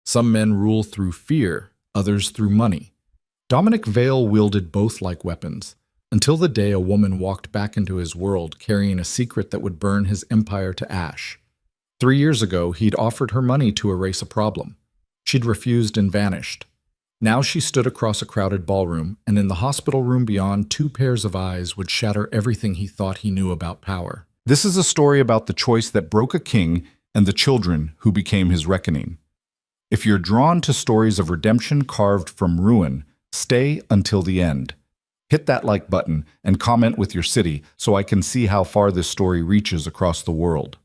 Some men rule through fear, others through money. Dominic Vale wielded both like weapons, until the day a woman walked back into his world carrying a secret that would burn his empire to ash. 3 years ago, he'd offered her money to erase a problem. She'd refused and vanished. Now she stood across a crowded ballroom, and in the hospital room beyond, 2 pairs of eyes would shatter everything he thought he knew about power. This is a story about the choice that broke a king and the children who became his reckoning. If you're drawn to stories of redemption carved from ruin, stay until the end. Hit that like button and comment with your city so I can see how far this story reaches across the world.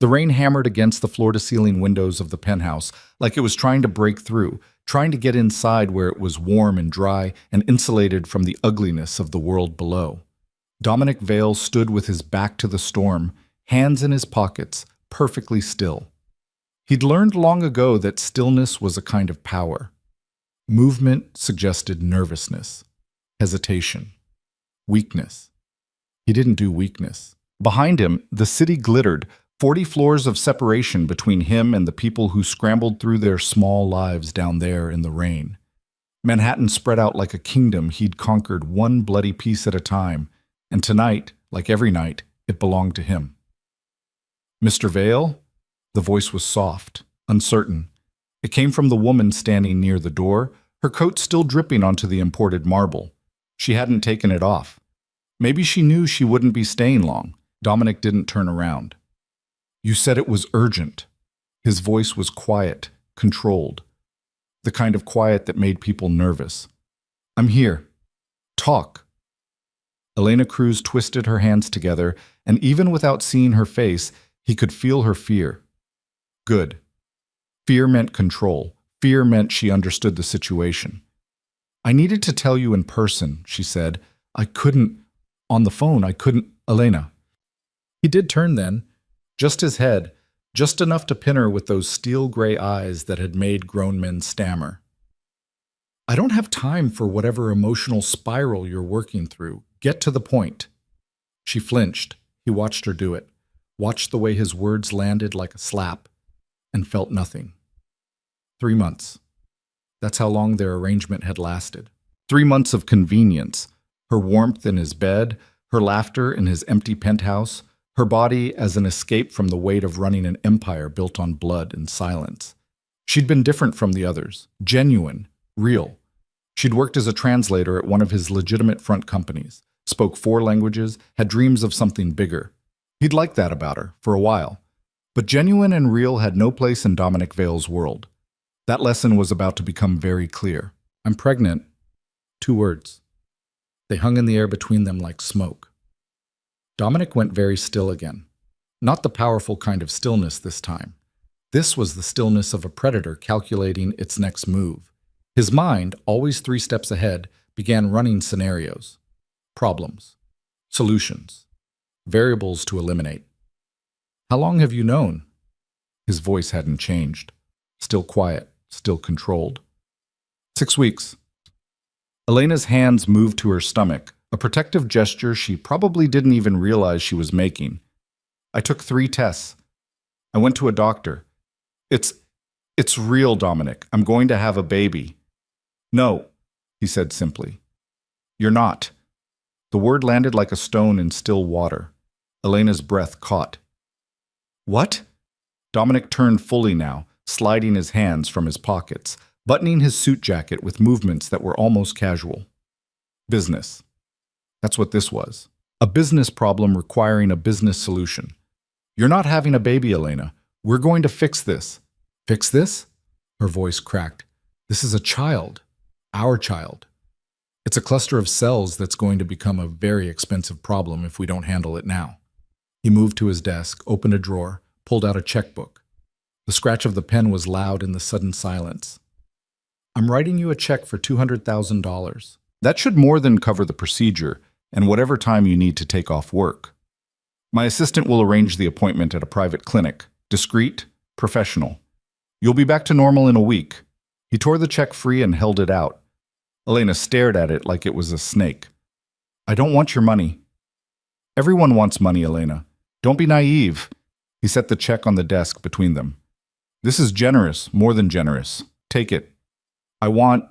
The rain hammered against the floor-to-ceiling windows of the penthouse like it was trying to break through, trying to get inside where it was warm and dry and insulated from the ugliness of the world below. Dominic Vale stood with his back to the storm, hands in his pockets, perfectly still. He'd learned long ago that stillness was a kind of power. Movement suggested nervousness, hesitation, weakness. He didn't do weakness. Behind him, the city glittered, 40 floors of separation between him and the people who scrambled through their small lives down there in the rain. Manhattan spread out like a kingdom he'd conquered one bloody piece at a time, and tonight, like every night, it belonged to him. "Mr. Vale?" The voice was soft, uncertain. It came from the woman standing near the door, her coat still dripping onto the imported marble. She hadn't taken it off. Maybe she knew she wouldn't be staying long. Dominic didn't turn around. "You said it was urgent." His voice was quiet, controlled. The kind of quiet that made people nervous. "I'm here. Talk." Elena Cruz twisted her hands together, and even without seeing her face, he could feel her fear. Good. Fear meant control. Fear meant she understood the situation. "I needed to tell you in person," she said. "I couldn't. On the phone, I couldn't." "Elena." He did turn then. Just his head, just enough to pin her with those steel-gray eyes that had made grown men stammer. "I don't have time for whatever emotional spiral you're working through. Get to the point." She flinched. He watched her do it, watched the way his words landed like a slap, and felt nothing. 3 months. That's how long their arrangement had lasted. 3 months of convenience, her warmth in his bed, her laughter in his empty penthouse, her body as an escape from the weight of running an empire built on blood and silence. She'd been different from the others, genuine, real. She'd worked as a translator at one of his legitimate front companies, spoke 4 languages, had dreams of something bigger. He'd liked that about her, for a while. But genuine and real had no place in Dominic Vale's world. That lesson was about to become very clear. "I'm pregnant." 2 words. They hung in the air between them like smoke. Dominic went very still again. Not the powerful kind of stillness this time. This was the stillness of a predator calculating its next move. His mind, always 3 steps ahead, began running scenarios. Problems. Solutions. Variables to eliminate. "How long have you known?" His voice hadn't changed. Still quiet, still controlled. 6 weeks. Elena's hands moved to her stomach, a protective gesture she probably didn't even realize she was making. "I took 3 tests. I went to a doctor. It's real, Dominic. I'm going to have a baby." "No," he said simply. "You're not." The word landed like a stone in still water. Elena's breath caught. "What?" Dominic turned fully now, sliding his hands from his pockets, buttoning his suit jacket with movements that were almost casual. "Business." That's what this was. A business problem requiring a business solution. "You're not having a baby, Elena. We're going to fix this." "Fix this?" Her voice cracked. "This is a child. Our child. It's a cluster of cells that's going to become a very expensive problem if we don't handle it now." He moved to his desk, opened a drawer, pulled out a checkbook. The scratch of the pen was loud in the sudden silence. "I'm writing you a check for $200,000. That should more than cover the procedure and whatever time you need to take off work. My assistant will arrange the appointment at a private clinic. Discreet, professional. You'll be back to normal in a week." He tore the check free and held it out. Elena stared at it like it was a snake. "I don't want your money." "Everyone wants money, Elena. Don't be naive." He set the check on the desk between them. This is generous, more than generous. Take it. I want...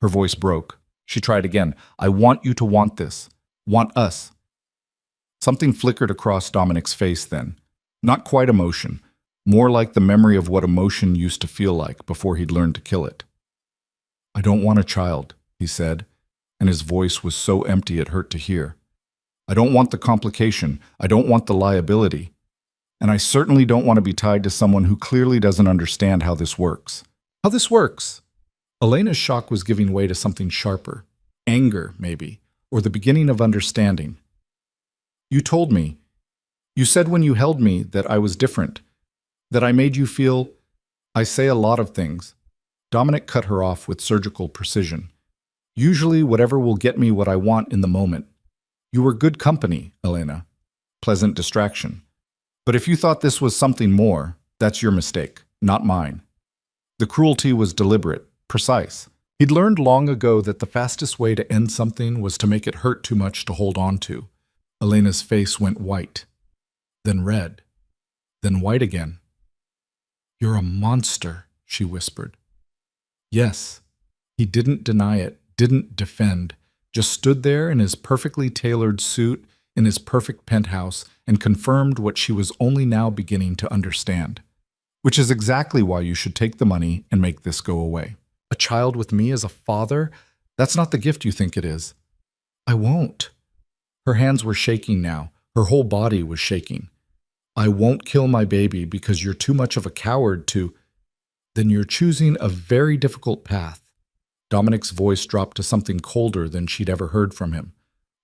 Her voice broke. She tried again. I want you to want this. Want us. Something flickered across Dominic's face then. Not quite emotion, more like the memory of what emotion used to feel like before he'd learned to kill it. I don't want a child, he said, and his voice was so empty it hurt to hear. I don't want the complication. I don't want the liability. And I certainly don't want to be tied to someone who clearly doesn't understand how this works. How this works? Elena's shock was giving way to something sharper. Anger, maybe, or the beginning of understanding. You told me. You said when you held me that I was different, that I made you feel... I say a lot of things. Dominic cut her off with surgical precision. Usually whatever will get me what I want in the moment. You were good company, Elena. Pleasant distraction. But if you thought this was something more, that's your mistake, not mine. The cruelty was deliberate, precise. He'd learned long ago that the fastest way to end something was to make it hurt too much to hold on to. Elena's face went white, then red, then white again. You're a monster, she whispered. Yes. He didn't deny it, didn't defend, just stood there in his perfectly tailored suit, in his perfect penthouse, and confirmed what she was only now beginning to understand. Which is exactly why you should take the money and make this go away. A child with me as a father? That's not the gift you think it is. I won't. Her hands were shaking now. Her whole body was shaking. I won't kill my baby because you're too much of a coward to... Then you're choosing a very difficult path. Dominic's voice dropped to something colder than she'd ever heard from him.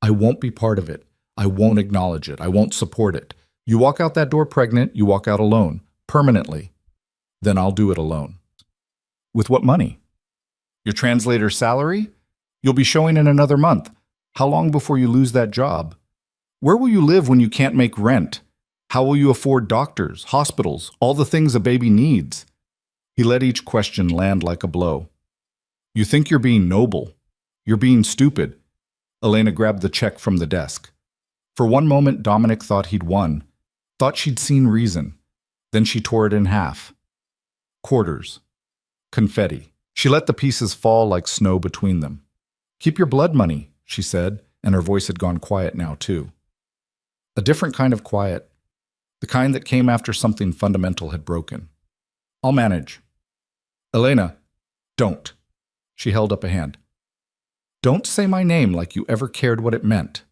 I won't be part of it. I won't acknowledge it. I won't support it. You walk out that door pregnant, you walk out alone. Permanently. Then I'll do it alone. With what money? Your translator's salary? You'll be showing in another month. How long before you lose that job? Where will you live when you can't make rent? How will you afford doctors, hospitals, all the things a baby needs? He let each question land like a blow. You think you're being noble. You're being stupid. Elena grabbed the check from the desk. For one moment, Dominic thought he'd won, thought she'd seen reason. Then she tore it in half. Quarters. Confetti. She let the pieces fall like snow between them. Keep your blood money, she said, and her voice had gone quiet now, too. A different kind of quiet, the kind that came after something fundamental had broken. I'll manage. Elena, don't. She held up a hand. Don't say my name like you ever cared what it meant.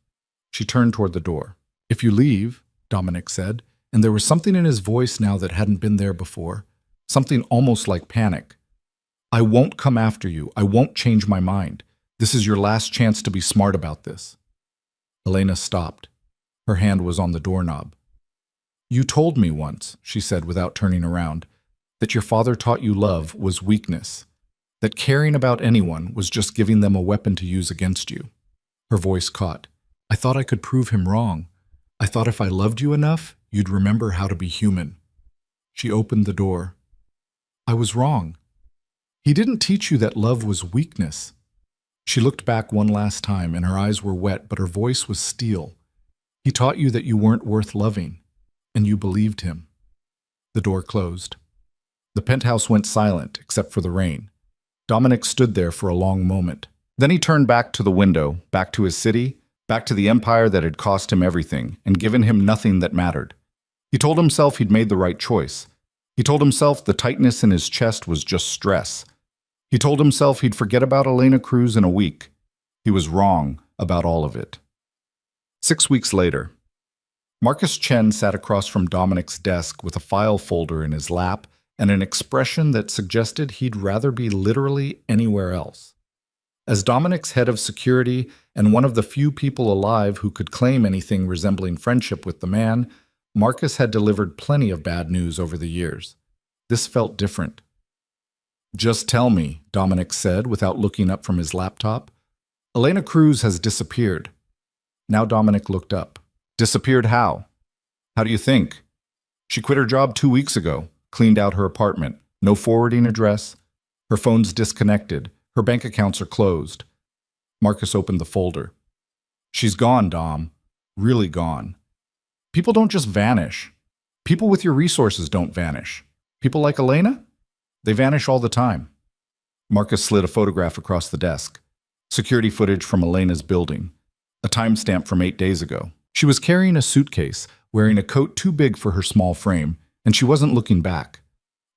She turned toward the door. If you leave, Dominic said, and there was something in his voice now that hadn't been there before, something almost like panic. I won't come after you. I won't change my mind. This is your last chance to be smart about this. Elena stopped. Her hand was on the doorknob. You told me once, she said without turning around, that your father taught you love was weakness, that caring about anyone was just giving them a weapon to use against you. Her voice caught. I thought I could prove him wrong. I thought if I loved you enough, you'd remember how to be human. She opened the door. I was wrong. He didn't teach you that love was weakness. She looked back one last time, and her eyes were wet, but her voice was steel. He taught you that you weren't worth loving, and you believed him. The door closed. The penthouse went silent, except for the rain. Dominic stood there for a long moment. Then he turned back to the window, back to his city, back to the empire that had cost him everything and given him nothing that mattered. He told himself he'd made the right choice. He told himself the tightness in his chest was just stress. He told himself he'd forget about Elena Cruz in a week. He was wrong about all of it. 6 weeks later, Marcus Chen sat across from Dominic's desk with a file folder in his lap and an expression that suggested he'd rather be literally anywhere else. As Dominic's head of security and one of the few people alive who could claim anything resembling friendship with the man, Marcus had delivered plenty of bad news over the years. This felt different. Just tell me, Dominic said without looking up from his laptop. Elena Cruz has disappeared. Now Dominic looked up. Disappeared how? How do you think? She quit her job 2 weeks ago, cleaned out her apartment, no forwarding address. Her phone's disconnected. Her bank accounts are closed. Marcus opened the folder. She's gone, Dom. Really gone. People don't just vanish. People with your resources don't vanish. People like Elena? They vanish all the time. Marcus slid a photograph across the desk. Security footage from Elena's building. A timestamp from 8 days ago. She was carrying a suitcase, wearing a coat too big for her small frame, and she wasn't looking back.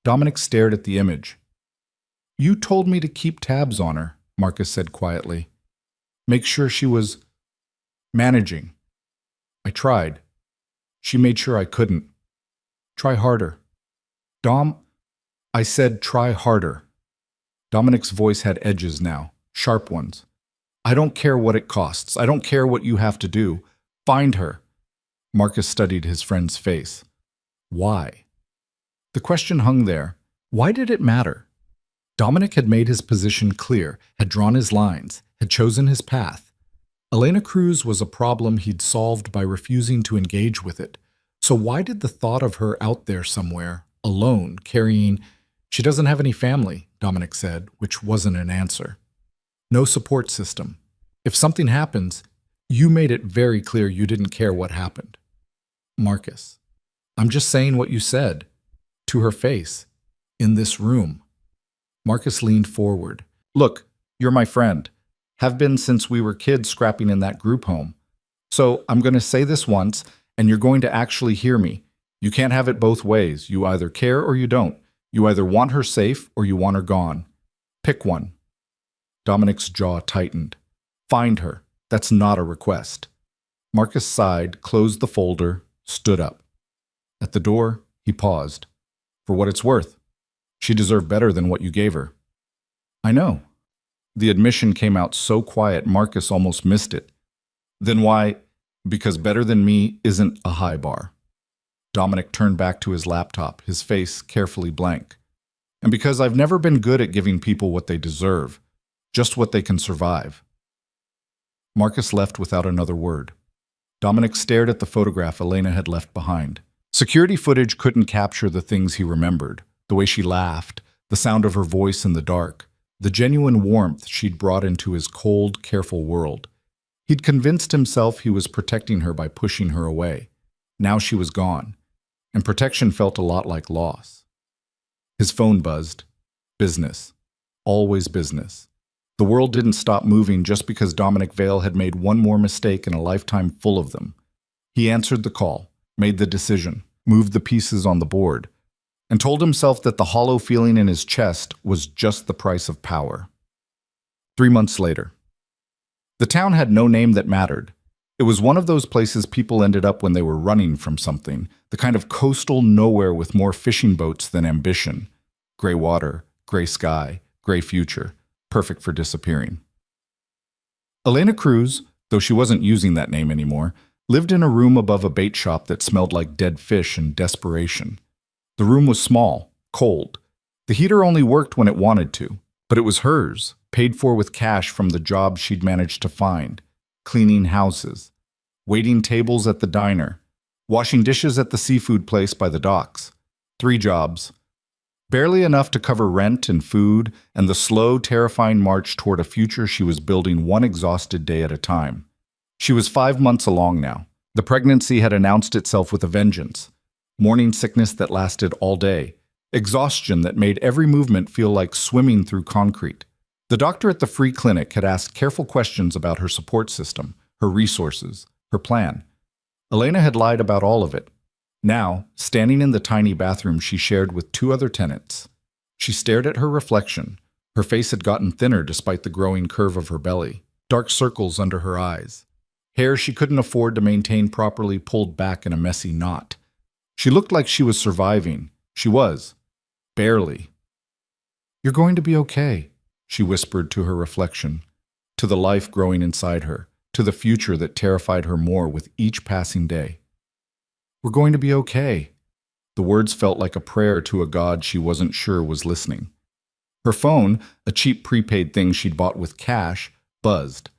Dominic stared at the image. You told me to keep tabs on her, Marcus said quietly. Make sure she was managing. I tried. She made sure I couldn't. Try harder. I said try harder. Dominic's voice had edges now, sharp ones. I don't care what it costs. I don't care what you have to do. Find her. Marcus studied his friend's face. Why? The question hung there. Why did it matter? Dominic had made his position clear, had drawn his lines, had chosen his path. Elena Cruz was a problem he'd solved by refusing to engage with it. So why did the thought of her out there somewhere, alone, carrying... She doesn't have any family, Dominic said, which wasn't an answer. No support system. If something happens, you made it very clear you didn't care what happened. Marcus, I'm just saying what you said. To her face. In this room. Marcus leaned forward. Look, you're my friend. Have been since we were kids scrapping in that group home. So I'm going to say this once, and you're going to actually hear me. You can't have it both ways. You either care or you don't. You either want her safe or you want her gone. Pick one. Dominic's jaw tightened. Find her. That's not a request. Marcus sighed, closed the folder, stood up. At the door, he paused. For what it's worth. She deserved better than what you gave her. I know. The admission came out so quiet Marcus almost missed it. Then why? Because better than me isn't a high bar. Dominic turned back to his laptop, his face carefully blank. And because I've never been good at giving people what they deserve, just what they can survive. Marcus left without another word. Dominic stared at the photograph Elena had left behind. Security footage couldn't capture the things he remembered, the way she laughed, the sound of her voice in the dark, the genuine warmth she'd brought into his cold, careful world. He'd convinced himself he was protecting her by pushing her away. Now she was gone, and protection felt a lot like loss. His phone buzzed. Business. Always business. The world didn't stop moving just because Dominic Vale had made one more mistake in a lifetime full of them. He answered the call, made the decision, moved the pieces on the board, and told himself that the hollow feeling in his chest was just the price of power. 3 months later. The town had no name that mattered. It was one of those places people ended up when they were running from something, the kind of coastal nowhere with more fishing boats than ambition. Gray water, gray sky, gray future, perfect for disappearing. Elena Cruz, though she wasn't using that name anymore, lived in a room above a bait shop that smelled like dead fish and desperation. The room was small, cold. The heater only worked when it wanted to, but it was hers, paid for with cash from the job she'd managed to find. Cleaning houses, waiting tables at the diner, washing dishes at the seafood place by the docks. 3 jobs. Barely enough to cover rent and food and the slow, terrifying march toward a future she was building one exhausted day at a time. She was 5 months along now. The pregnancy had announced itself with a vengeance. Morning sickness that lasted all day. Exhaustion that made every movement feel like swimming through concrete. The doctor at the free clinic had asked careful questions about her support system, her resources, her plan. Elena had lied about all of it. Now, standing in the tiny bathroom she shared with 2 other tenants, she stared at her reflection. Her face had gotten thinner despite the growing curve of her belly, dark circles under her eyes. Hair she couldn't afford to maintain properly pulled back in a messy knot. She looked like she was surviving. She was. Barely. You're going to be okay, she whispered to her reflection, to the life growing inside her, to the future that terrified her more with each passing day. We're going to be okay. The words felt like a prayer to a God she wasn't sure was listening. Her phone, a cheap prepaid thing she'd bought with cash, buzzed.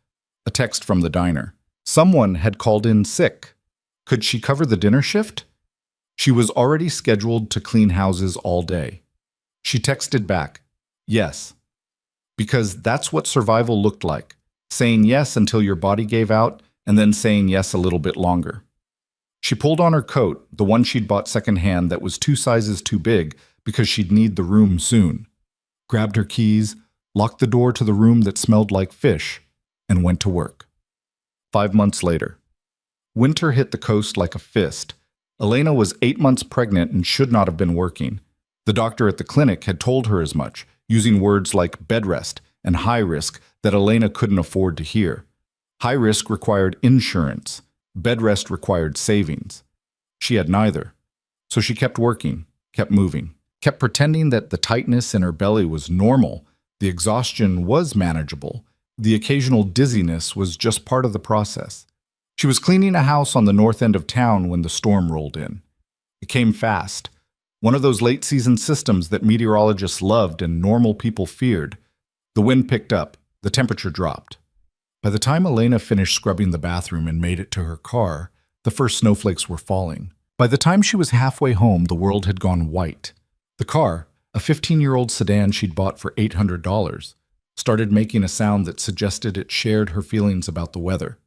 A text from the diner. Someone had called in sick. Could she cover the dinner shift? She was already scheduled to clean houses all day. She texted back, yes. Because that's what survival looked like, saying yes until your body gave out, and then saying yes a little bit longer. She pulled on her coat, the one she'd bought secondhand that was 2 sizes too big, because she'd need the room soon. Grabbed her keys, locked the door to the room that smelled like fish, and went to work. 5 months later. Winter hit the coast like a fist. Elena was 8 months pregnant and should not have been working. The doctor at the clinic had told her as much, using words like bed rest and high risk that Elena couldn't afford to hear. High risk required insurance. Bed rest required savings. She had neither. So she kept working, kept moving, kept pretending that the tightness in her belly was normal, the exhaustion was manageable, the occasional dizziness was just part of the process. She was cleaning a house on the north end of town when the storm rolled in. It came fast. One of those late-season systems that meteorologists loved and normal people feared. The wind picked up. The temperature dropped. By the time Elena finished scrubbing the bathroom and made it to her car, the first snowflakes were falling. By the time she was halfway home, the world had gone white. The car, a 15-year-old sedan she'd bought for $800, started making a sound that suggested it shared her feelings about the weather.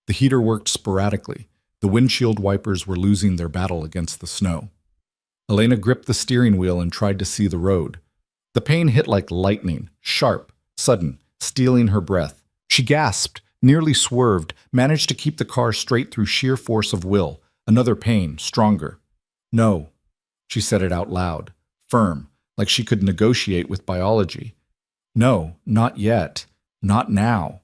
The heater worked sporadically. The windshield wipers were losing their battle against the snow. Elena gripped the steering wheel and tried to see the road. The pain hit like lightning, sharp, sudden, stealing her breath. She gasped, nearly swerved, managed to keep the car straight through sheer force of will. Another pain, stronger. No, she said it out loud, firm, like she could negotiate with biology. No, not yet. Not now.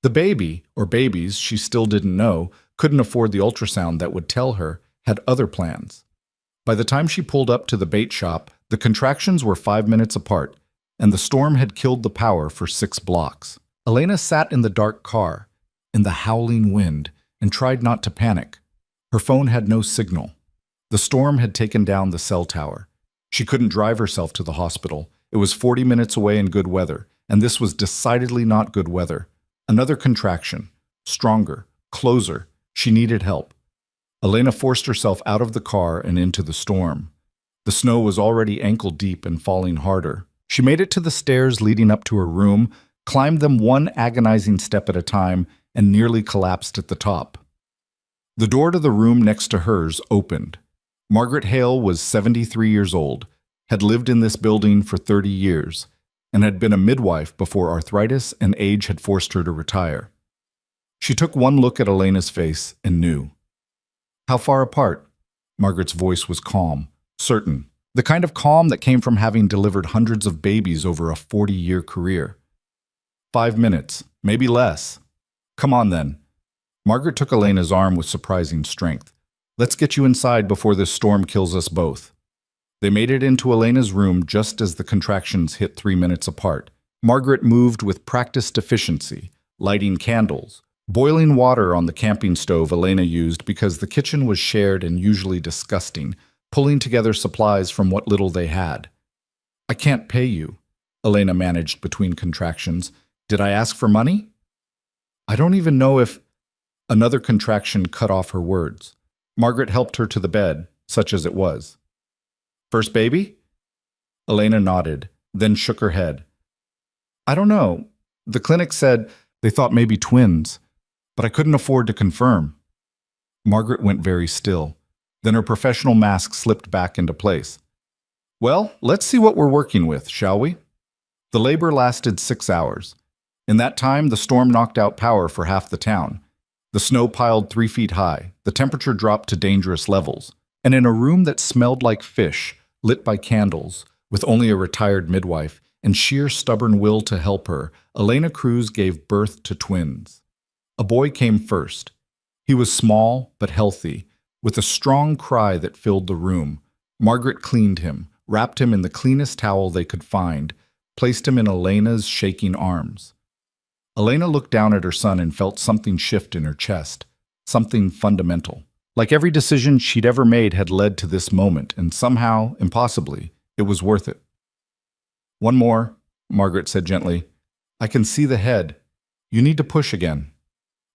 The baby, or babies she still didn't know, couldn't afford the ultrasound that would tell her, had other plans. By the time she pulled up to the bait shop, the contractions were 5 minutes apart, and the storm had killed the power for 6 blocks. Elena sat in the dark car, in the howling wind, and tried not to panic. Her phone had no signal. The storm had taken down the cell tower. She couldn't drive herself to the hospital. It was 40 minutes away in good weather, and this was decidedly not good weather. Another contraction. Stronger. Closer. She needed help. Elena forced herself out of the car and into the storm. The snow was already ankle-deep and falling harder. She made it to the stairs leading up to her room, climbed them one agonizing step at a time, and nearly collapsed at the top. The door to the room next to hers opened. Margaret Hale was 73 years old, had lived in this building for 30 years, and had been a midwife before arthritis and age had forced her to retire. She took one look at Elena's face and knew. How far apart? Margaret's voice was calm, certain, the kind of calm that came from having delivered hundreds of babies over a 40-year career. 5 minutes, maybe less. Come on then. Margaret took Elena's arm with surprising strength. Let's get you inside before this storm kills us both. They made it into Elena's room just as the contractions hit 3 minutes apart. Margaret moved with practiced efficiency, lighting candles, boiling water on the camping stove Elena used because the kitchen was shared and usually disgusting, pulling together supplies from what little they had. I can't pay you, Elena managed between contractions. Did I ask for money? I don't even know if... Another contraction cut off her words. Margaret helped her to the bed, such as it was. First baby? Elena nodded, then shook her head. I don't know. The clinic said they thought maybe twins, but I couldn't afford to confirm. Margaret went very still. Then her professional mask slipped back into place. Well, let's see what we're working with, shall we? The labor lasted 6 hours. In that time, the storm knocked out power for half the town. The snow piled 3 feet high, the temperature dropped to dangerous levels, and in a room that smelled like fish, lit by candles, with only a retired midwife and sheer stubborn will to help her, Elena Cruz gave birth to twins. A boy came first. He was small but healthy, with a strong cry that filled the room. Margaret cleaned him, wrapped him in the cleanest towel they could find, placed him in Elena's shaking arms. Elena looked down at her son and felt something shift in her chest, something fundamental. Like every decision she'd ever made had led to this moment, and somehow, impossibly, it was worth it. One more, Margaret said gently. I can see the head. You need to push again.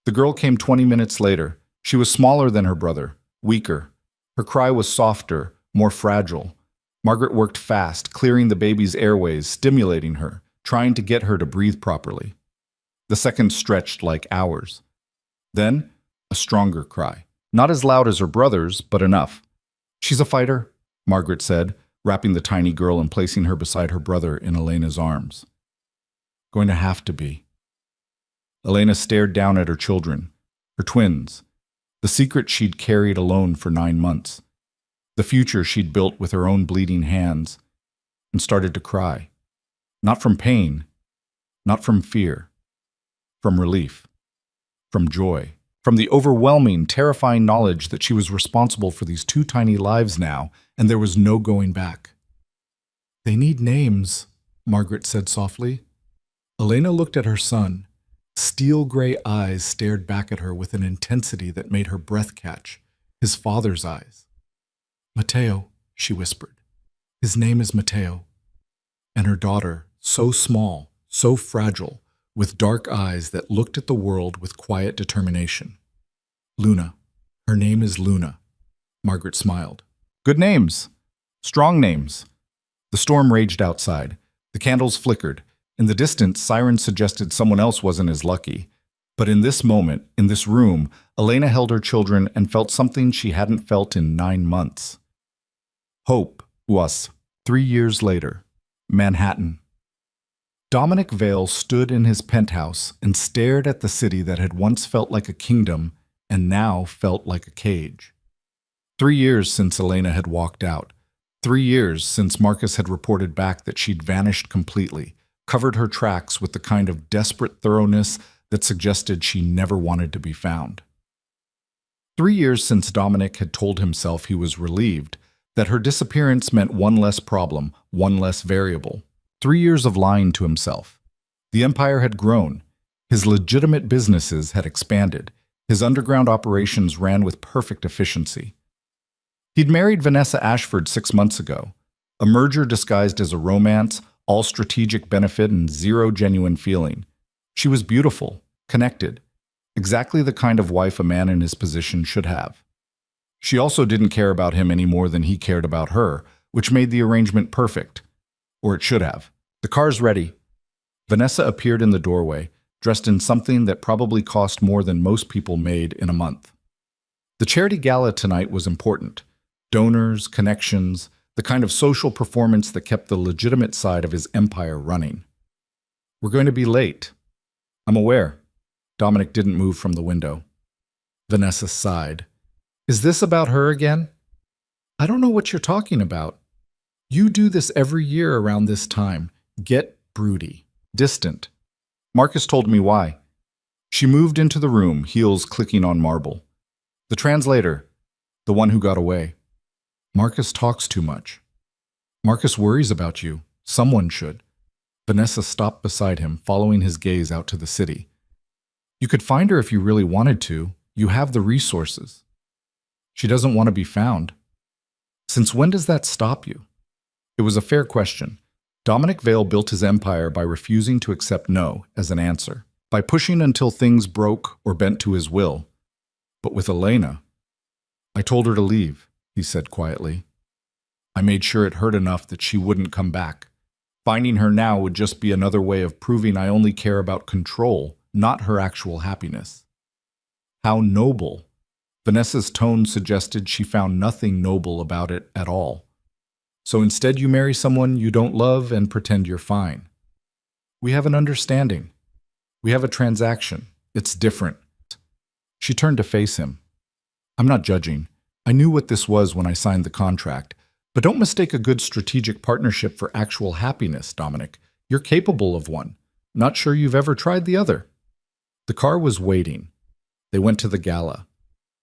The girl came 20 minutes later. She was smaller than her brother, weaker. Her cry was softer, more fragile. Margaret worked fast, clearing the baby's airways, stimulating her, trying to get her to breathe properly. The seconds stretched like hours. Then, a stronger cry. Not as loud as her brother's, but enough. She's a fighter, Margaret said, wrapping the tiny girl and placing her beside her brother in Elena's arms. Going to have to be. Elena stared down at her children, her twins, the secret she'd carried alone for 9 months, the future she'd built with her own bleeding hands, and started to cry. Not from pain, not from fear, from relief, from joy, from the overwhelming, terrifying knowledge that she was responsible for these 2 tiny lives now, and there was no going back. "They need names," Margaret said softly. Elena looked at her son. Steel-gray eyes stared back at her with an intensity that made her breath catch, his father's eyes. "Matteo," she whispered. "His name is Matteo." And her daughter, so small, so fragile, with dark eyes that looked at the world with quiet determination. "Luna. Her name is Luna." Margaret smiled. "Good names. Strong names." The storm raged outside. The candles flickered. In the distance, sirens suggested someone else wasn't as lucky. But in this moment, in this room, Elena held her children and felt something she hadn't felt in 9 months. Hope was 3 years later. Manhattan. Dominic Vale stood in his penthouse and stared at the city that had once felt like a kingdom and now felt like a cage. 3 years since Elena had walked out. 3 years since Marcus had reported back that she'd vanished completely, covered her tracks with the kind of desperate thoroughness that suggested she never wanted to be found. 3 years since Dominic had told himself he was relieved that her disappearance meant one less problem, one less variable. 3 years of lying to himself. The empire had grown. His legitimate businesses had expanded. His underground operations ran with perfect efficiency. He'd married Vanessa Ashford 6 months ago, a merger disguised as a romance, all strategic benefit and zero genuine feeling. She was beautiful, connected, exactly the kind of wife a man in his position should have. She also didn't care about him any more than he cared about her, which made the arrangement perfect. Or it should have. "The car's ready." Vanessa appeared in the doorway, dressed in something that probably cost more than most people made in a month. The charity gala tonight was important. Donors, connections, the kind of social performance that kept the legitimate side of his empire running. "We're going to be late." "I'm aware." Dominic didn't move from the window. Vanessa sighed. "Is this about her again?" "I don't know what you're talking about. You do this every year around this time. Get broody, distant." Marcus told me why. She moved into the room, heels clicking on marble. "The translator, the one who got away." "Marcus talks too much." "Marcus worries about you. Someone should." Vanessa stopped beside him, following his gaze out to the city. "You could find her if you really wanted to. You have the resources." "She doesn't want to be found." "Since when does that stop you?" It was a fair question. Dominic Vale built his empire by refusing to accept no as an answer, by pushing until things broke or bent to his will. But with Elena, "I told her to leave," he said quietly. "I made sure it hurt enough that she wouldn't come back. Finding her now would just be another way of proving I only care about control, not her actual happiness." How noble! Vanessa's tone suggested she found nothing noble about it at all. "So instead you marry someone you don't love and pretend you're fine." "We have an understanding. We have a transaction. It's different." She turned to face him. "I'm not judging. I knew what this was when I signed the contract. But don't mistake a good strategic partnership for actual happiness, Dominic. You're capable of one. Not sure you've ever tried the other." The car was waiting. They went to the gala.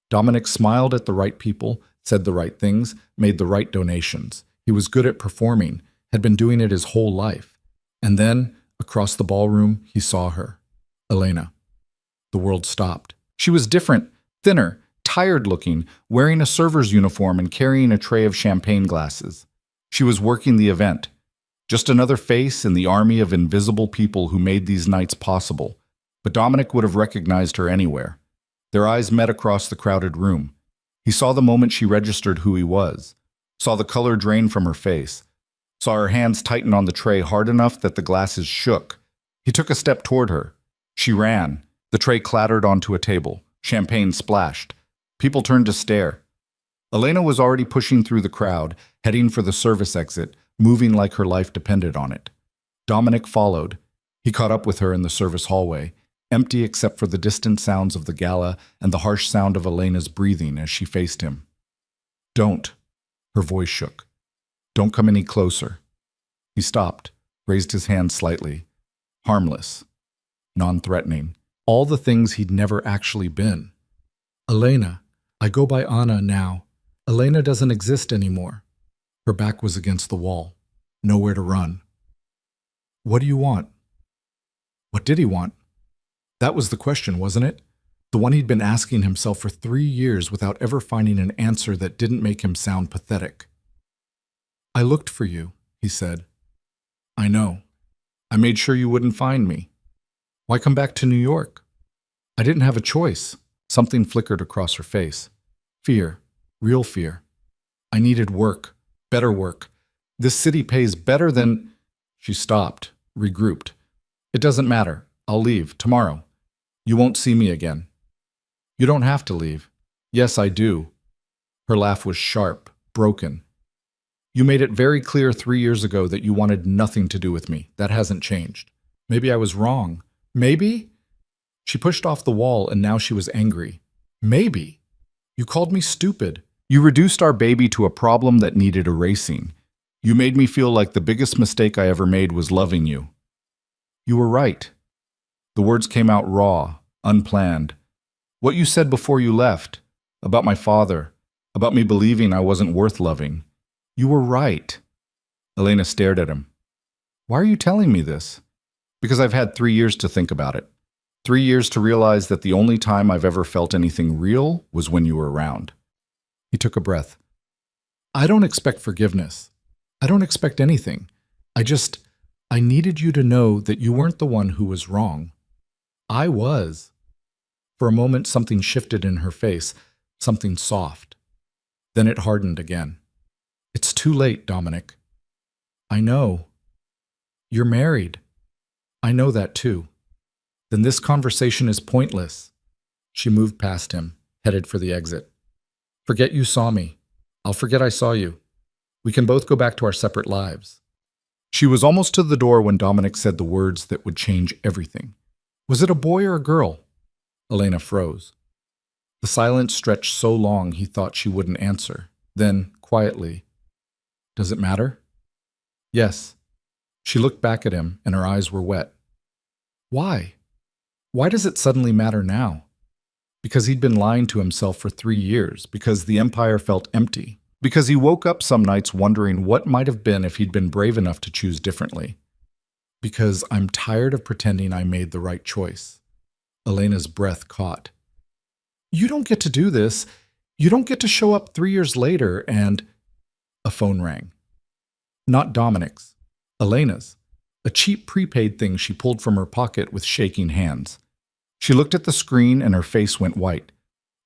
Dominic smiled at the right people, said the right things, made the right donations. He was good at performing, had been doing it his whole life. And then, across the ballroom, he saw her. Elena. The world stopped. She was different, thinner, tired-looking, wearing a server's uniform and carrying a tray of champagne glasses. She was working the event. Just another face in the army of invisible people who made these nights possible. But Dominic would have recognized her anywhere. Their eyes met across the crowded room. He saw the moment she registered who he was. Saw the color drain from her face. Saw her hands tighten on the tray hard enough that the glasses shook. He took a step toward her. She ran. The tray clattered onto a table. Champagne splashed. People turned to stare. Elena was already pushing through the crowd, heading for the service exit, moving like her life depended on it. Dominic followed. He caught up with her in the service hallway, empty except for the distant sounds of the gala and the harsh sound of Elena's breathing as she faced him. "Don't." Her voice shook. "Don't come any closer." He stopped, raised his hand slightly. Harmless. Non-threatening. All the things he'd never actually been. "Elena, I go by Anna now. Elena doesn't exist anymore." Her back was against the wall. Nowhere to run. "What do you want?" What did he want? That was the question, wasn't it? The one he'd been asking himself for 3 years without ever finding an answer that didn't make him sound pathetic. "I looked for you," he said. "I know. I made sure you wouldn't find me. Why come back to New York?" "I didn't have a choice." Something flickered across her face. Fear. Real fear. "I needed work. Better work. This city pays better than—" She stopped, regrouped. "It doesn't matter. I'll leave, tomorrow. You won't see me again." "You don't have to leave." "Yes, I do." Her laugh was sharp, broken. "You made it very clear 3 years ago that you wanted nothing to do with me. That hasn't changed. Maybe I was wrong. Maybe?" She pushed off the wall and now she was angry. "Maybe? You called me stupid. You reduced our baby to a problem that needed erasing. You made me feel like the biggest mistake I ever made was loving you." "You were right." The words came out raw, unplanned. "What you said before you left, about my father, about me believing I wasn't worth loving. You were right." Elena stared at him. "Why are you telling me this?" "Because I've had 3 years to think about it. 3 years to realize that the only time I've ever felt anything real was when you were around." He took a breath. "I don't expect forgiveness. I don't expect anything. I needed you to know that you weren't the one who was wrong. I was." For a moment, something shifted in her face, something soft. Then it hardened again. "It's too late, Dominic." "I know." "You're married." "I know that too." "Then this conversation is pointless." She moved past him, headed for the exit. "Forget you saw me. I'll forget I saw you. We can both go back to our separate lives." She was almost to the door when Dominic said the words that would change everything. "Was it a boy or a girl?" Elena froze. The silence stretched so long he thought she wouldn't answer. Then, quietly, "Does it matter?" "Yes." She looked back at him, and her eyes were wet. "Why? Why does it suddenly matter now?" Because he'd been lying to himself for 3 years, because the empire felt empty, because he woke up some nights wondering what might have been if he'd been brave enough to choose differently. "Because I'm tired of pretending I made the right choice." Elena's breath caught. "You don't get to do this. You don't get to show up 3 years later and—" A phone rang. Not Dominic's. Elena's. A cheap prepaid thing she pulled from her pocket with shaking hands. She looked at the screen and her face went white.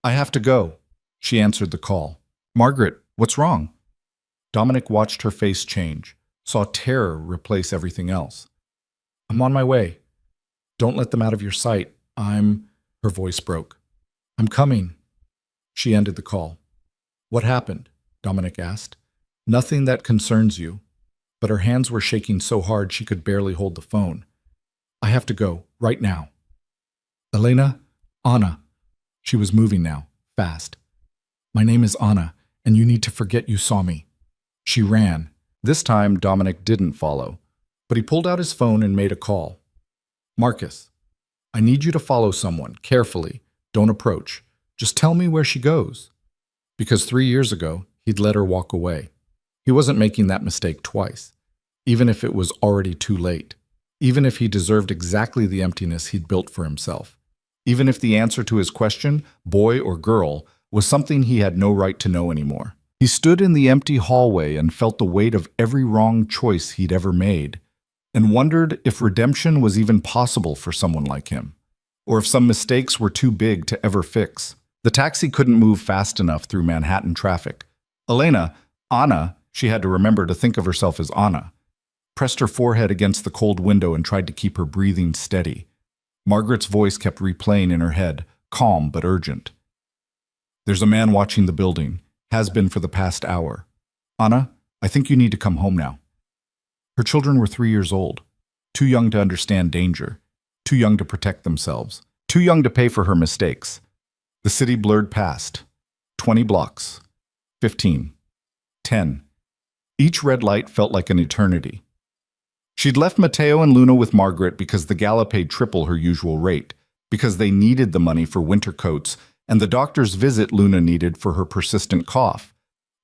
"I have to go." She answered the call. "Margaret, what's wrong?" Dominic watched her face change, saw terror replace everything else. "I'm on my way. Don't let them out of your sight. Her voice broke. "I'm coming." She ended the call. "What happened?" Dominic asked. "Nothing that concerns you." But her hands were shaking so hard she could barely hold the phone. "I have to go, right now." "Elena? Anna." She was moving now, fast. "My name is Anna, and you need to forget you saw me." She ran. This time, Dominic didn't follow, but he pulled out his phone and made a call. "Marcus, I need you to follow someone, carefully. Don't approach. Just tell me where she goes." Because 3 years ago, he'd let her walk away. He wasn't making that mistake twice, even if it was already too late, even if he deserved exactly the emptiness he'd built for himself, even if the answer to his question, boy or girl, was something he had no right to know anymore. He stood in the empty hallway and felt the weight of every wrong choice he'd ever made, and wondered if redemption was even possible for someone like him, or if some mistakes were too big to ever fix. The taxi couldn't move fast enough through Manhattan traffic. Anna, she had to remember to think of herself as Anna, pressed her forehead against the cold window and tried to keep her breathing steady. Margaret's voice kept replaying in her head, calm but urgent. "There's a man watching the building. Has been for the past hour. Anna, I think you need to come home now. Her children were 3 years old, too young to understand danger, too young to protect themselves, too young to pay for her mistakes. The city blurred past. 20 blocks. 15. 10. Each red light felt like an eternity. She'd left Matteo and Luna with Margaret because the gala paid triple her usual rate, because they needed the money for winter coats and the doctor's visit Luna needed for her persistent cough,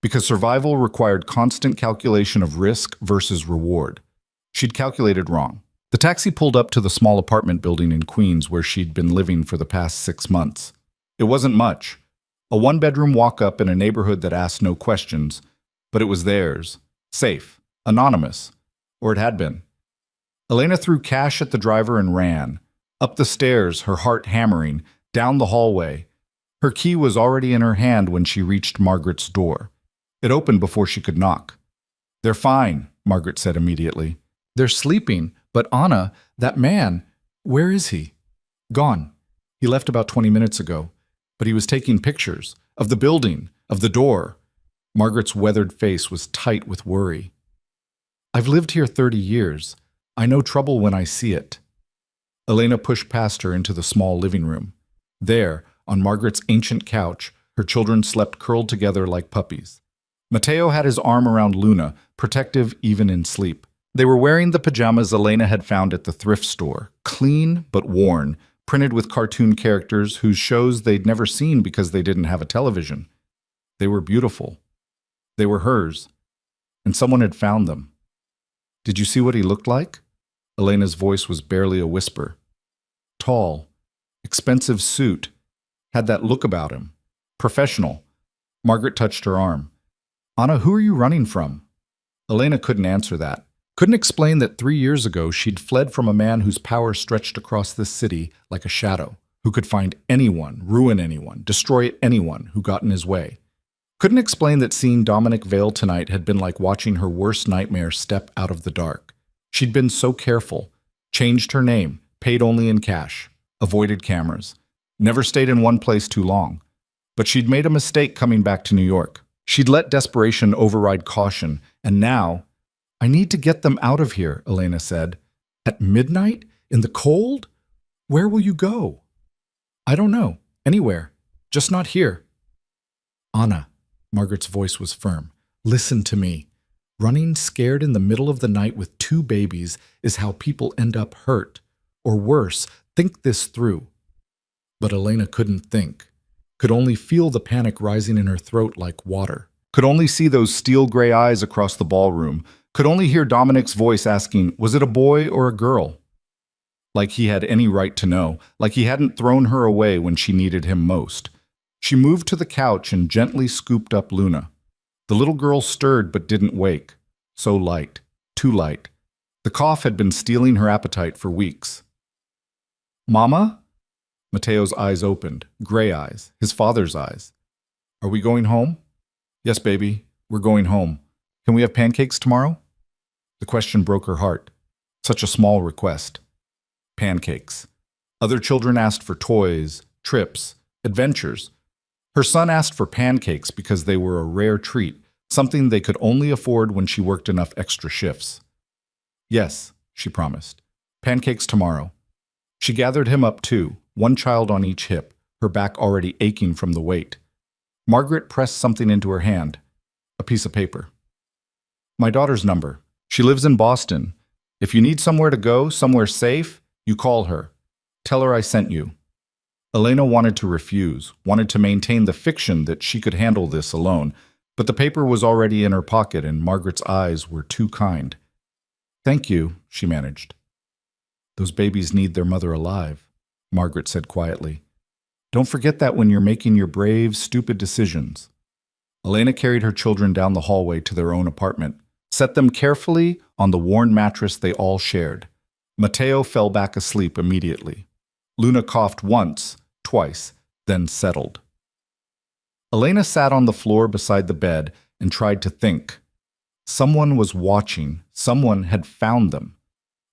because survival required constant calculation of risk versus reward. She'd calculated wrong. The taxi pulled up to the small apartment building in Queens where she'd been living for the past 6 months. It wasn't much. A one-bedroom walk-up in a neighborhood that asked no questions, but it was theirs. Safe. Anonymous. Or it had been. Elena threw cash at the driver and ran. Up the stairs, her heart hammering, down the hallway. Her key was already in her hand when she reached Margaret's door. It opened before she could knock. "They're fine," Margaret said immediately. "They're sleeping, but Anna, that man, where is he?" "Gone. He left about 20 minutes ago, but he was taking pictures of the building, of the door." Margaret's weathered face was tight with worry. "I've lived here 30 years. I know trouble when I see it." Elena pushed past her into the small living room. There, on Margaret's ancient couch, her children slept curled together like puppies. Matteo had his arm around Luna, protective even in sleep. They were wearing the pajamas Elena had found at the thrift store, clean but worn, printed with cartoon characters whose shows they'd never seen because they didn't have a television. They were beautiful. They were hers, and someone had found them. "Did you see what he looked like?" Elena's voice was barely a whisper. Tall, expensive suit, had that look about him. Professional. Margaret touched her arm. "Anna, who are you running from?" Elena couldn't answer that. Couldn't explain that 3 years ago she'd fled from a man whose power stretched across this city like a shadow, who could find anyone, ruin anyone, destroy anyone who got in his way. Couldn't explain that seeing Dominic Vale tonight had been like watching her worst nightmare step out of the dark. She'd been so careful, changed her name, paid only in cash, avoided cameras, never stayed in one place too long. But she'd made a mistake coming back to New York. She'd let desperation override caution, and now, "I need to get them out of here," Elena said. "At midnight? In the cold? Where will you go?" "I don't know. Anywhere. Just not here." "Anna," Margaret's voice was firm, "listen to me. Running scared in the middle of the night with 2 babies is how people end up hurt. Or worse, think this through." But Elena couldn't think. Could only feel the panic rising in her throat like water. Could only see those steel gray eyes across the ballroom. Could only hear Dominic's voice asking, was it a boy or a girl? Like he had any right to know, like he hadn't thrown her away when she needed him most. She moved to the couch and gently scooped up Luna. The little girl stirred but didn't wake. So light, too light. The cough had been stealing her appetite for weeks. "Mama?" Matteo's eyes opened, gray eyes, his father's eyes. "Are we going home?" "Yes, baby, we're going home. Can we have pancakes tomorrow?" The question broke her heart. Such a small request. Pancakes. Other children asked for toys, trips, adventures. Her son asked for pancakes because they were a rare treat, something they could only afford when she worked enough extra shifts. "Yes," she promised. "Pancakes tomorrow." She gathered him up too, one child on each hip, her back already aching from the weight. Margaret pressed something into her hand, a piece of paper. "My daughter's number. She lives in Boston. If you need somewhere to go, somewhere safe, you call her. Tell her I sent you." Elena wanted to refuse, wanted to maintain the fiction that she could handle this alone, but the paper was already in her pocket and Margaret's eyes were too kind. "Thank you," she managed. "Those babies need their mother alive," Margaret said quietly. "Don't forget that when you're making your brave, stupid decisions." Elena carried her children down the hallway to their own apartment, set them carefully on the worn mattress they all shared. Matteo fell back asleep immediately. Luna coughed once, twice, then settled. Elena sat on the floor beside the bed and tried to think. Someone was watching, someone had found them.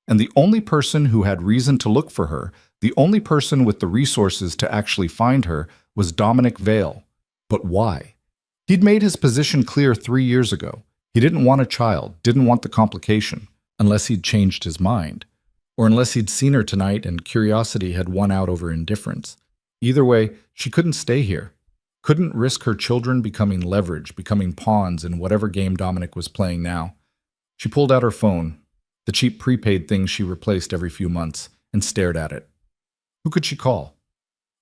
And the only person who had reason to look for her, the only person with the resources to actually find her, was Dominic Vale. But why? He'd made his position clear 3 years ago. He didn't want a child, didn't want the complication, unless he'd changed his mind, or unless he'd seen her tonight and curiosity had won out over indifference. Either way, she couldn't stay here. Couldn't risk her children becoming leverage, becoming pawns in whatever game Dominic was playing now. She pulled out her phone, the cheap prepaid thing she replaced every few months, and stared at it. Who could she call?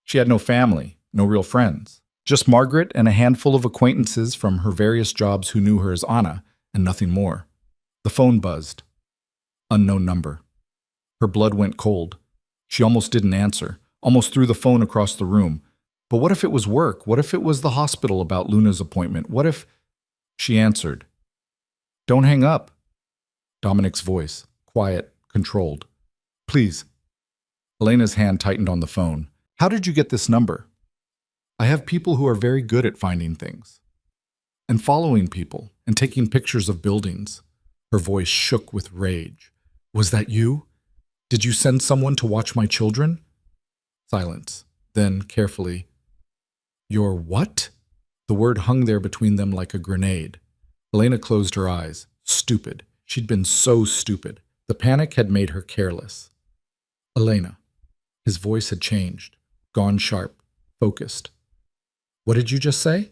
She had no family, no real friends. Just Margaret and a handful of acquaintances from her various jobs who knew her as Anna, and nothing more. The phone buzzed. Unknown number. Her blood went cold. She almost didn't answer, almost threw the phone across the room. But what if it was work? What if it was the hospital about Luna's appointment? What if... She answered. Don't hang up. Dominic's voice, quiet, controlled. Please. Elena's hand tightened on the phone. How did you get this number? I have people who are very good at finding things. And following people, and taking pictures of buildings. Her voice shook with rage. Was that you? Did you send someone to watch my children? Silence. Then, carefully, Your what? The word hung there between them like a grenade. Elena closed her eyes. Stupid. She'd been so stupid. The panic had made her careless. Elena. His voice had changed, gone sharp, focused. What did you just say?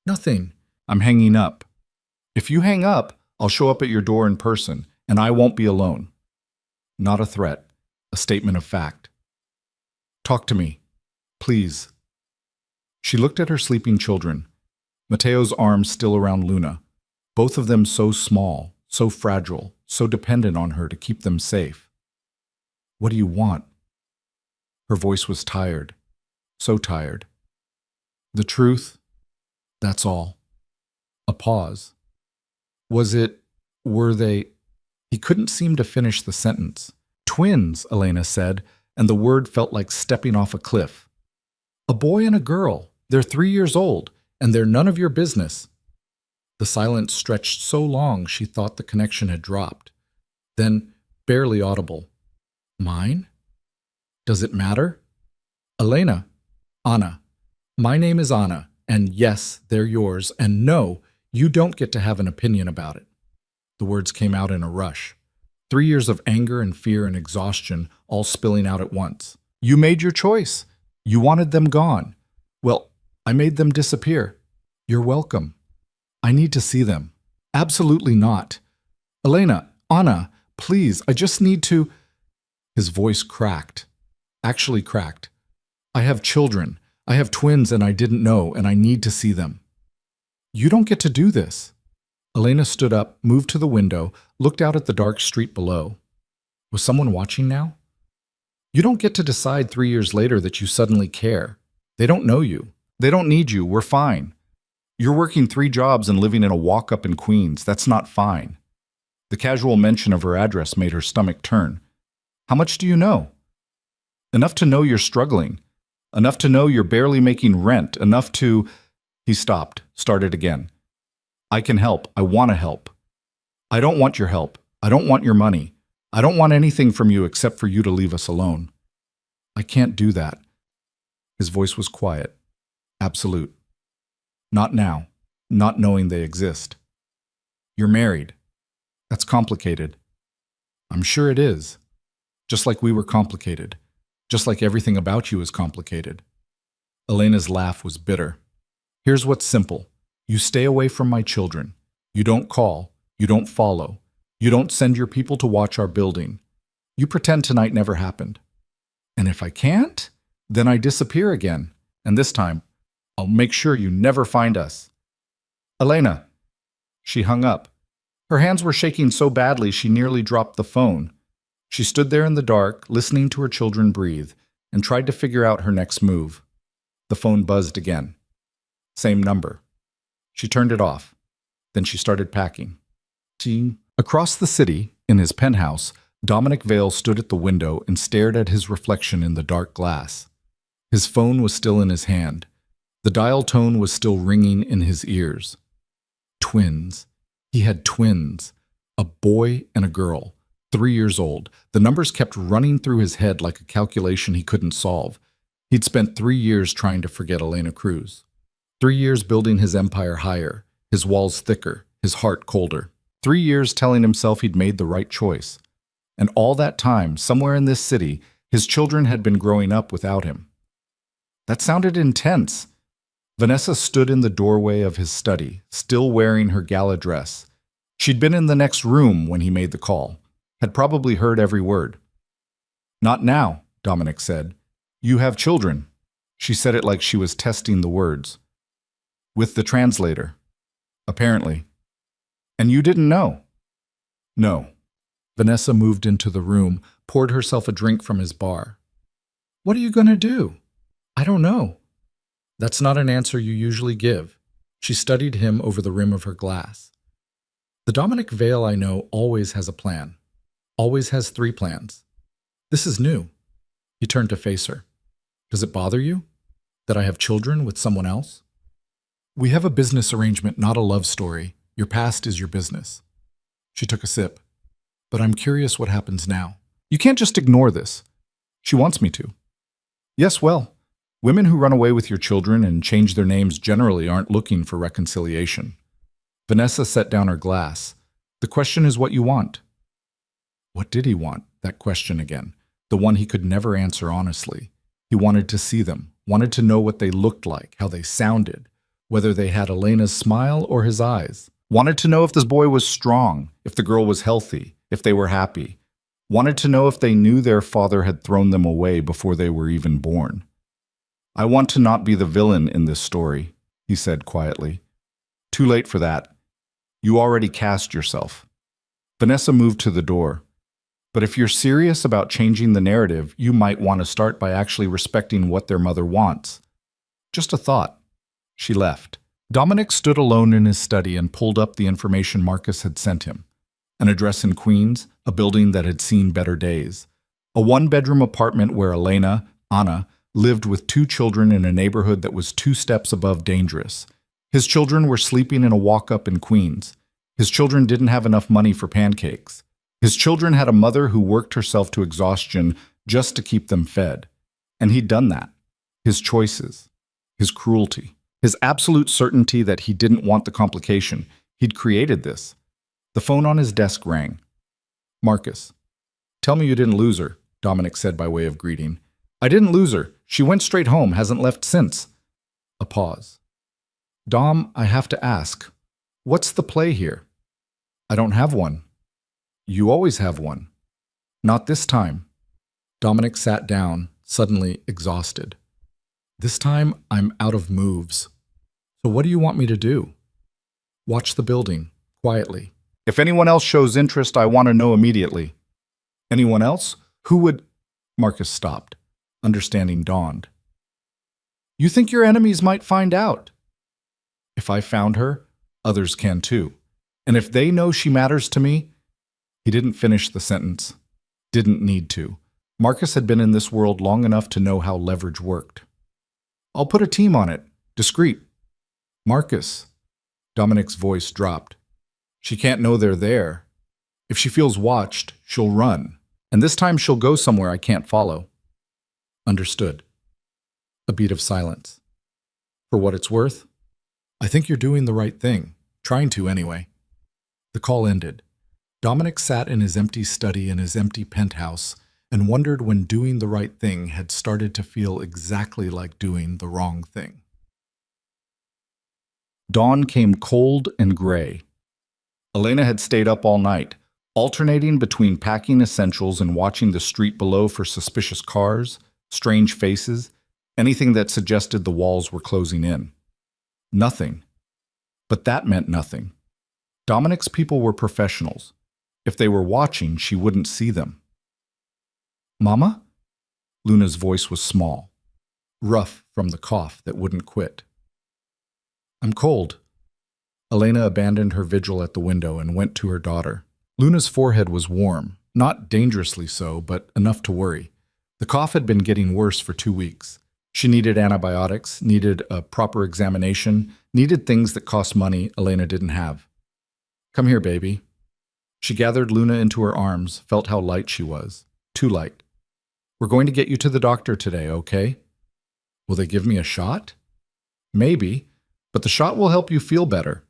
Nothing. I'm hanging up. If you hang up, I'll show up at your door in person, and I won't be alone. Not a threat, a statement of fact. Talk to me, please. She looked at her sleeping children, Mateo's arms still around Luna, both of them so small, so fragile, so dependent on her to keep them safe. What do you want? Her voice was tired, so tired. The truth, that's all. A pause. Were they... He couldn't seem to finish the sentence. Twins, Elena said, and the word felt like stepping off a cliff. A boy and a girl. They're 3 years old, and they're none of your business. The silence stretched so long she thought the connection had dropped. Then, barely audible. Mine? Does it matter? Elena. Anna. My name is Anna, and yes, they're yours, and no, you don't get to have an opinion about it. The words came out in a rush. 3 years of anger and fear and exhaustion all spilling out at once. You made your choice. You wanted them gone. Well, I made them disappear. You're welcome. I need to see them. Absolutely not. Elena, Anna, please, I just need to... His voice cracked. Actually cracked. I have children. I have twins and I didn't know, and I need to see them. You don't get to do this. Elena stood up, moved to the window, looked out at the dark street below. Was someone watching now? You don't get to decide 3 years later that you suddenly care. They don't know you. They don't need you. We're fine. You're working 3 jobs and living in a walk-up in Queens. That's not fine. The casual mention of her address made her stomach turn. How much do you know? Enough to know you're struggling. Enough to know you're barely making rent. Enough to... He stopped, started again. I can help. I want to help. I don't want your help. I don't want your money. I don't want anything from you except for you to leave us alone. I can't do that. His voice was quiet. Absolute. Not now. Not knowing they exist. You're married. That's complicated. I'm sure it is. Just like we were complicated. Just like everything about you is complicated. Elena's laugh was bitter. Here's what's simple. You stay away from my children. You don't call. You don't follow. You don't send your people to watch our building. You pretend tonight never happened. And if I can't, then I disappear again. And this time, I'll make sure you never find us. Elena. She hung up. Her hands were shaking so badly she nearly dropped the phone. She stood there in the dark, listening to her children breathe, and tried to figure out her next move. The phone buzzed again. Same number. She turned it off. Then she started packing. Across the city, in his penthouse, Dominic Vale stood at the window and stared at his reflection in the dark glass. His phone was still in his hand. The dial tone was still ringing in his ears. Twins. He had twins. A boy and a girl. 3 years old. The numbers kept running through his head like a calculation he couldn't solve. He'd spent 3 years trying to forget Elena Cruz. 3 years building his empire higher, his walls thicker, his heart colder. 3 years telling himself he'd made the right choice. And all that time, somewhere in this city, his children had been growing up without him. That sounded intense. Vanessa stood in the doorway of his study, still wearing her gala dress. She'd been in the next room when he made the call, had probably heard every word. "Not now," Dominic said. "You have children." She said it like she was testing the words. "With the translator." "Apparently." "And you didn't know?" "No." Vanessa moved into the room, poured herself a drink from his bar. "What are you going to do?" "I don't know." That's not an answer you usually give. She studied him over the rim of her glass. The Dominic Vale I know always has a plan. Always has 3 plans. This is new. He turned to face her. "Does it bother you that I have children with someone else?" "We have a business arrangement, not a love story. Your past is your business." She took a sip. "But I'm curious what happens now. You can't just ignore this." "She wants me to." "Yes, well, women who run away with your children and change their names generally aren't looking for reconciliation." Vanessa set down her glass. "The question is what you want." What did he want? That question again. The one he could never answer honestly. He wanted to see them, wanted to know what they looked like, how they sounded, whether they had Elena's smile or his eyes. Wanted to know if this boy was strong, if the girl was healthy, if they were happy. Wanted to know if they knew their father had thrown them away before they were even born. "I want to not be the villain in this story," he said quietly. "Too late for that. You already cast yourself." Vanessa moved to the door. "But if you're serious about changing the narrative, you might want to start by actually respecting what their mother wants." "Just a thought." She left. Dominic stood alone in his study and pulled up the information Marcus had sent him. An address in Queens, a building that had seen better days. A 1-bedroom apartment where Elena, Anna, lived with 2 children in a neighborhood that was 2 steps above dangerous. His children were sleeping in a walk-up in Queens. His children didn't have enough money for pancakes. His children had a mother who worked herself to exhaustion just to keep them fed. And he'd done that. His choices. His cruelty. His absolute certainty that he didn't want the complication. He'd created this. The phone on his desk rang. "Marcus." "Tell me you didn't lose her," Dominic said by way of greeting. "I didn't lose her. She went straight home, hasn't left since." A pause. "Dom, I have to ask. What's the play here?" "I don't have one." "You always have one." "Not this time." Dominic sat down, suddenly exhausted. "This time, I'm out of moves. So what do you want me to do?" "Watch the building, quietly. If anyone else shows interest, I want to know immediately." "Anyone else? Who would—" Marcus stopped. Understanding dawned. "You think your enemies might find out?" "If I found her, others can too. And if they know she matters to me—" He didn't finish the sentence. Didn't need to. Marcus had been in this world long enough to know how leverage worked. "I'll put a team on it. Discreet." "Marcus." Dominic's voice dropped. "She can't know they're there. If she feels watched, she'll run. And this time she'll go somewhere I can't follow." "Understood." A beat of silence. "For what it's worth, I think you're doing the right thing. Trying to, anyway." The call ended. Dominic sat in his empty study in his empty penthouse and wondered when doing the right thing had started to feel exactly like doing the wrong thing. Dawn came cold and gray. Elena had stayed up all night, alternating between packing essentials and watching the street below for suspicious cars, strange faces, anything that suggested the walls were closing in. Nothing. But that meant nothing. Dominic's people were professionals. If they were watching, she wouldn't see them. "Mama?" Luna's voice was small, rough from the cough that wouldn't quit. "I'm cold." Elena abandoned her vigil at the window and went to her daughter. Luna's forehead was warm, not dangerously so, but enough to worry. The cough had been getting worse for 2 weeks. She needed antibiotics, needed a proper examination, needed things that cost money Elena didn't have. "Come here, baby." She gathered Luna into her arms, felt how light she was. Too light. "We're going to get you to the doctor today, okay?" "Will they give me a shot?" "Maybe. but the shot will help you feel better.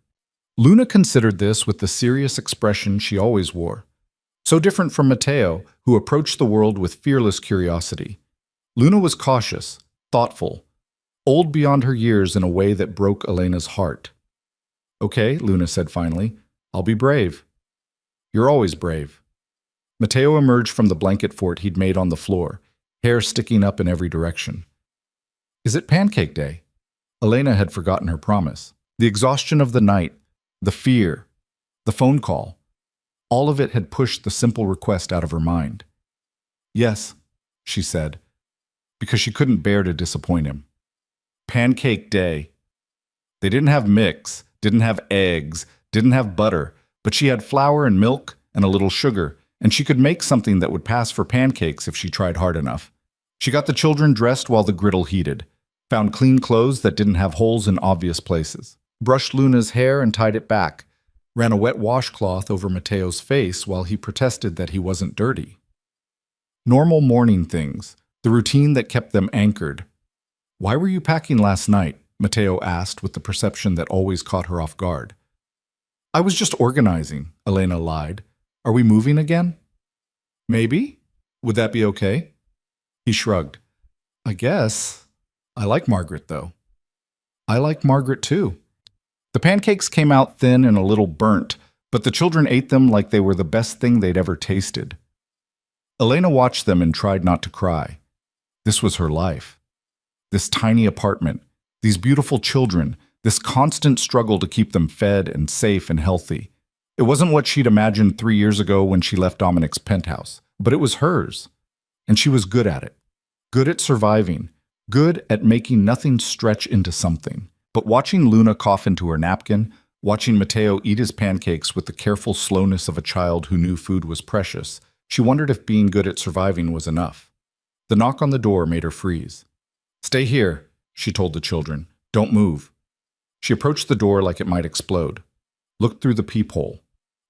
Luna considered this with the serious expression she always wore. So different from Mateo, who approached the world with fearless curiosity. Luna was cautious, thoughtful, old beyond her years in a way that broke Elena's heart. "Okay," Luna said finally, "I'll be brave." "You're always brave." Mateo emerged from the blanket fort he'd made on the floor, hair sticking up in every direction. "Is it pancake day?" Elena had forgotten her promise. The exhaustion of the night, the fear, the phone call, all of it had pushed the simple request out of her mind. "Yes," she said, because she couldn't bear to disappoint him. Pancake day. They didn't have mix, didn't have eggs, didn't have butter, but she had flour and milk and a little sugar, and she could make something that would pass for pancakes if she tried hard enough. She got the children dressed while the griddle heated, found clean clothes that didn't have holes in obvious places, brushed Luna's hair and tied it back, ran a wet washcloth over Mateo's face while he protested that he wasn't dirty. Normal morning things, the routine that kept them anchored. "Why were you packing last night?" Mateo asked with the perception that always caught her off guard. "I was just organizing," Elena lied. "Are we moving again?" "Maybe. Would that be okay?" He shrugged. "I guess. I like Margaret, though." "I like Margaret, too." The pancakes came out thin and a little burnt, but the children ate them like they were the best thing they'd ever tasted. Elena watched them and tried not to cry. This was her life. This tiny apartment, these beautiful children, this constant struggle to keep them fed and safe and healthy. It wasn't what she'd imagined 3 years ago when she left Dominic's penthouse, but it was hers. And she was good at it. Good at surviving. Good at making nothing stretch into something. But watching Luna cough into her napkin, watching Mateo eat his pancakes with the careful slowness of a child who knew food was precious, she wondered if being good at surviving was enough. The knock on the door made her freeze. "Stay here," she told the children. "Don't move." She approached the door like it might explode. Looked through the peephole.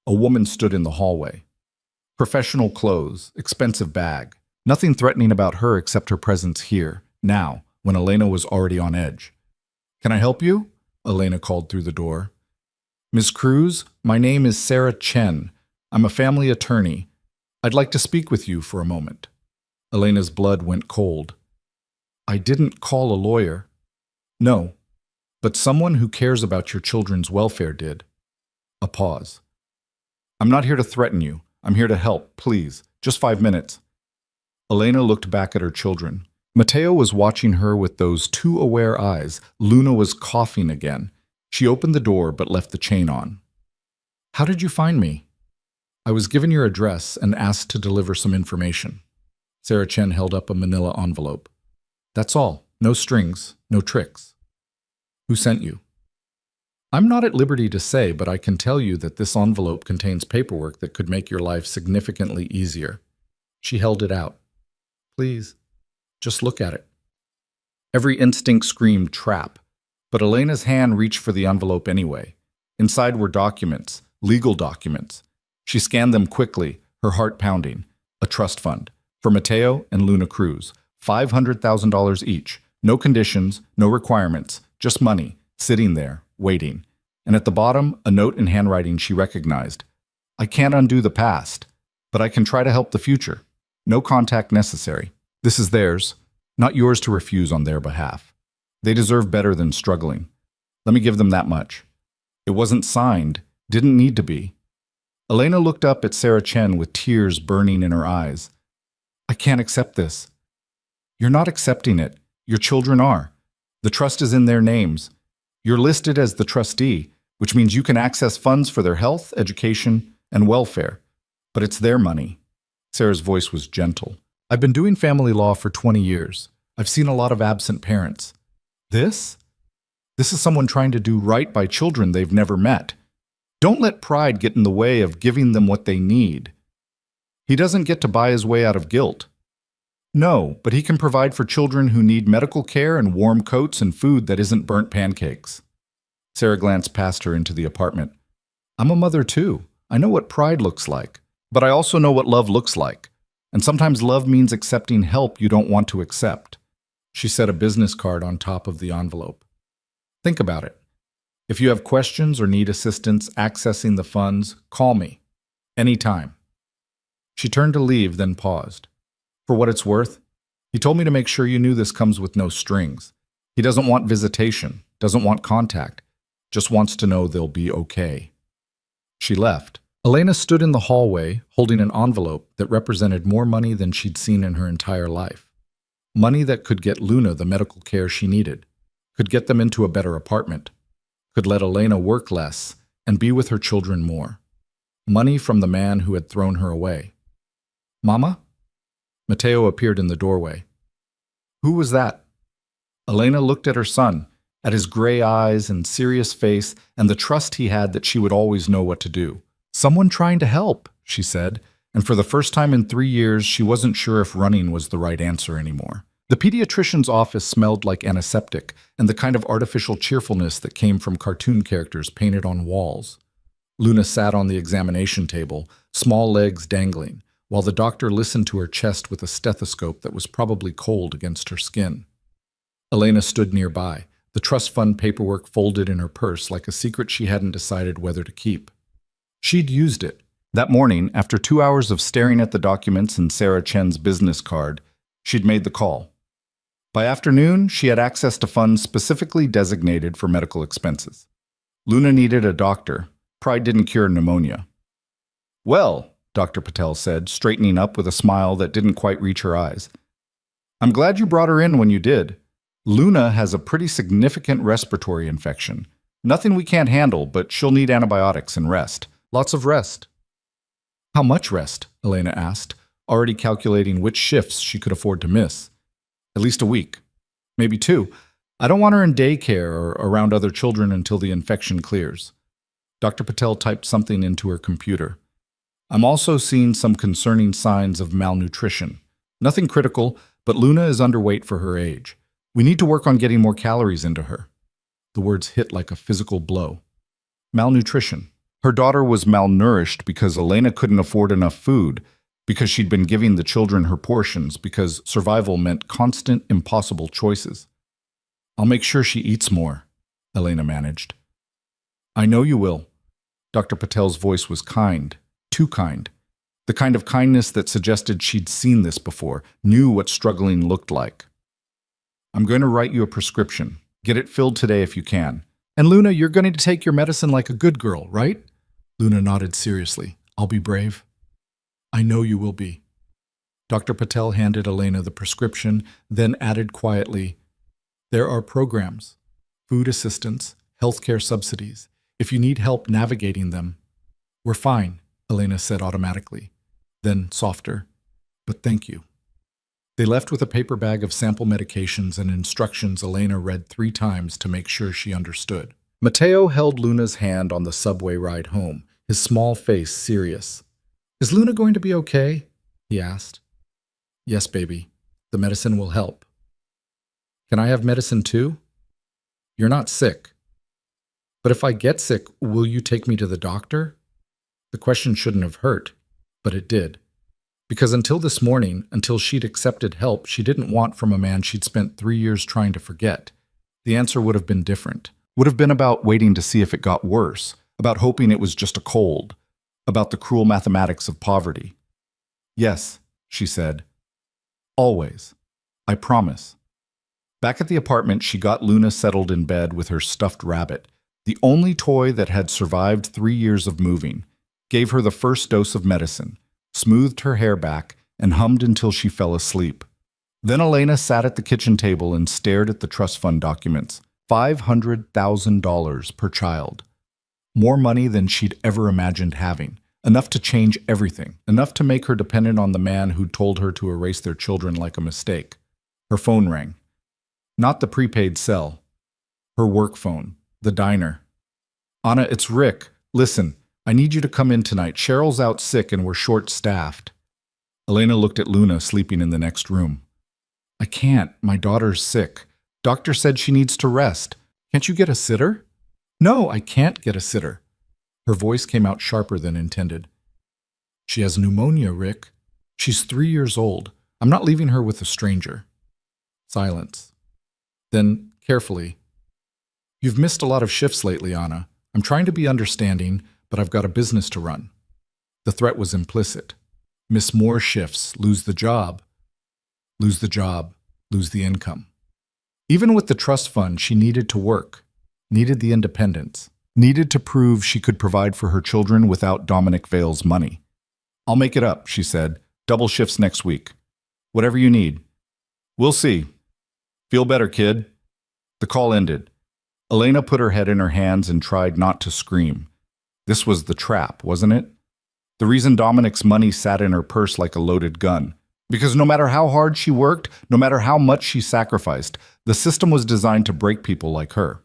A woman stood in the hallway. Professional clothes, expensive bag. Nothing threatening about her except her presence here, now, when Elena was already on edge. "Can I help you?" Elena called through the door. "Miss Cruz, my name is Sarah Chen. I'm a family attorney. I'd like to speak with you for a moment." Elena's blood went cold. "I didn't call a lawyer." "No, but someone who cares about your children's welfare did." A pause. "I'm not here to threaten you. I'm here to help, please. Just 5 minutes." Elena looked back at her children. Mateo was watching her with those too aware eyes. Luna was coughing again. She opened the door but left the chain on. "How did you find me?" "I was given your address and asked to deliver some information." Sarah Chen held up a manila envelope. "That's all. No strings, no tricks." "Who sent you?" "I'm not at liberty to say, but I can tell you that this envelope contains paperwork that could make your life significantly easier." She held it out. "Please, just look at it." Every instinct screamed trap, but Elena's hand reached for the envelope anyway. Inside were documents, legal documents. She scanned them quickly, her heart pounding. A trust fund for Mateo and Luna Cruz, $500,000 each. No conditions, no requirements, just money, sitting there, waiting. And at the bottom, a note in handwriting she recognized. "I can't undo the past, but I can try to help the future. No contact necessary. This is theirs, not yours to refuse on their behalf. They deserve better than struggling. Let me give them that much." It wasn't signed, didn't need to be. Elena looked up at Sarah Chen with tears burning in her eyes. "I can't accept this." "You're not accepting it. Your children are. The trust is in their names. You're listed as the trustee, which means you can access funds for their health, education, and welfare. But it's their money." Sarah's voice was gentle. "I've been doing family law for 20 years. I've seen a lot of absent parents. This is someone trying to do right by children they've never met. Don't let pride get in the way of giving them what they need. He doesn't get to buy his way out of guilt. No, but he can provide for children who need medical care and warm coats and food that isn't burnt pancakes." Sarah glanced past her into the apartment. "I'm a mother too. I know what pride looks like, but I also know what love looks like. And sometimes love means accepting help you don't want to accept." She set a business card on top of the envelope. "Think about it. If you have questions or need assistance accessing the funds, call me. Anytime. She turned to leave, then paused. For what it's worth, he told me to make sure you knew this comes with no strings. He doesn't want visitation, doesn't want contact, just wants to know they'll be okay. She left. Elena stood in the hallway, holding an envelope that represented more money than she'd seen in her entire life. Money that could get Luna the medical care she needed, could get them into a better apartment, could let Elena work less and be with her children more. Money from the man who had thrown her away. Mama? Matteo appeared in the doorway. Who was that? Elena looked at her son, at his gray eyes and serious face, and the trust he had that she would always know what to do. Someone trying to help, she said, and for the first time in 3 years, she wasn't sure if running was the right answer anymore. The pediatrician's office smelled like antiseptic and the kind of artificial cheerfulness that came from cartoon characters painted on walls. Luna sat on the examination table, small legs dangling, while the doctor listened to her chest with a stethoscope that was probably cold against her skin. Elena stood nearby, the trust fund paperwork folded in her purse like a secret she hadn't decided whether to keep. She'd used it. That morning, after 2 hours of staring at the documents and Sarah Chen's business card, she'd made the call. By afternoon, she had access to funds specifically designated for medical expenses. Luna needed a doctor. Pride didn't cure pneumonia. Well, Dr. Patel said, straightening up with a smile that didn't quite reach her eyes. I'm glad you brought her in when you did. Luna has a pretty significant respiratory infection. Nothing we can't handle, but she'll need antibiotics and rest. Lots of rest. How much rest? Elena asked, already calculating which shifts she could afford to miss. At least a week. Maybe 2. I don't want her in daycare or around other children until the infection clears. Dr. Patel typed something into her computer. I'm also seeing some concerning signs of malnutrition. Nothing critical, but Luna is underweight for her age. We need to work on getting more calories into her. The words hit like a physical blow. Malnutrition. Her daughter was malnourished because Elena couldn't afford enough food, because she'd been giving the children her portions, because survival meant constant, impossible choices. I'll make sure she eats more, Elena managed. I know you will. Dr. Patel's voice was kind, too kind. The kind of kindness that suggested she'd seen this before, knew what struggling looked like. I'm going to write you a prescription. Get it filled today if you can. And Luna, you're going to take your medicine like a good girl, right? Luna nodded seriously. I'll be brave. I know you will be. Dr. Patel handed Elena the prescription, then added quietly, there are programs, food assistance, healthcare subsidies. If you need help navigating them, we're fine, Elena said automatically. Then softer, but thank you. They left with a paper bag of sample medications and instructions Elena read 3 times to make sure she understood. Matteo held Luna's hand on the subway ride home, his small face serious. Is Luna going to be okay? He asked. Yes, baby. The medicine will help. Can I have medicine too? You're not sick. But if I get sick, will you take me to the doctor? The question shouldn't have hurt, but it did. Because until this morning, until she'd accepted help she didn't want from a man she'd spent 3 years trying to forget, the answer would have been different. Would have been about waiting to see if it got worse, about hoping it was just a cold, about the cruel mathematics of poverty. Yes, she said. Always. I promise. Back at the apartment, she got Luna settled in bed with her stuffed rabbit, the only toy that had survived 3 years of moving, gave her the first dose of medicine, smoothed her hair back, and hummed until she fell asleep. Then Elena sat at the kitchen table and stared at the trust fund documents. $500,000 per child. More money than she'd ever imagined having. Enough to change everything. Enough to make her dependent on the man who'd told her to erase their children like a mistake. Her phone rang. Not the prepaid cell. Her work phone. The diner. Anna, it's Rick. Listen, I need you to come in tonight. Cheryl's out sick and we're short-staffed. Elena looked at Luna sleeping in the next room. I can't. My daughter's sick. Doctor said she needs to rest. Can't you get a sitter? No, I can't get a sitter. Her voice came out sharper than intended. She has pneumonia, Rick. She's 3 years old. I'm not leaving her with a stranger. Silence. Then, carefully, You've missed a lot of shifts lately, Anna. I'm trying to be understanding, but I've got a business to run. The threat was implicit. Miss more shifts, lose the job. Lose the job, lose the income. Even with the trust fund, she needed to work, needed the independence, needed to prove she could provide for her children without Dominic Vale's money. I'll make it up, she said. Double shifts next week. Whatever you need. We'll see. Feel better, kid. The call ended. Elena put her head in her hands and tried not to scream. This was the trap, wasn't it? The reason Dominic's money sat in her purse like a loaded gun. Because no matter how hard she worked, no matter how much she sacrificed, the system was designed to break people like her.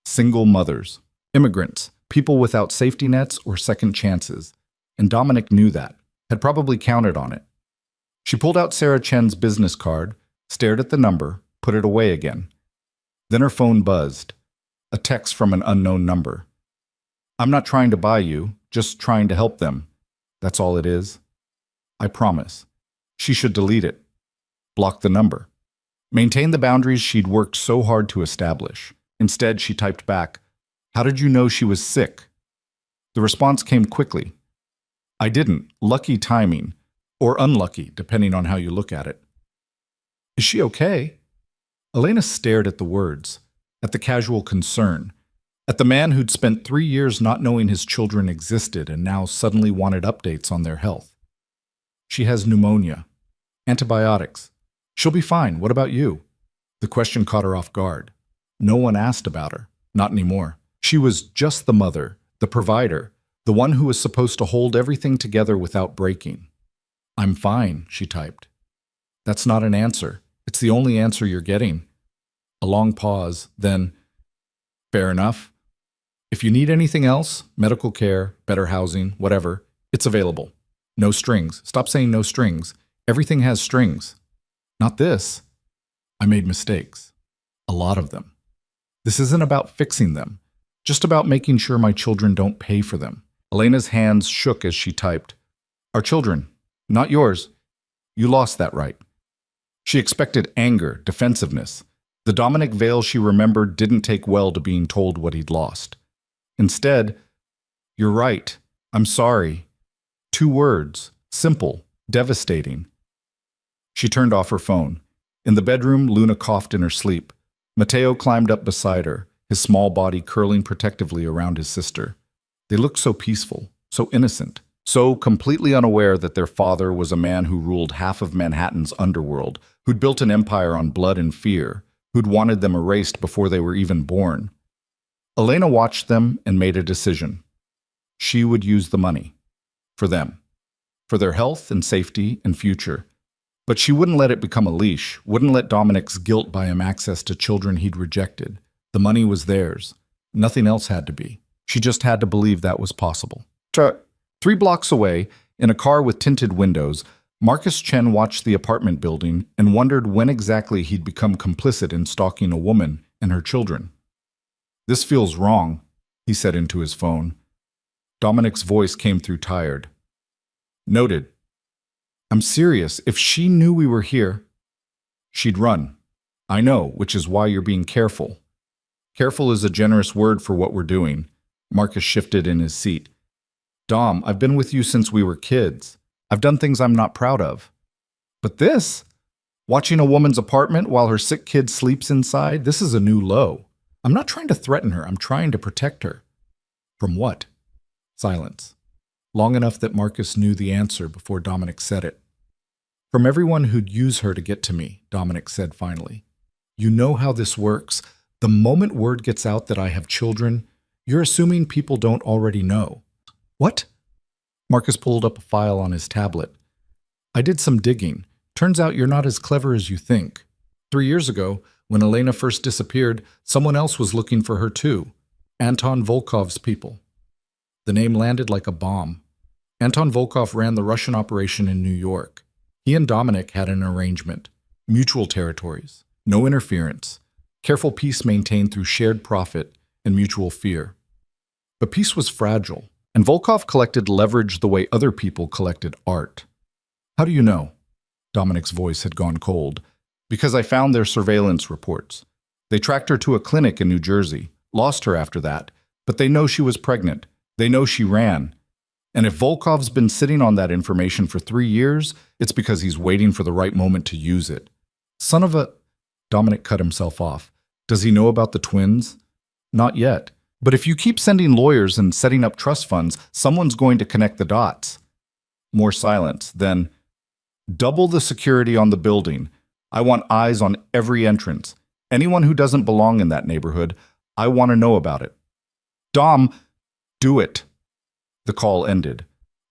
Single mothers, immigrants, people without safety nets or second chances. And Dominic knew that, had probably counted on it. She pulled out Sarah Chen's business card, stared at the number, put it away again. Then her phone buzzed. A text from an unknown number. I'm not trying to buy you, just trying to help them. That's all it is. I promise. She should delete it. Block the number. Maintain the boundaries she'd worked so hard to establish. Instead, she typed back, "How did you know she was sick?" The response came quickly. I didn't. Lucky timing. Or unlucky, depending on how you look at it. Is she okay? Elena stared at the words, at the casual concern, at the man who'd spent 3 years not knowing his children existed and now suddenly wanted updates on their health. She has pneumonia. Antibiotics. She'll be fine. What about you? The question caught her off guard. No one asked about her. Not anymore. She was just the mother, the provider, the one who was supposed to hold everything together without breaking. I'm fine, she typed. That's not an answer. It's the only answer you're getting. A long pause, then, fair enough. If you need anything else, medical care, better housing, whatever, it's available. No strings. Stop saying no strings. Everything has strings. Not this. I made mistakes. A lot of them. This isn't about fixing them. Just about making sure my children don't pay for them. Elena's hands shook as she typed. Our children, not yours. You lost that right. She expected anger, defensiveness. The Dominic Vale she remembered didn't take well to being told what he'd lost. Instead, you're right. I'm sorry. 2 words. Simple. Devastating. She turned off her phone. In the bedroom, Luna coughed in her sleep. Matteo climbed up beside her, his small body curling protectively around his sister. They looked so peaceful, so innocent, so completely unaware that their father was a man who ruled half of Manhattan's underworld, who'd built an empire on blood and fear, who'd wanted them erased before they were even born. Elena watched them and made a decision. She would use the money. For them. For their health and safety and future. But she wouldn't let it become a leash, wouldn't let Dominic's guilt buy him access to children he'd rejected. The money was theirs. Nothing else had to be. She just had to believe that was possible. 3 blocks away, in a car with tinted windows, Marcus Chen watched the apartment building and wondered when exactly he'd become complicit in stalking a woman and her children. This feels wrong, he said into his phone. Dominic's voice came through tired. Noted. I'm serious. If she knew we were here, she'd run. I know, which is why you're being careful. Careful is a generous word for what we're doing. Marcus shifted in his seat. Dom, I've been with you since we were kids. I've done things I'm not proud of. But this? Watching a woman's apartment while her sick kid sleeps inside, this is a new low. I'm not trying to threaten her. I'm trying to protect her. From what? Silence. Long enough that Marcus knew the answer before Dominic said it. From everyone who'd use her to get to me, Dominic said finally. You know how this works. The moment word gets out that I have children, you're assuming people don't already know. What? Marcus pulled up a file on his tablet. I did some digging. Turns out you're not as clever as you think. 3 years ago, when Elena first disappeared, someone else was looking for her too. Anton Volkov's people. The name landed like a bomb. Anton Volkov ran the Russian operation in New York. He and Dominic had an arrangement. Mutual territories. No interference. Careful peace maintained through shared profit and mutual fear. But peace was fragile, and Volkov collected leverage the way other people collected art. How do you know? Dominic's voice had gone cold. Because I found their surveillance reports. They tracked her to a clinic in New Jersey, lost her after that, but they know she was pregnant. They know she ran. And if Volkov's been sitting on that information for 3 years, it's because he's waiting for the right moment to use it. Son of a... Dominic cut himself off. Does he know about the twins? Not yet. But if you keep sending lawyers and setting up trust funds, someone's going to connect the dots. More silence. Then, double the security on the building. I want eyes on every entrance. Anyone who doesn't belong in that neighborhood, I want to know about it. Dom, do it. The call ended.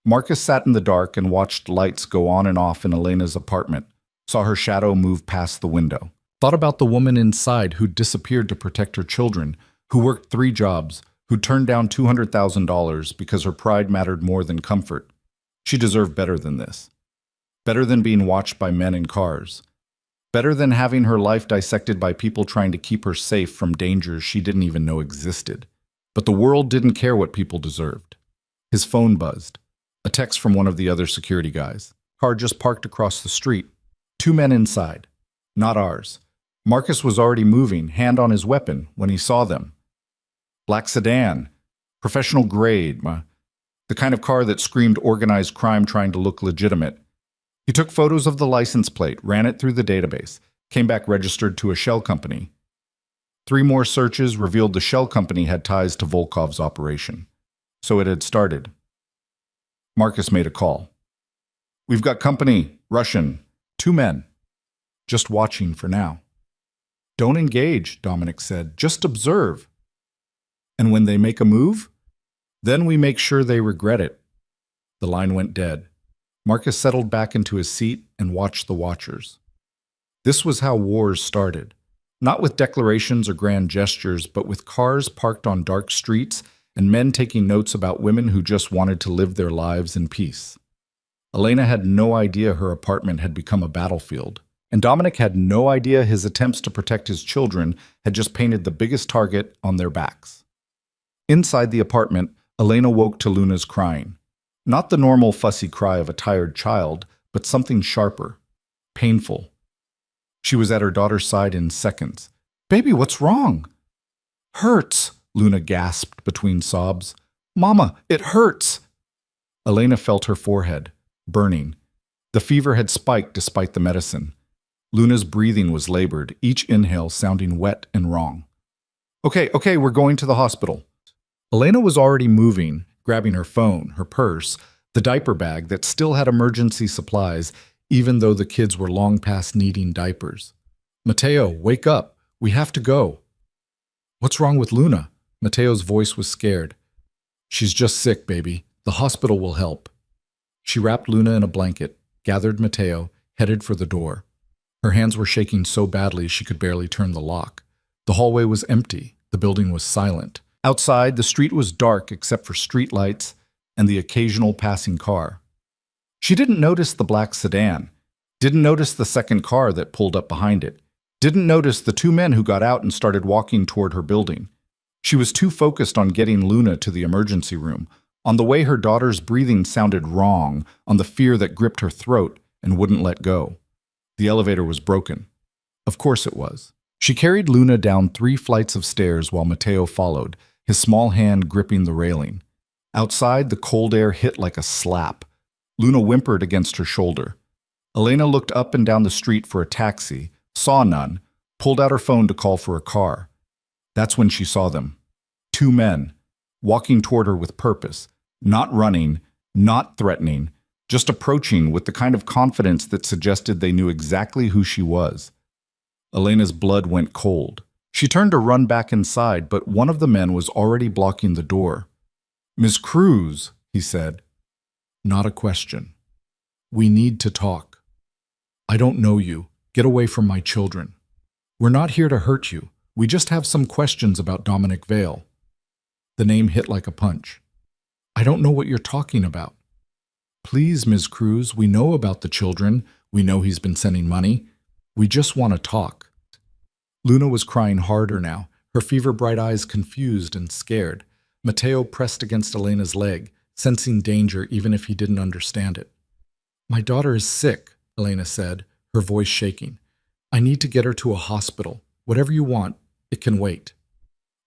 Marcus sat in the dark and watched lights go on and off in Elena's apartment, saw her shadow move past the window. Thought about the woman inside who disappeared to protect her children, who worked 3 jobs, who turned down $200,000 because her pride mattered more than comfort. She deserved better than this. Better than being watched by men in cars. Better than having her life dissected by people trying to keep her safe from dangers she didn't even know existed. But the world didn't care what people deserved. His phone buzzed. A text from one of the other security guys. Car just parked across the street. 2 men inside. Not ours. Marcus was already moving, hand on his weapon, when he saw them. Black sedan. Professional grade. The kind of car that screamed organized crime trying to look legitimate. He took photos of the license plate, ran it through the database, came back registered to a shell company. 3 more searches revealed the shell company had ties to Volkov's operation. So it had started. Marcus made a call. We've got company, Russian, 2 men. Just watching for now. Don't engage, Dominic said. Just observe. And when they make a move, then we make sure they regret it. The line went dead. Marcus settled back into his seat and watched the watchers. This was how wars started. Not with declarations or grand gestures, but with cars parked on dark streets and men taking notes about women who just wanted to live their lives in peace. Elena had no idea her apartment had become a battlefield, and Dominic had no idea his attempts to protect his children had just painted the biggest target on their backs. Inside the apartment, Elena woke to Luna's crying. Not the normal fussy cry of a tired child, but something sharper, painful. She was at her daughter's side in seconds. "Baby, what's wrong?" "Hurts," Luna gasped between sobs. "Mama, it hurts." Elena felt her forehead, burning. The fever had spiked despite the medicine. Luna's breathing was labored, each inhale sounding wet and wrong. Okay, we're going to the hospital." Elena was already moving, grabbing her phone, her purse, the diaper bag that still had emergency supplies, even though the kids were long past needing diapers. "Mateo, wake up. We have to go." "What's wrong with Luna?" Mateo's voice was scared. "She's just sick, baby. The hospital will help." She wrapped Luna in a blanket, gathered Mateo, headed for the door. Her hands were shaking so badly she could barely turn the lock. The hallway was empty. The building was silent. Outside, the street was dark except for street lights and the occasional passing car. She didn't notice the black sedan, didn't notice the second car that pulled up behind it, didn't notice the 2 men who got out and started walking toward her building. She was too focused on getting Luna to the emergency room, on the way her daughter's breathing sounded wrong, on the fear that gripped her throat and wouldn't let go. The elevator was broken. Of course it was. She carried Luna down 3 flights of stairs while Mateo followed, his small hand gripping the railing. Outside, the cold air hit like a slap. Luna whimpered against her shoulder. Elena looked up and down the street for a taxi, saw none, pulled out her phone to call for a car. That's when she saw them. 2 men, walking toward her with purpose, not running, not threatening, just approaching with the kind of confidence that suggested they knew exactly who she was. Elena's blood went cold. She turned to run back inside, but one of the men was already blocking the door. "Miss Cruz," he said. "Not a question. We need to talk. I don't know you. Get away from my children. We're not here to hurt you. We just have some questions about Dominic Vale." The name hit like a punch. "I don't know what you're talking about." "Please, Ms. Cruz, we know about the children. We know he's been sending money. We just want to talk." Luna was crying harder now, her fever-bright eyes confused and scared. Mateo pressed against Elena's leg, sensing danger even if he didn't understand it. "My daughter is sick," Elena said, her voice shaking. "I need to get her to a hospital. Whatever you want, It can wait.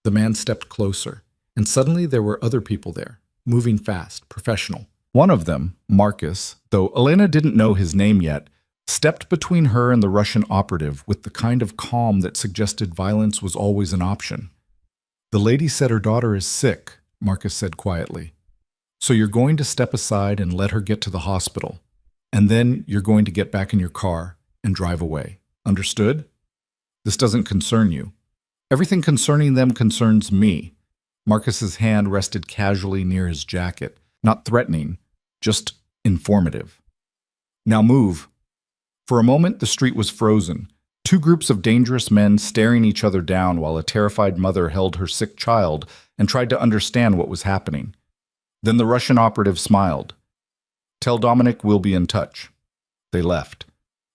The man stepped closer, and suddenly there were other people there, moving fast, professional. One of them, Marcus, though Elena didn't know his name yet, stepped between her and the Russian operative with the kind of calm that suggested violence was always an option. "The lady said her daughter is sick," Marcus said quietly. "So you're going to step aside and let her get to the hospital, and then you're going to get back in your car and drive away. Understood? This doesn't concern you. Everything concerning them concerns me." Marcus's hand rested casually near his jacket, not threatening, just informative. "Now move." For a moment, the street was frozen. Two groups of dangerous men staring each other down while a terrified mother held her sick child and tried to understand what was happening. Then the Russian operative smiled. "Tell Dominic we'll be in touch." They left.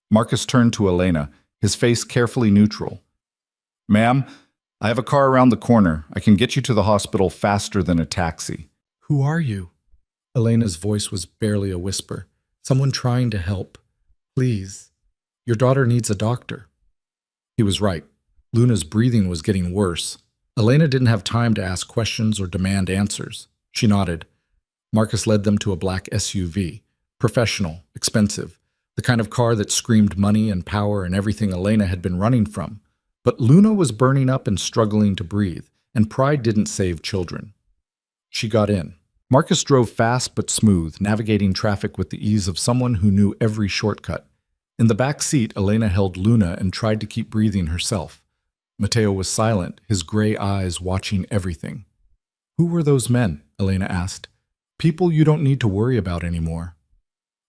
Marcus turned to Elena, his face carefully neutral. "Ma'am, I have a car around the corner. I can get you to the hospital faster than a taxi." "Who are you?" Elena's voice was barely a whisper. "Someone trying to help. Please. Your daughter needs a doctor." He was right. Luna's breathing was getting worse. Elena didn't have time to ask questions or demand answers. She nodded. Marcus led them to a black SUV. Professional, expensive. The kind of car that screamed money and power and everything Elena had been running from. But Luna was burning up and struggling to breathe, and pride didn't save children. She got in. Marcus drove fast but smooth, navigating traffic with the ease of someone who knew every shortcut. In the back seat, Elena held Luna and tried to keep breathing herself. Matteo was silent, his gray eyes watching everything. "Who were those men?" Elena asked. "People you don't need to worry about anymore."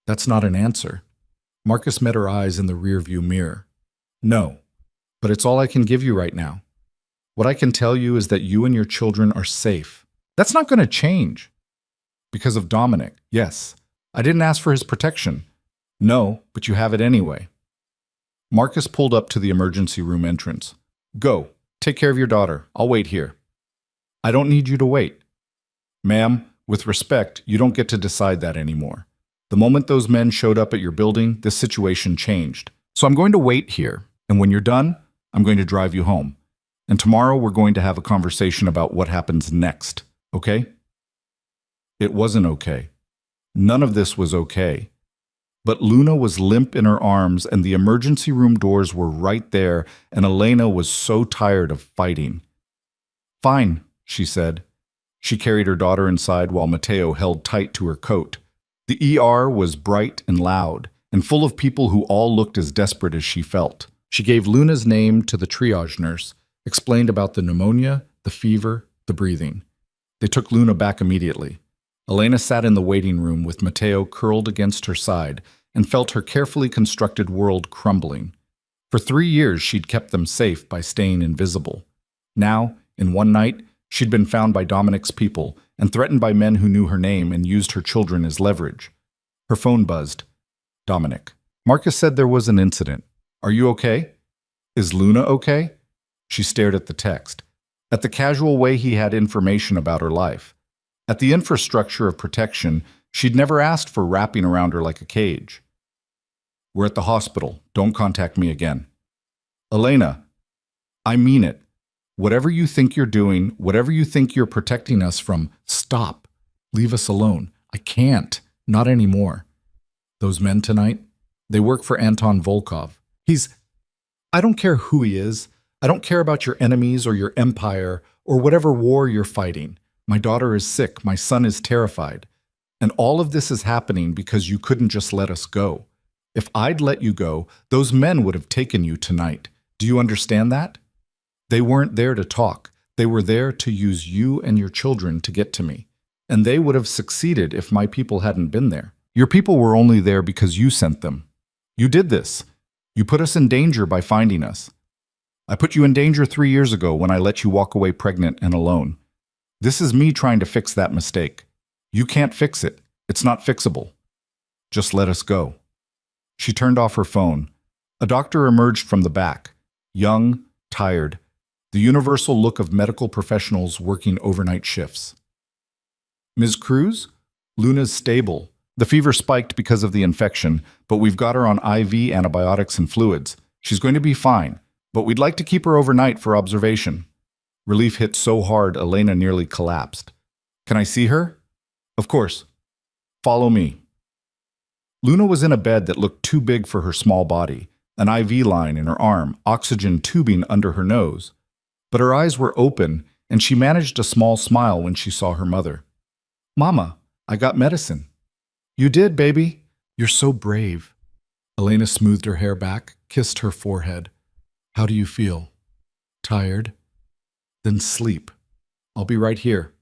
"That's not an answer." Marcus met her eyes in the rearview mirror. "No, but it's all I can give you right now. What I can tell you is that you and your children are safe. That's not going to change." "Because of Dominic, yes. I didn't ask for his protection." "No, but you have it anyway." Marcus pulled up to the emergency room entrance. "Go. Take care of your daughter. I'll wait here." "I don't need you to wait." "Ma'am, with respect, you don't get to decide that anymore. The moment those men showed up at your building, this situation changed. So I'm going to wait here, and when you're done, I'm going to drive you home. And tomorrow we're going to have a conversation about what happens next, okay?" It wasn't okay. None of this was okay. But Luna was limp in her arms, and the emergency room doors were right there, and Elena was so tired of fighting. "Fine," she said. She carried her daughter inside while Matteo held tight to her coat. The ER was bright and loud, and full of people who all looked as desperate as she felt. She gave Luna's name to the triage nurse, explained about the pneumonia, the fever, the breathing. They took Luna back immediately. Elena sat in the waiting room with Matteo curled against her side and felt her carefully constructed world crumbling. For 3 years, she'd kept them safe by staying invisible. Now, in one night, she'd been found by Dominic's people and threatened by men who knew her name and used her children as leverage. Her phone buzzed. "Dominic." Marcus said there was an incident. "Are you okay? Is Luna okay?" She stared at the text, at the casual way he had information about her life, at the infrastructure of protection she'd never asked for wrapping around her like a cage. "We're at the hospital. Don't contact me again." "Elena, I mean it. Whatever you think you're doing, whatever you think you're protecting us from, stop. Leave us alone. I can't. Not anymore. Those men tonight, they work for Anton Volkov. I don't care who he is. I don't care about your enemies or your empire or whatever war you're fighting. My daughter is sick. My son is terrified. And all of this is happening because you couldn't just let us go. If I'd let you go, those men would have taken you tonight. Do you understand that? They weren't there to talk. They were there to use you and your children to get to me. And they would have succeeded if my people hadn't been there. Your people were only there because you sent them. You did this. You put us in danger by finding us. I put you in danger 3 years ago when I let you walk away pregnant and alone. This is me trying to fix that mistake. You can't fix it. It's not fixable. Just let us go." She turned off her phone. A doctor emerged from the back, young, tired, the universal look of medical professionals working overnight shifts. "Ms. Cruz? Luna's stable. The fever spiked because of the infection, but we've got her on IV antibiotics and fluids. She's going to be fine. but we'd like to keep her overnight for observation. Relief hit so hard, Elena nearly collapsed. Can I see her? Of course. Follow me. Luna was in a bed that looked too big for her small body, an IV line in her arm, oxygen tubing under her nose. But her eyes were open, and she managed a small smile when she saw her mother. Mama, I got medicine. You did, baby. You're so brave. Elena smoothed her hair back, kissed her forehead. How do you feel? Tired? Then sleep. I'll be right here.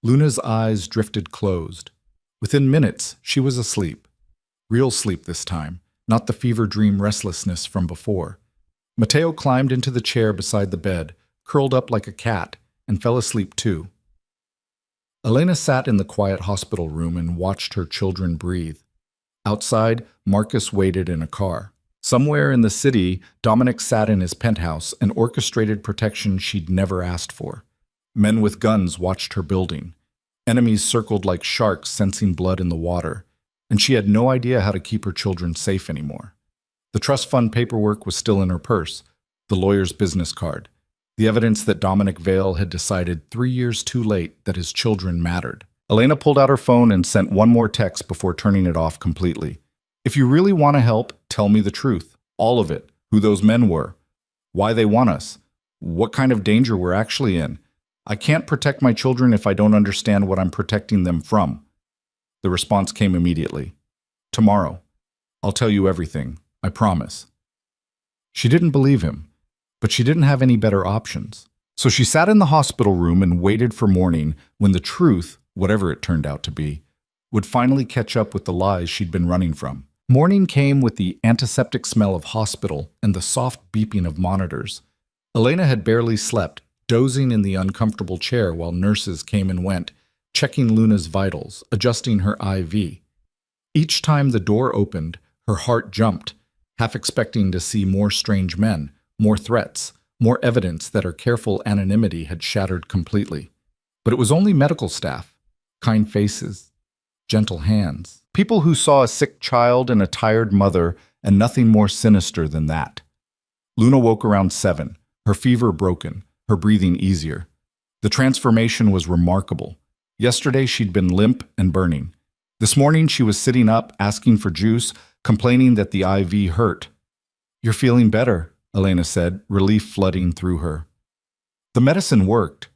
Luna's eyes drifted closed. Within minutes, she was asleep. Real sleep this time, not the fever dream restlessness from before. Matteo climbed into the chair beside the bed, curled up like a cat, and fell asleep too. Elena sat in the quiet hospital room and watched her children breathe. Outside, Marcus waited in a car. Somewhere in the city, Dominic sat in his penthouse and orchestrated protection she'd never asked for. Men with guns watched her building. Enemies circled like sharks sensing blood in the water, and she had no idea how to keep her children safe anymore. The trust fund paperwork was still in her purse, the lawyer's business card, the evidence that Dominic Vale had decided 3 years too late that his children mattered. Elena pulled out her phone and sent one more text before turning it off completely. If you really want to help, tell me the truth. All of it. Who those men were. Why they want us. What kind of danger we're actually in. I can't protect my children if I don't understand what I'm protecting them from. The response came immediately. Tomorrow. I'll tell you everything. I promise. She didn't believe him, but she didn't have any better options. So she sat in the hospital room and waited for morning when the truth, whatever it turned out to be, would finally catch up with the lies she'd been running from. Morning came with the antiseptic smell of hospital and the soft beeping of monitors. Elena had barely slept, dozing in the uncomfortable chair while nurses came and went, checking Luna's vitals, adjusting her IV. Each time the door opened, her heart jumped, half expecting to see more strange men, more threats, more evidence that her careful anonymity had shattered completely. But it was only medical staff, kind faces, gentle hands. People who saw a sick child and a tired mother, and nothing more sinister than that. Luna woke around 7, her fever broken, her breathing easier. The transformation was remarkable. Yesterday she'd been limp and burning. This morning she was sitting up, asking for juice, complaining that the IV hurt. You're feeling better, Elena said, relief flooding through her. The medicine worked.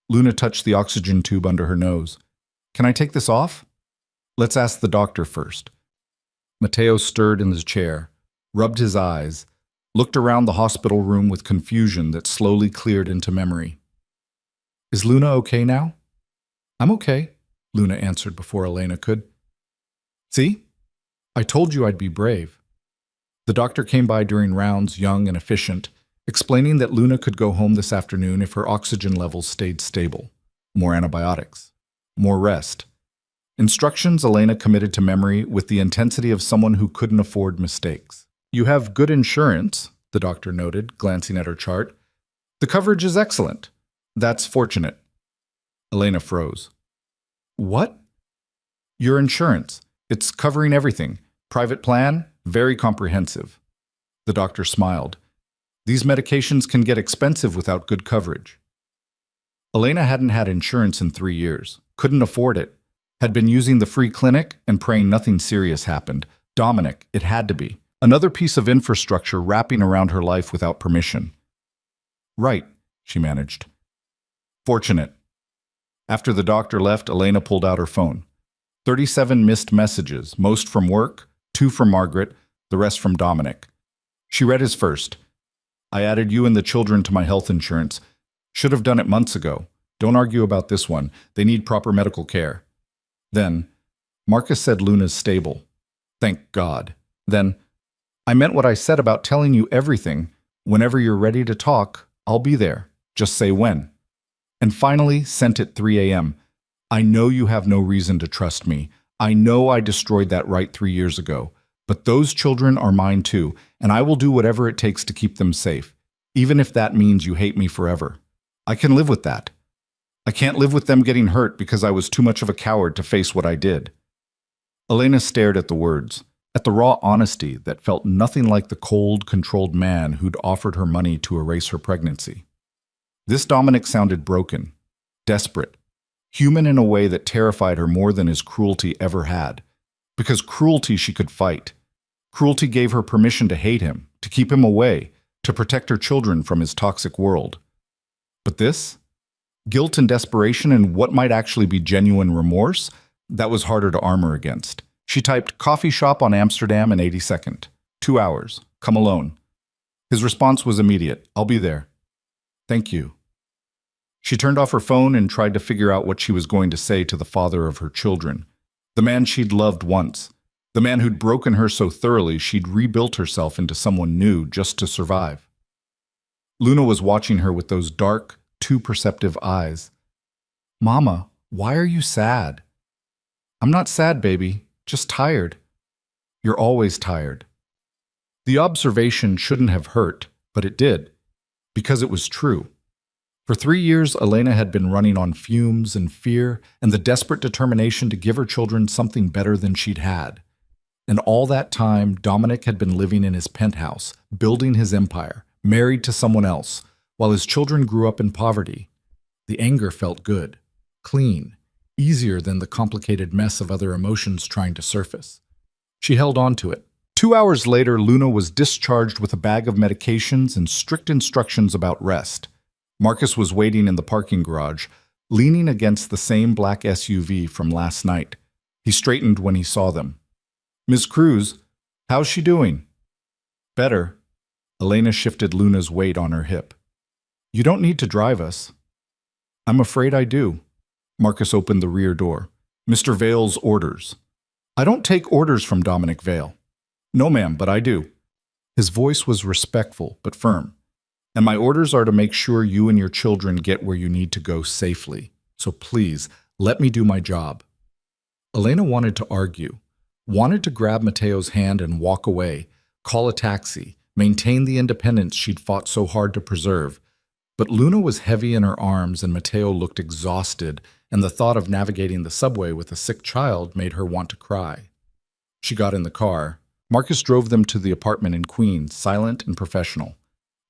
Luna touched the oxygen tube under her nose. Can I take this off? Let's ask the doctor first. Matteo stirred in his chair, rubbed his eyes, looked around the hospital room with confusion that slowly cleared into memory. Is Luna okay now? I'm okay, Luna answered before Elena could. See? I told you I'd be brave. The doctor came by during rounds, young and efficient, explaining that Luna could go home this afternoon if her oxygen levels stayed stable. More antibiotics. More rest. Instructions Elena committed to memory with the intensity of someone who couldn't afford mistakes. You have good insurance, the doctor noted, glancing at her chart. The coverage is excellent. That's fortunate. Elena froze. What? Your insurance. It's covering everything. Private plan, very comprehensive. The doctor smiled. These medications can get expensive without good coverage. Elena hadn't had insurance in 3 years, couldn't afford it, had been using the free clinic and praying nothing serious happened. Dominic, it had to be. Another piece of infrastructure wrapping around her life without permission. Right, she managed. Fortunate. After the doctor left, Elena pulled out her phone. 37 missed messages, most from work, 2 from Margaret, the rest from Dominic. She read his first. I added you and the children to my health insurance. Should have done it months ago. Don't argue about this one. They need proper medical care. Then, Marcus said Luna's stable. Thank God. Then, I meant what I said about telling you everything. Whenever you're ready to talk, I'll be there. Just say when. And finally, sent at 3 a.m. I know you have no reason to trust me. I know I destroyed that right 3 years ago. But those children are mine too, and I will do whatever it takes to keep them safe, even if that means you hate me forever. I can live with that. I can't live with them getting hurt because I was too much of a coward to face what I did. Elena stared at the words. at the raw honesty that felt nothing like the cold, controlled man who'd offered her money to erase her pregnancy. This Dominic sounded broken, desperate, human in a way that terrified her more than his cruelty ever had. Because cruelty she could fight. Cruelty gave her permission to hate him, to keep him away, to protect her children from his toxic world. But this? Guilt and desperation and what might actually be genuine remorse? That was harder to armor against. She typed, "Coffee shop on Amsterdam and 82nd. 2 hours. Come alone." His response was immediate. "I'll be there." "Thank you." She turned off her phone and tried to figure out what she was going to say to the father of her children. The man she'd loved once. The man who'd broken her so thoroughly she'd rebuilt herself into someone new just to survive. Luna was watching her with those dark, too perceptive eyes. "Mama, why are you sad?" "I'm not sad, baby. Just tired." "You're always tired." The observation shouldn't have hurt, but it did, because it was true. For 3 years, Elena had been running on fumes and fear and the desperate determination to give her children something better than she'd had. And all that time, Dominic had been living in his penthouse, building his empire, married to someone else, while his children grew up in poverty. The anger felt good, clean, easier than the complicated mess of other emotions trying to surface. She held on to it. 2 hours later, Luna was discharged with a bag of medications and strict instructions about rest. Marcus was waiting in the parking garage, leaning against the same black SUV from last night. He straightened when he saw them. "Miss Cruz, how's she doing?" "Better." Elena shifted Luna's weight on her hip. "You don't need to drive us." "I'm afraid I do." Marcus opened the rear door. "Mr. Vale's orders." "I don't take orders from Dominic Vale." "No, ma'am, but I do." His voice was respectful but firm. "And my orders are to make sure you and your children get where you need to go safely. So please, let me do my job." Elena wanted to argue, wanted to grab Mateo's hand and walk away, call a taxi, maintain the independence she'd fought so hard to preserve. But Luna was heavy in her arms and Mateo looked exhausted, and the thought of navigating the subway with a sick child made her want to cry. She got in the car. Marcus drove them to the apartment in Queens, silent and professional.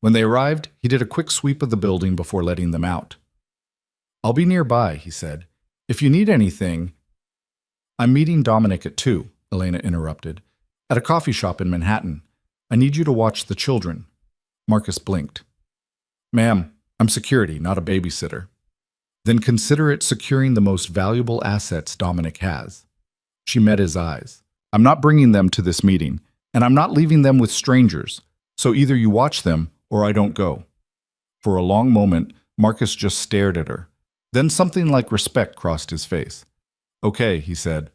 When they arrived, he did a quick sweep of the building before letting them out. "I'll be nearby," he said. "If you need anything—" "I'm meeting Dominic at 2, Elena interrupted. "At a coffee shop in Manhattan. I need you to watch the children." Marcus blinked. "Ma'am, I'm security, not a babysitter." "Then consider it securing the most valuable assets Dominic has." She met his eyes. "I'm not bringing them to this meeting, and I'm not leaving them with strangers. So either you watch them, or I don't go." For a long moment, Marcus just stared at her. Then something like respect crossed his face. "Okay," he said.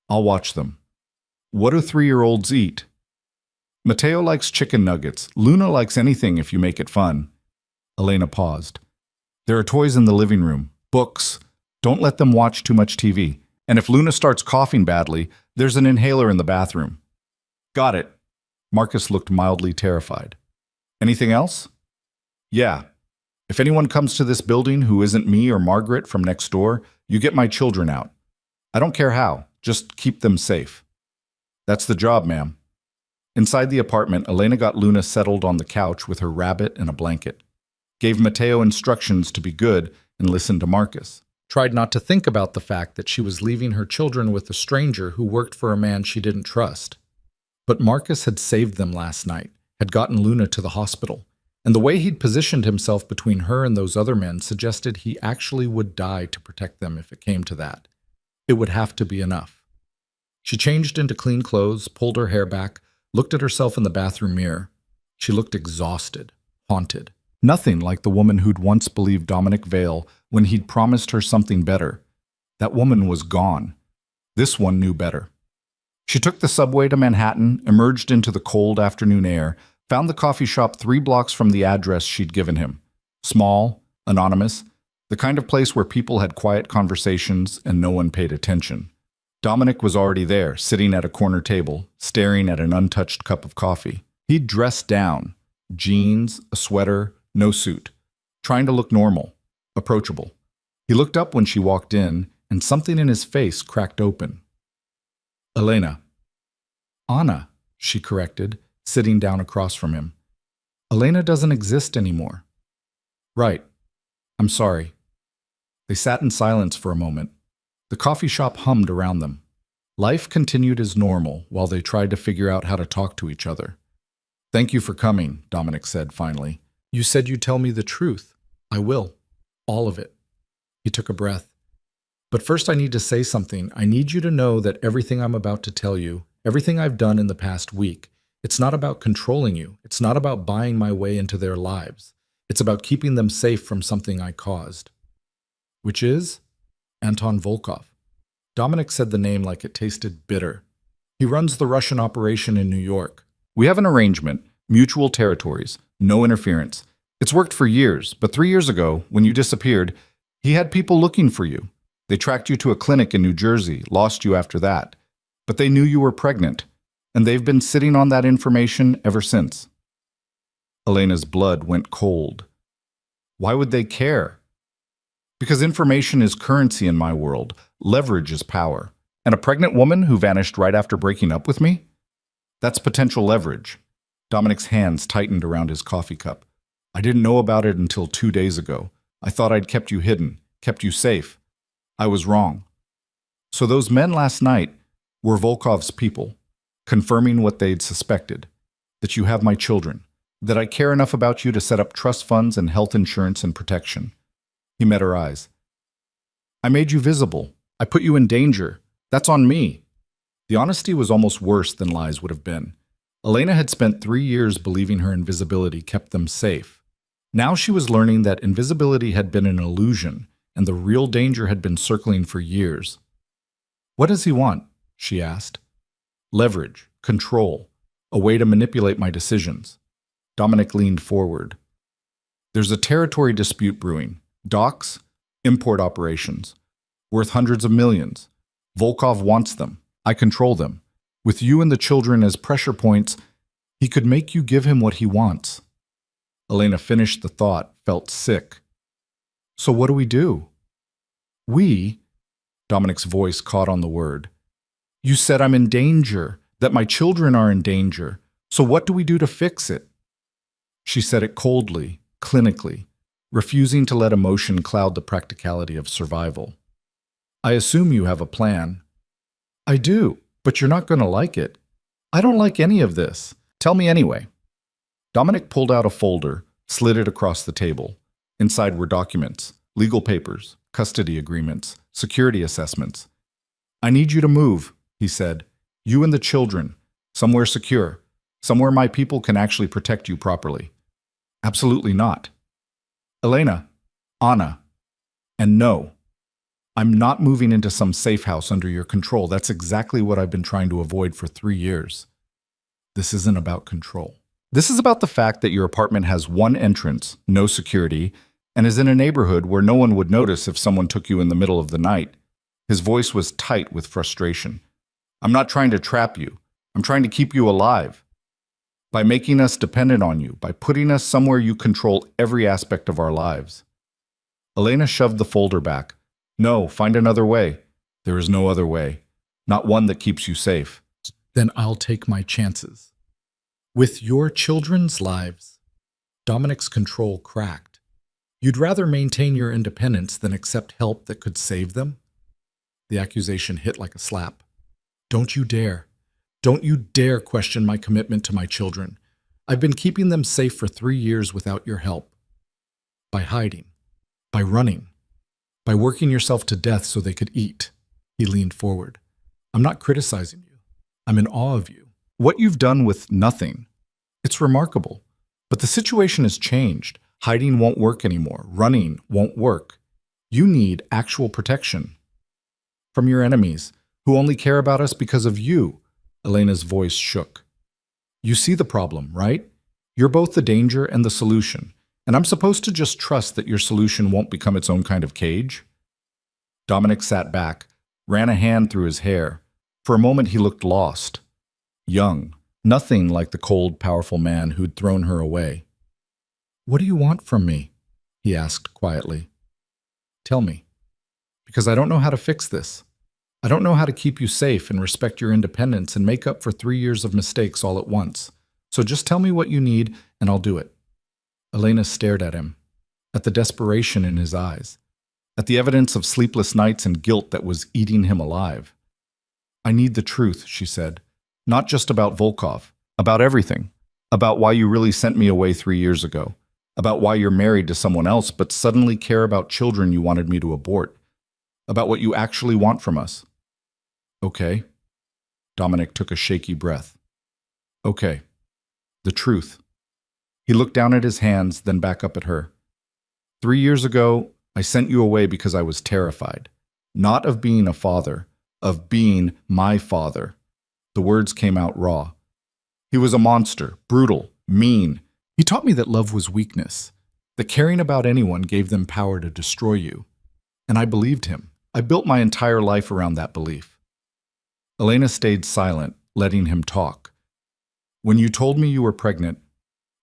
"I'll watch them." "What do 3-year-olds eat?" "Mateo likes chicken nuggets. Luna likes anything if you make it fun." Elena paused. "There are toys in the living room. Books. Don't let them watch too much TV. And if Luna starts coughing badly, there's an inhaler in the bathroom." "Got it." Marcus looked mildly terrified. "Anything else?" "Yeah. If anyone comes to this building who isn't me or Margaret from next door, you get my children out. I don't care how. Just keep them safe." "That's the job, ma'am." Inside the apartment, Elena got Luna settled on the couch with her rabbit and a blanket. Gave Mateo instructions to be good and listen to Marcus. Tried not to think about the fact that she was leaving her children with a stranger who worked for a man she didn't trust. But Marcus had saved them last night, had gotten Luna to the hospital, and the way he'd positioned himself between her and those other men suggested he actually would die to protect them if it came to that. It would have to be enough. She changed into clean clothes, pulled her hair back, looked at herself in the bathroom mirror. She looked exhausted, haunted. Nothing like the woman who'd once believed Dominic Vale when he'd promised her something better. That woman was gone. This one knew better. She took the subway to Manhattan, emerged into the cold afternoon air, found the coffee shop 3 blocks from the address she'd given him. Small, anonymous, the kind of place where people had quiet conversations and no one paid attention. Dominic was already there, sitting at a corner table, staring at an untouched cup of coffee. He'd dressed down, jeans, a sweater, no suit, trying to look normal, approachable. He looked up when she walked in, and something in his face cracked open. "Elena." Anna, she corrected, sitting down across from him. Elena doesn't exist anymore. Right. I'm sorry. They sat in silence for a moment. The coffee shop hummed around them. Life continued as normal while they tried to figure out how to talk to each other. Thank you for coming, Dominic said finally. You said you'd tell me the truth. I will. All of it. He took a breath. But first I need to say something. I need you to know that everything I'm about to tell you, everything I've done in the past week, it's not about controlling you. It's not about buying my way into their lives. It's about keeping them safe from something I caused. Which is? Anton Volkov. Dominic said the name like it tasted bitter. He runs the Russian operation in New York. We have an arrangement, mutual territories, no interference. It's worked for years, but 3 years ago, when you disappeared, he had people looking for you. They tracked you to a clinic in New Jersey, lost you after that. But they knew you were pregnant, and they've been sitting on that information ever since. Elena's blood went cold. Why would they care? Because information is currency in my world. Leverage is power. And a pregnant woman who vanished right after breaking up with me? That's potential leverage. Dominic's hands tightened around his coffee cup. I didn't know about it until 2 days ago. I thought I'd kept you hidden, kept you safe. I was wrong. So those men last night were Volkov's people, confirming what they'd suspected, that you have my children, that I care enough about you to set up trust funds and health insurance and protection. He met her eyes. I made you visible. I put you in danger. That's on me. The honesty was almost worse than lies would have been. Elena had spent 3 years believing her invisibility kept them safe. Now she was learning that invisibility had been an illusion, and the real danger had been circling for years. What does he want? She asked. Leverage, control, a way to manipulate my decisions. Dominic leaned forward. There's a territory dispute brewing. Docks, import operations. Worth hundreds of millions. Volkov wants them. I control them. With you and the children as pressure points, he could make you give him what he wants. Elena finished the thought, felt sick. So what do we do? We? Dominic's voice caught on the word. You said I'm in danger, that my children are in danger. So what do we do to fix it? She said it coldly, clinically, refusing to let emotion cloud the practicality of survival. I assume you have a plan. I do, but you're not going to like it. I don't like any of this. Tell me anyway. Dominic pulled out a folder, slid it across the table. Inside were documents, legal papers, custody agreements, security assessments. I need you to move, he said. You and the children, somewhere secure, somewhere my people can actually protect you properly. Absolutely not. Elena, Anna, and no. I'm not moving into some safe house under your control. That's exactly what I've been trying to avoid for 3 years. This isn't about control. This is about the fact that your apartment has one entrance, no security, and is in a neighborhood where no one would notice if someone took you in the middle of the night. His voice was tight with frustration. I'm not trying to trap you. I'm trying to keep you alive. By making us dependent on you, by putting us somewhere you control every aspect of our lives. Elena shoved the folder back. No, find another way. There is no other way. Not one that keeps you safe. Then I'll take my chances. With your children's lives. Dominic's control cracked. You'd rather maintain your independence than accept help that could save them? The accusation hit like a slap. Don't you dare. Don't you dare question my commitment to my children. I've been keeping them safe for 3 years without your help. By hiding. By running. By working yourself to death so they could eat. He leaned forward. I'm not criticizing you. I'm in awe of you. What you've done with nothing. It's remarkable. But the situation has changed. Hiding won't work anymore. Running won't work. You need actual protection. From your enemies, who only care about us because of you. Elena's voice shook. You see the problem, right? You're both the danger and the solution. And I'm supposed to just trust that your solution won't become its own kind of cage? Dominic sat back, ran a hand through his hair. For a moment he looked lost. Young, nothing like the cold, powerful man who'd thrown her away. What do you want from me? He asked quietly. Tell me. Because I don't know how to fix this. I don't know how to keep you safe and respect your independence and make up for 3 years of mistakes all at once. So just tell me what you need and I'll do it. Elena stared at him, at the desperation in his eyes, at the evidence of sleepless nights and guilt that was eating him alive. I need the truth, she said. Not just about Volkov, about everything. About why you really sent me away 3 years ago. About why you're married to someone else but suddenly care about children you wanted me to abort. About what you actually want from us. Okay. Dominic took a shaky breath. Okay. The truth. He looked down at his hands, then back up at her. 3 years ago, I sent you away because I was terrified. Not of being a father, of being my father. The words came out raw. He was a monster, brutal, mean. He taught me that love was weakness, that caring about anyone gave them power to destroy you. And I believed him. I built my entire life around that belief. Elena stayed silent, letting him talk. When you told me you were pregnant,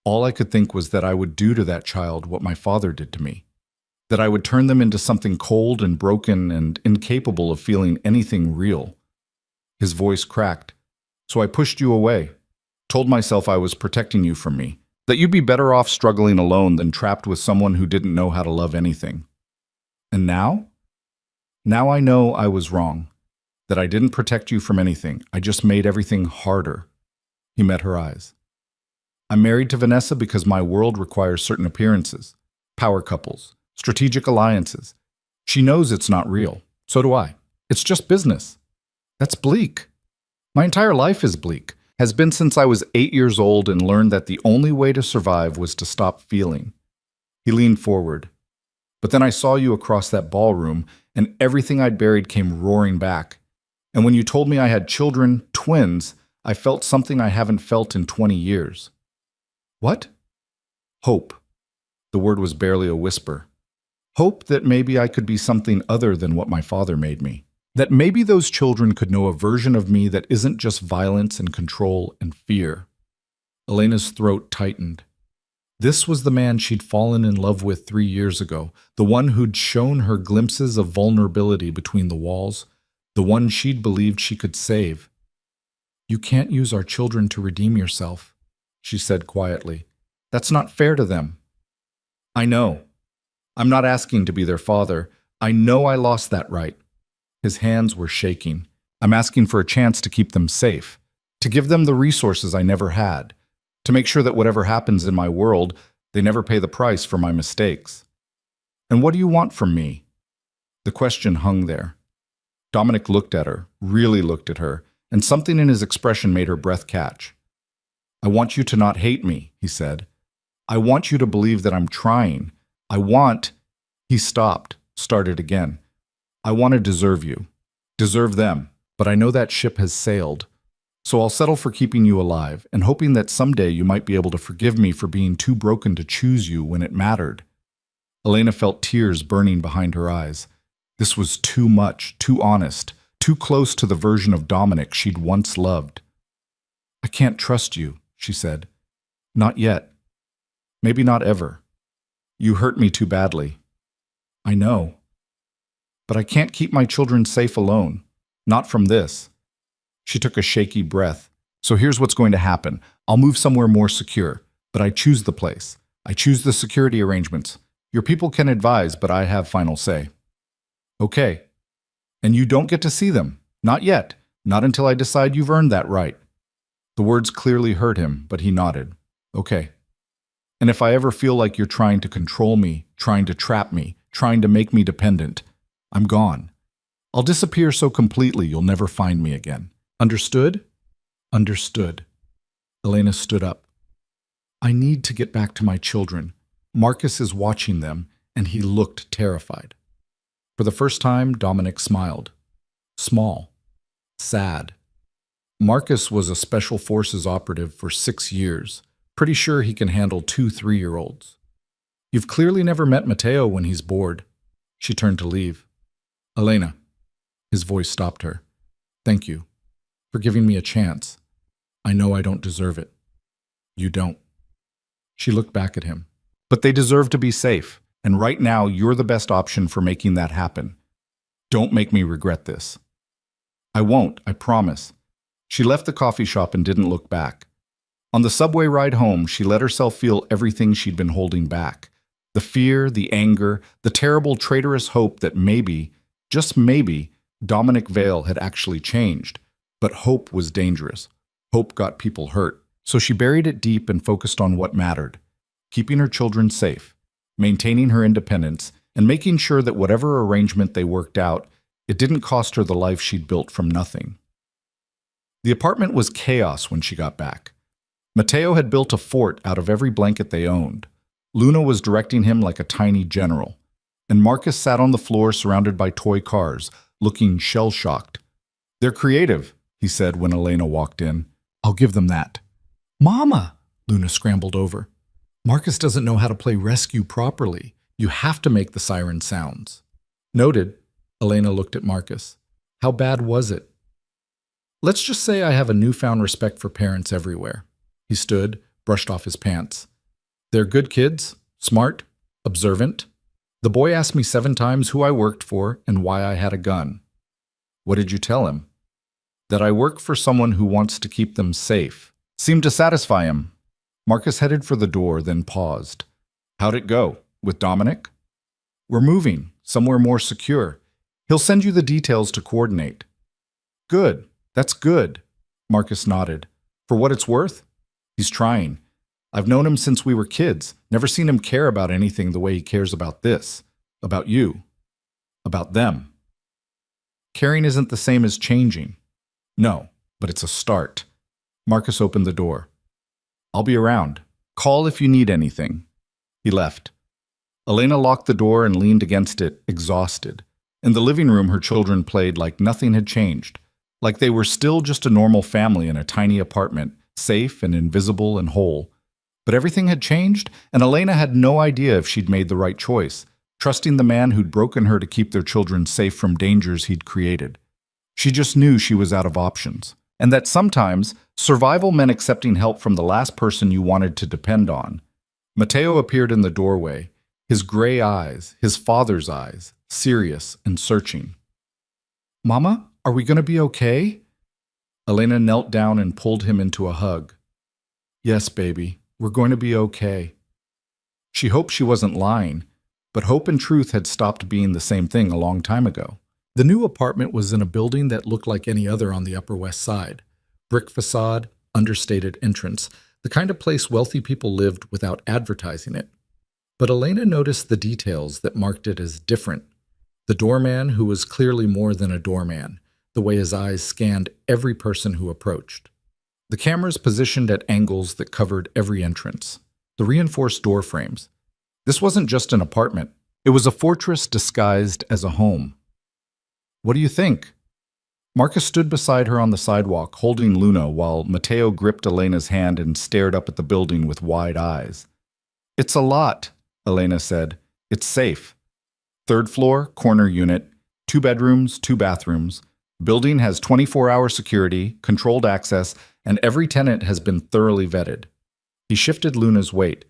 all I could think was that I would do to that child what my father did to me. That I would turn them into something cold and broken and incapable of feeling anything real. His voice cracked. So I pushed you away, told myself I was protecting you from me, that you'd be better off struggling alone than trapped with someone who didn't know how to love anything. And now? Now I know I was wrong, that I didn't protect you from anything. I just made everything harder. He met her eyes. I'm married to Vanessa because my world requires certain appearances, power couples, strategic alliances. She knows it's not real. So do I. It's just business. That's bleak. My entire life is bleak, has been since I was 8 years old and learned that the only way to survive was to stop feeling. He leaned forward. But then I saw you across that ballroom, and everything I'd buried came roaring back. And when you told me I had children, twins, I felt something I haven't felt in 20 years. What? Hope. The word was barely a whisper. Hope that maybe I could be something other than what my father made me. That maybe those children could know a version of me that isn't just violence and control and fear. Elena's throat tightened. This was the man she'd fallen in love with 3 years ago, the one who'd shown her glimpses of vulnerability between the walls, the one she'd believed she could save. You can't use our children to redeem yourself, she said quietly. That's not fair to them. I know. I'm not asking to be their father. I know I lost that right. His hands were shaking. I'm asking for a chance to keep them safe, to give them the resources I never had, to make sure that whatever happens in my world, they never pay the price for my mistakes. And what do you want from me? The question hung there. Dominic looked at her, really looked at her, and something in his expression made her breath catch. I want you to not hate me, he said. I want you to believe that I'm trying. He stopped, started again. I want to deserve you, deserve them, but I know that ship has sailed. So I'll settle for keeping you alive and hoping that someday you might be able to forgive me for being too broken to choose you when it mattered. Elena felt tears burning behind her eyes. This was too much, too honest, too close to the version of Dominic she'd once loved. I can't trust you, she said. Not yet. Maybe not ever. You hurt me too badly. I know. But I can't keep my children safe alone. Not from this. She took a shaky breath. So here's what's going to happen. I'll move somewhere more secure, but I choose the place. I choose the security arrangements. Your people can advise, but I have final say. Okay. And you don't get to see them. Not yet. Not until I decide you've earned that right. The words clearly hurt him, but he nodded. Okay. And if I ever feel like you're trying to control me, trying to trap me, trying to make me dependent, I'm gone. I'll disappear so completely you'll never find me again. Understood? Understood. Elena stood up. I need to get back to my children. Marcus is watching them, and he looked terrified. For the first time, Dominic smiled. Small. Sad. Marcus was a Special Forces operative for 6 years. Pretty sure he can handle 2 3-year-olds. You've clearly never met Matteo when he's bored. She turned to leave. Elena. His voice stopped her. Thank you. For giving me a chance. I know I don't deserve it. You don't. She looked back at him. But they deserve to be safe, and right now you're the best option for making that happen. Don't make me regret this. I won't, I promise. She left the coffee shop and didn't look back. On the subway ride home, she let herself feel everything she'd been holding back. The fear, the anger, the terrible traitorous hope that maybe, just maybe, Dominic Vale had actually changed. But hope was dangerous. Hope got people hurt. So she buried it deep and focused on what mattered: keeping her children safe, maintaining her independence, and making sure that whatever arrangement they worked out, it didn't cost her the life she'd built from nothing. The apartment was chaos when she got back. Mateo had built a fort out of every blanket they owned. Luna was directing him like a tiny general, and Marcus sat on the floor surrounded by toy cars, looking shell-shocked. "They're creative," he said when Elena walked in. "I'll give them that." "Mama!" Luna scrambled over. "Marcus doesn't know how to play rescue properly. You have to make the siren sounds." "Noted." Elena looked at Marcus. "How bad was it?" "Let's just say I have a newfound respect for parents everywhere." He stood, brushed off his pants. "They're good kids, smart, observant. The boy asked me 7 times who I worked for and why I had a gun." "What did you tell him?" "That I work for someone who wants to keep them safe." Seemed to satisfy him. Marcus headed for the door, then paused. "How'd it go? With Dominic?" "We're moving, somewhere more secure. He'll send you the details to coordinate." "Good, that's good." Marcus nodded. "For what it's worth, he's trying. I've known him since we were kids, never seen him care about anything the way he cares about this, about you, about them. Caring isn't the same as changing. No, but it's a start." Marcus opened the door. "I'll be around. Call if you need anything." He left. Elena locked the door and leaned against it, exhausted. In the living room, her children played like nothing had changed, like they were still just a normal family in a tiny apartment, safe and invisible and whole. But everything had changed, and Elena had no idea if she'd made the right choice, trusting the man who'd broken her to keep their children safe from dangers he'd created. She just knew she was out of options, and that sometimes survival meant accepting help from the last person you wanted to depend on. Mateo appeared in the doorway, his gray eyes, his father's eyes, serious and searching. "Mama, are we going to be okay?" Elena knelt down and pulled him into a hug. "Yes, baby, we're going to be okay." She hoped she wasn't lying, but hope and truth had stopped being the same thing a long time ago. The new apartment was in a building that looked like any other on the Upper West Side. Brick facade, understated entrance, the kind of place wealthy people lived without advertising it. But Elena noticed the details that marked it as different. The doorman, who was clearly more than a doorman, the way his eyes scanned every person who approached. The cameras positioned at angles that covered every entrance. The reinforced door frames. This wasn't just an apartment. It was a fortress disguised as a home. "What do you think?" Marcus stood beside her on the sidewalk, holding Luna, while Mateo gripped Elena's hand and stared up at the building with wide eyes. "It's a lot," Elena said. "It's safe. 3rd floor, corner unit, 2 bedrooms, 2 bathrooms. Building has 24-hour security, controlled access, and every tenant has been thoroughly vetted." He shifted Luna's weight.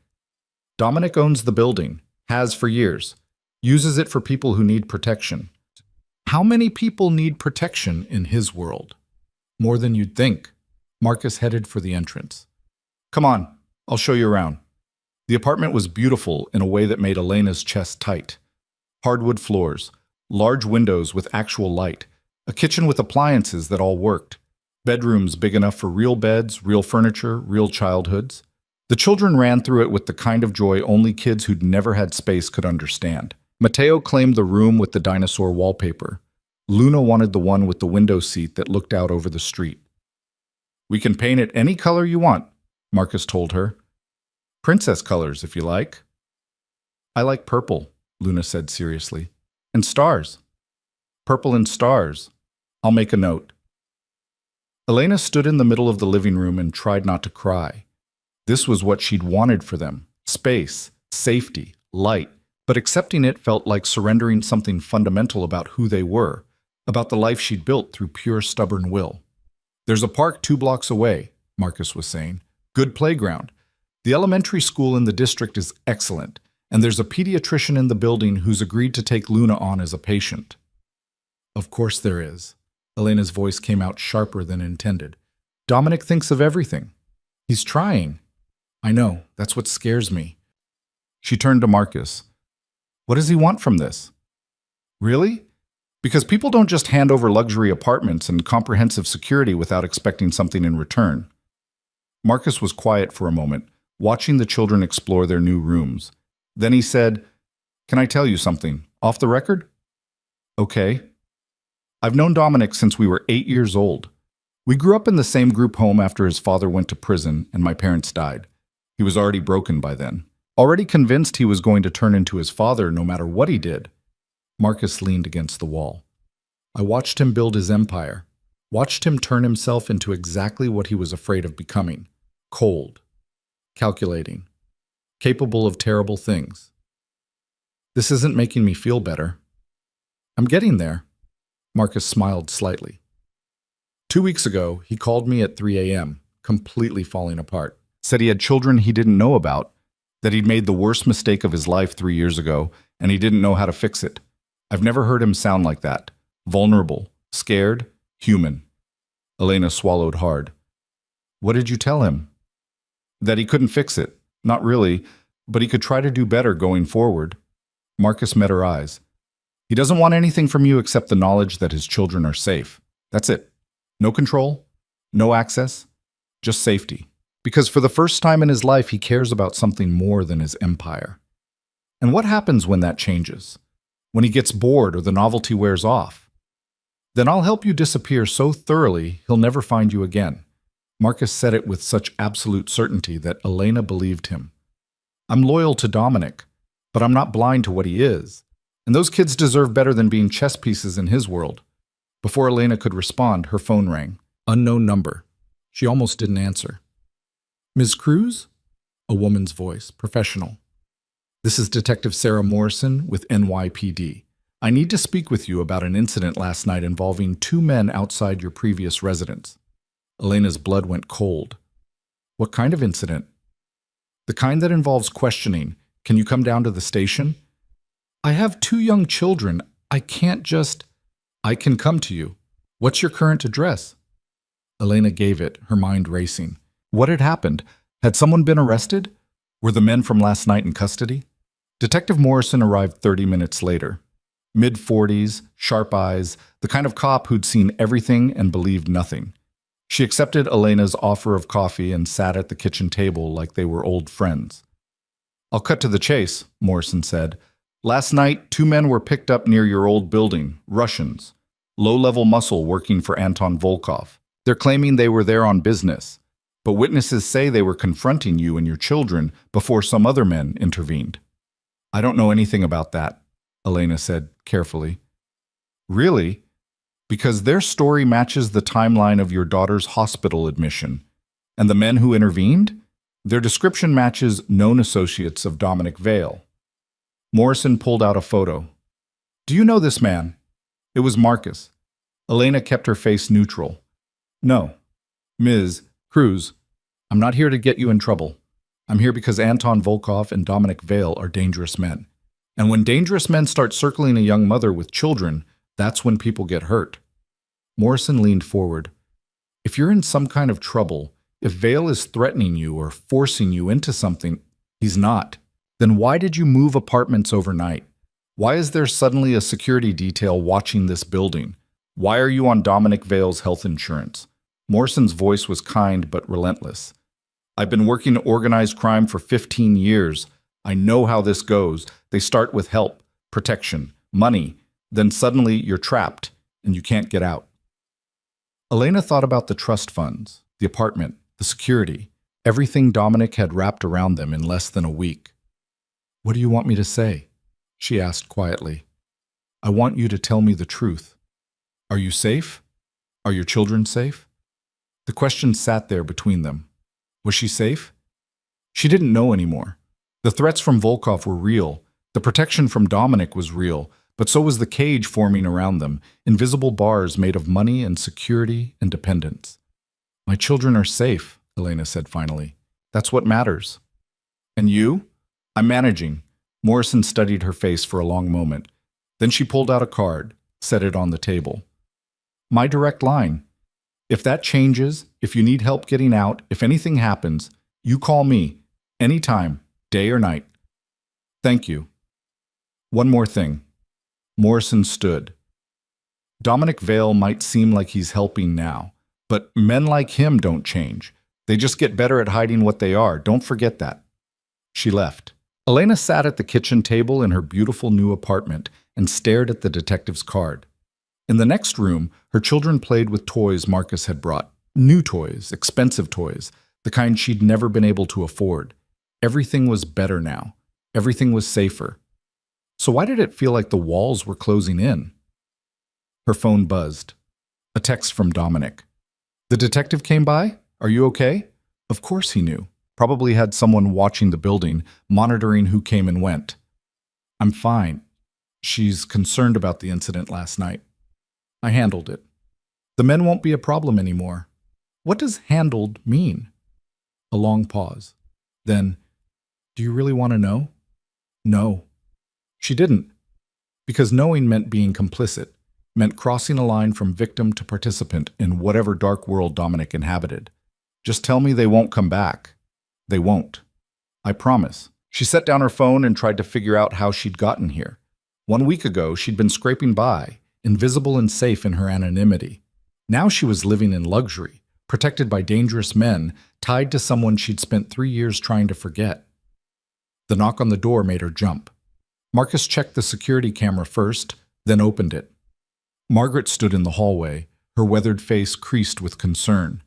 "Dominic owns the building, has for years, uses it for people who need protection." How many people need protection in his world? More than you'd think. Marcus headed for the entrance. "Come on, I'll show you around." The apartment was beautiful in a way that made Elena's chest tight. Hardwood floors, large windows with actual light, a kitchen with appliances that all worked, bedrooms big enough for real beds, real furniture, real childhoods. The children ran through it with the kind of joy only kids who'd never had space could understand. Mateo claimed the room with the dinosaur wallpaper. Luna wanted the one with the window seat that looked out over the street. "We can paint it any color you want," Marcus told her. "Princess colors, if you like." "I like purple," Luna said seriously. "And stars." "Purple and stars. I'll make a note." Elena stood in the middle of the living room and tried not to cry. This was what she'd wanted for them: space, safety, light. But accepting it felt like surrendering something fundamental about who they were, about the life she'd built through pure stubborn will. "There's a park 2 blocks away," Marcus was saying. "Good playground. The elementary school in the district is excellent, and there's a pediatrician in the building who's agreed to take Luna on as a patient." "Of course there is." Elena's voice came out sharper than intended. Dominic thinks of everything. He's trying. I know, that's what scares me. She turned to Marcus. What does he want from this? Really? Because people don't just hand over luxury apartments and comprehensive security without expecting something in return. Marcus was quiet for a moment, watching the children explore their new rooms. Then he said, Can I tell you something? Off the record? Okay. I've known Dominic since we were 8 years old. We grew up in the same group home after his father went to prison and my parents died. He was already broken by then, already convinced he was going to turn into his father no matter what he did. Marcus leaned against the wall. I watched him build his empire, watched him turn himself into exactly what he was afraid of becoming: cold, calculating, capable of terrible things. This isn't making me feel better. I'm getting there. Marcus smiled slightly. 2 weeks ago, he called me at 3 a.m., completely falling apart. Said he had children he didn't know about, that he'd made the worst mistake of his life 3 years ago, and he didn't know how to fix it. I've never heard him sound like that. Vulnerable, scared, human. Elena swallowed hard. What did you tell him? That he couldn't fix it. Not really, but he could try to do better going forward. Marcus met her eyes. He doesn't want anything from you except the knowledge that his children are safe. That's it. No control, no access, just safety. Because for the first time in his life, he cares about something more than his empire. And what happens when that changes? When he gets bored or the novelty wears off? Then I'll help you disappear so thoroughly he'll never find you again. Marcus said it with such absolute certainty that Elena believed him. I'm loyal to Dominic, but I'm not blind to what he is. And those kids deserve better than being chess pieces in his world. Before Elena could respond, her phone rang. Unknown number. She almost didn't answer. Ms. Cruz? A woman's voice, professional. This is Detective Sarah Morrison with NYPD. I need to speak with you about an incident last night involving 2 men outside your previous residence. Elena's blood went cold. What kind of incident? The kind that involves questioning. Can you come down to the station? I have 2 young children. I can't just... I can come to you. What's your current address? Elena gave it, her mind racing. What had happened? Had someone been arrested? Were the men from last night in custody? Detective Morrison arrived 30 minutes later. Mid-40s, sharp eyes, the kind of cop who'd seen everything and believed nothing. She accepted Elena's offer of coffee and sat at the kitchen table like they were old friends. I'll cut to the chase, Morrison said. Last night, 2 men were picked up near your old building, Russians. Low-level muscle working for Anton Volkov. They're claiming they were there on business, but witnesses say they were confronting you and your children before some other men intervened. I don't know anything about that, Elena said carefully. Really? Because their story matches the timeline of your daughter's hospital admission. And the men who intervened? Their description matches known associates of Dominic Vale. Morrison pulled out a photo. Do you know this man? It was Marcus. Elena kept her face neutral. No. Ms. Cruz, I'm not here to get you in trouble. I'm here because Anton Volkov and Dominic Vale are dangerous men. And when dangerous men start circling a young mother with children, that's when people get hurt. Morrison leaned forward. If you're in some kind of trouble, if Vale is threatening you or forcing you into something, he's not. Then why did you move apartments overnight? Why is there suddenly a security detail watching this building? Why are you on Dominic Vale's health insurance? Morrison's voice was kind but relentless. I've been working organized crime for 15 years. I know how this goes. They start with help, protection, money. Then suddenly you're trapped and you can't get out. Elena thought about the trust funds, the apartment, the security, everything Dominic had wrapped around them in less than a week. What do you want me to say? She asked quietly. I want you to tell me the truth. Are you safe? Are your children safe? The question sat there between them. Was she safe? She didn't know anymore. The threats from Volkov were real. The protection from Dominic was real, but so was the cage forming around them, invisible bars made of money and security and dependence. My children are safe, Elena said finally. That's what matters. And you? I'm managing. Morrison studied her face for a long moment. Then she pulled out a card, set it on the table. My direct line. If that changes, if you need help getting out, if anything happens, you call me. Anytime, day or night. Thank you. One more thing. Morrison stood. Dominic Vale might seem like he's helping now, but men like him don't change. They just get better at hiding what they are. Don't forget that. She left. Elena sat at the kitchen table in her beautiful new apartment and stared at the detective's card. In the next room, her children played with toys Marcus had brought. New toys, expensive toys, the kind she'd never been able to afford. Everything was better now. Everything was safer. So why did it feel like the walls were closing in? Her phone buzzed. A text from Dominic. The detective came by? Are you okay? Of course he knew. Probably had someone watching the building, monitoring who came and went. I'm fine. She's concerned about the incident last night. I handled it. The men won't be a problem anymore. What does handled mean? A long pause. Then, do you really want to know? No. She didn't. Because knowing meant being complicit, meant crossing a line from victim to participant in whatever dark world Dominic inhabited. Just tell me they won't come back. They won't. I promise. She set down her phone and tried to figure out how she'd gotten here. 1 week ago, she'd been scraping by, invisible and safe in her anonymity. Now she was living in luxury, protected by dangerous men, tied to someone she'd spent 3 years trying to forget. The knock on the door made her jump. Marcus checked the security camera first, then opened it. Margaret stood in the hallway, her weathered face creased with concern.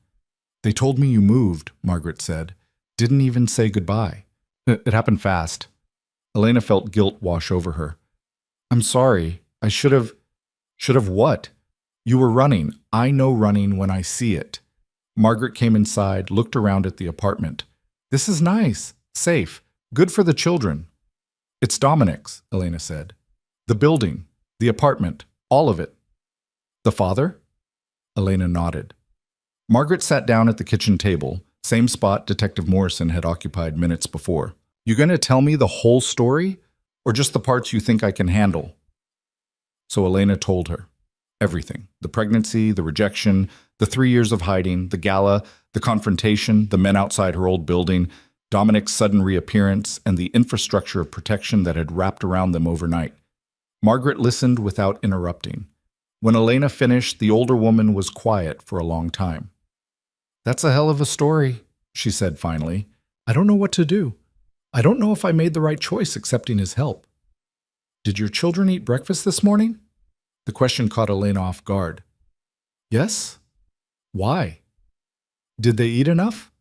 They told me you moved, Margaret said. Didn't even say goodbye. It happened fast. Elena felt guilt wash over her. I'm sorry. I should have what? You were running. I know running when I see it. Margaret came inside, looked around at the apartment. This is nice, safe, good for the children. It's Dominic's, Elena said. The building, the apartment, all of it. The father? Elena nodded. Margaret sat down at the kitchen table, same spot Detective Morrison had occupied minutes before. You going to tell me the whole story, or just the parts you think I can handle? So Elena told her. Everything. The pregnancy, the rejection, the 3 years of hiding, the gala, the confrontation, the men outside her old building, Dominic's sudden reappearance, and the infrastructure of protection that had wrapped around them overnight. Margaret listened without interrupting. When Elena finished, the older woman was quiet for a long time. That's a hell of a story, she said finally. I don't know what to do. I don't know if I made the right choice accepting his help. Did your children eat breakfast this morning? The question caught Elena off guard. Yes? Why? Did they eat enough?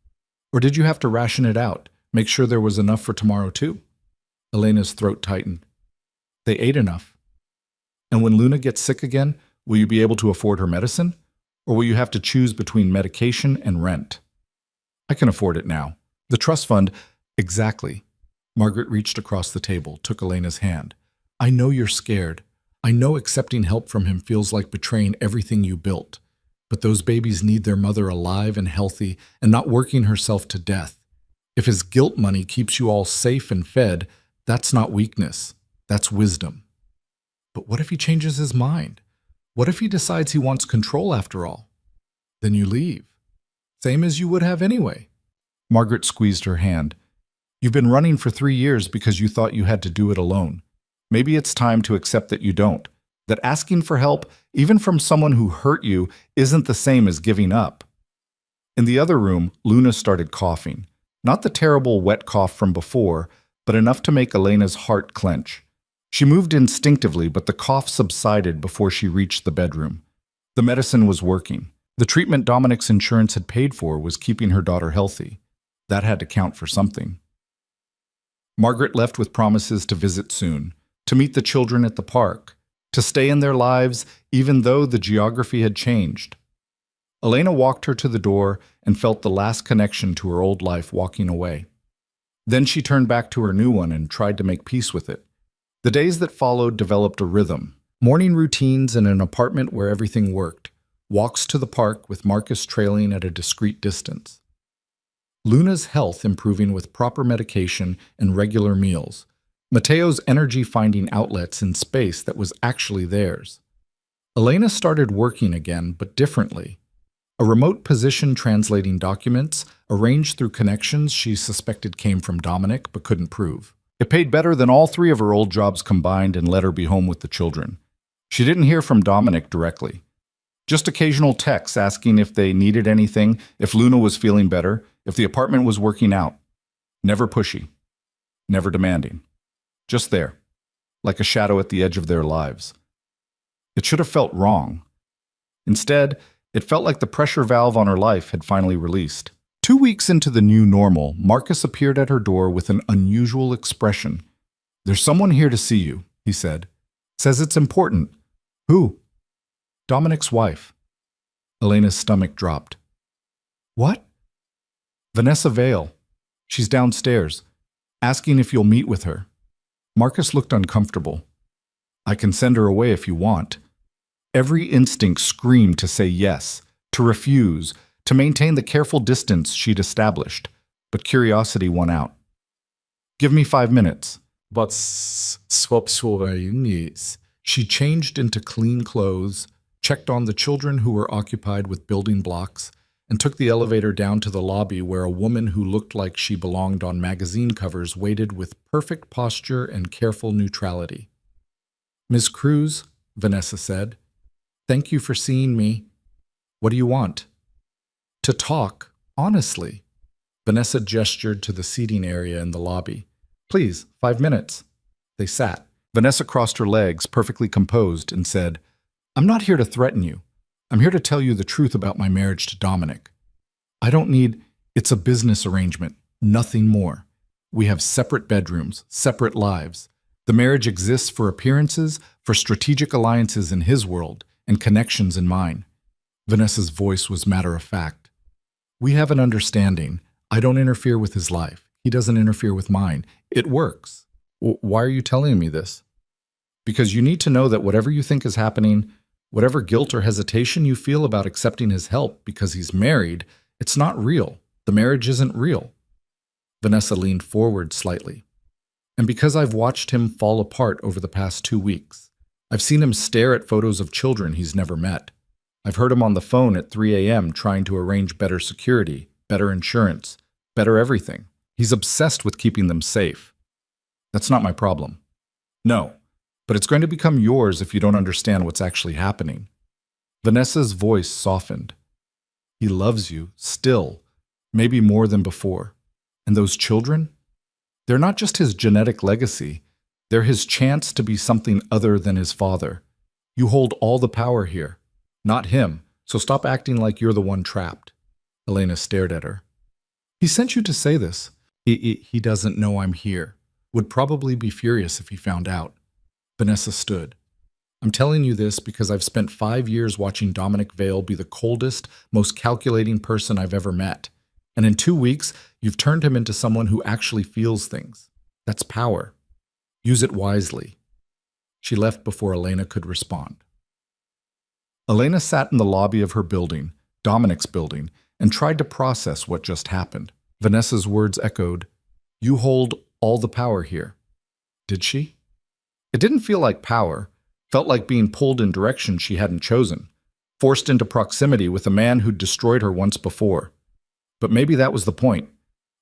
Or did you have to ration it out, make sure there was enough for tomorrow too? Elena's throat tightened. They ate enough. And when Luna gets sick again, will you be able to afford her medicine? Or will you have to choose between medication and rent? I can afford it now. The trust fund, exactly. Margaret reached across the table, took Elena's hand. I know you're scared. I know accepting help from him feels like betraying everything you built. But those babies need their mother alive and healthy and not working herself to death. If his guilt money keeps you all safe and fed, that's not weakness. That's wisdom. But what if he changes his mind? What if he decides he wants control after all? Then you leave. Same as you would have anyway. Margaret squeezed her hand. You've been running for 3 years because you thought you had to do it alone. Maybe it's time to accept that you don't. That asking for help, even from someone who hurt you, isn't the same as giving up. In the other room, Luna started coughing. Not the terrible wet cough from before, but enough to make Elena's heart clench. She moved instinctively, but the cough subsided before she reached the bedroom. The medicine was working. The treatment Dominic's insurance had paid for was keeping her daughter healthy. That had to count for something. Margaret left with promises to visit soon, to meet the children at the park, to stay in their lives even though the geography had changed. Elena walked her to the door and felt the last connection to her old life walking away. Then she turned back to her new one and tried to make peace with it. The days that followed developed a rhythm. Morning routines in an apartment where everything worked. Walks to the park with Marcus trailing at a discreet distance. Luna's health improving with proper medication and regular meals. Mateo's energy finding outlets in space that was actually theirs. Elena started working again, but differently. A remote position translating documents, arranged through connections she suspected came from Dominic but couldn't prove. It paid better than all three of her old jobs combined and let her be home with the children. She didn't hear from Dominic directly. Just occasional texts asking if they needed anything, if Luna was feeling better, if the apartment was working out. Never pushy. Never demanding. Just there, like a shadow at the edge of their lives. It should have felt wrong. Instead, it felt like the pressure valve on her life had finally released. 2 weeks into the new normal, Marcus appeared at her door with an unusual expression. "There's someone here to see you," he said. "Says it's important." "Who?" "Dominic's wife." Elena's stomach dropped. "What?" "Vanessa Vale. She's downstairs, asking if you'll meet with her." Marcus looked uncomfortable. "I can send her away if you want." Every instinct screamed to say yes, to refuse, to maintain the careful distance she'd established, but curiosity won out. "Give me 5 minutes." But swap needs. She changed into clean clothes, checked on the children who were occupied with building blocks, and took the elevator down to the lobby where a woman who looked like she belonged on magazine covers waited with perfect posture and careful neutrality. "Miss Cruz," Vanessa said, "thank you for seeing me. What do you want?" "To talk, honestly." Vanessa gestured to the seating area in the lobby. "Please, 5 minutes." They sat. Vanessa crossed her legs, perfectly composed, and said, "I'm not here to threaten you. I'm here to tell you the truth about my marriage to Dominic. I don't need— it's a business arrangement, nothing more. We have separate bedrooms, separate lives. The marriage exists for appearances, for strategic alliances in his world, and connections in mine." Vanessa's voice was matter-of-fact. "We have an understanding. I don't interfere with his life. He doesn't interfere with mine. It works." "Why are you telling me this?" "Because you need to know that whatever you think is happening, whatever guilt or hesitation you feel about accepting his help because he's married, it's not real. The marriage isn't real." Vanessa leaned forward slightly. "And because I've watched him fall apart over the past 2 weeks. I've seen him stare at photos of children he's never met. I've heard him on the phone at 3 a.m. trying to arrange better security, better insurance, better everything. He's obsessed with keeping them safe. That's not my problem. No, but it's going to become yours if you don't understand what's actually happening." Vanessa's voice softened. "He loves you, still, maybe more than before. And those children? They're not just his genetic legacy. They're his chance to be something other than his father. You hold all the power here, not him, so stop acting like you're the one trapped." Elena stared at her. "He sent you to say this." He doesn't know I'm here. Would probably be furious if he found out." Vanessa stood. "I'm telling you this because I've spent 5 years watching Dominic Vale be the coldest, most calculating person I've ever met. And in 2 weeks, you've turned him into someone who actually feels things. That's power. Use it wisely." She left before Elena could respond. Elena sat in the lobby of her building, Dominic's building, and tried to process what just happened. Vanessa's words echoed, "You hold all the power here." Did she? It didn't feel like power. Felt like being pulled in directions she hadn't chosen, forced into proximity with a man who'd destroyed her once before. But maybe that was the point.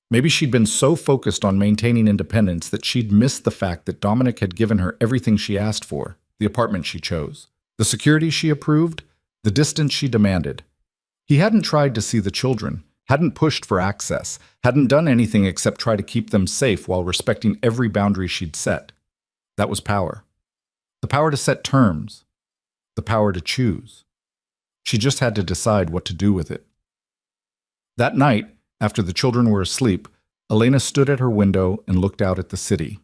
Maybe she'd been so focused on maintaining independence that she'd missed the fact that Dominic had given her everything she asked for, the apartment she chose, the security she approved, the distance she demanded. He hadn't tried to see the children, hadn't pushed for access, hadn't done anything except try to keep them safe while respecting every boundary she'd set. That was power. The power to set terms. The power to choose. She just had to decide what to do with it. That night, after the children were asleep, Elena stood at her window and looked out at the city.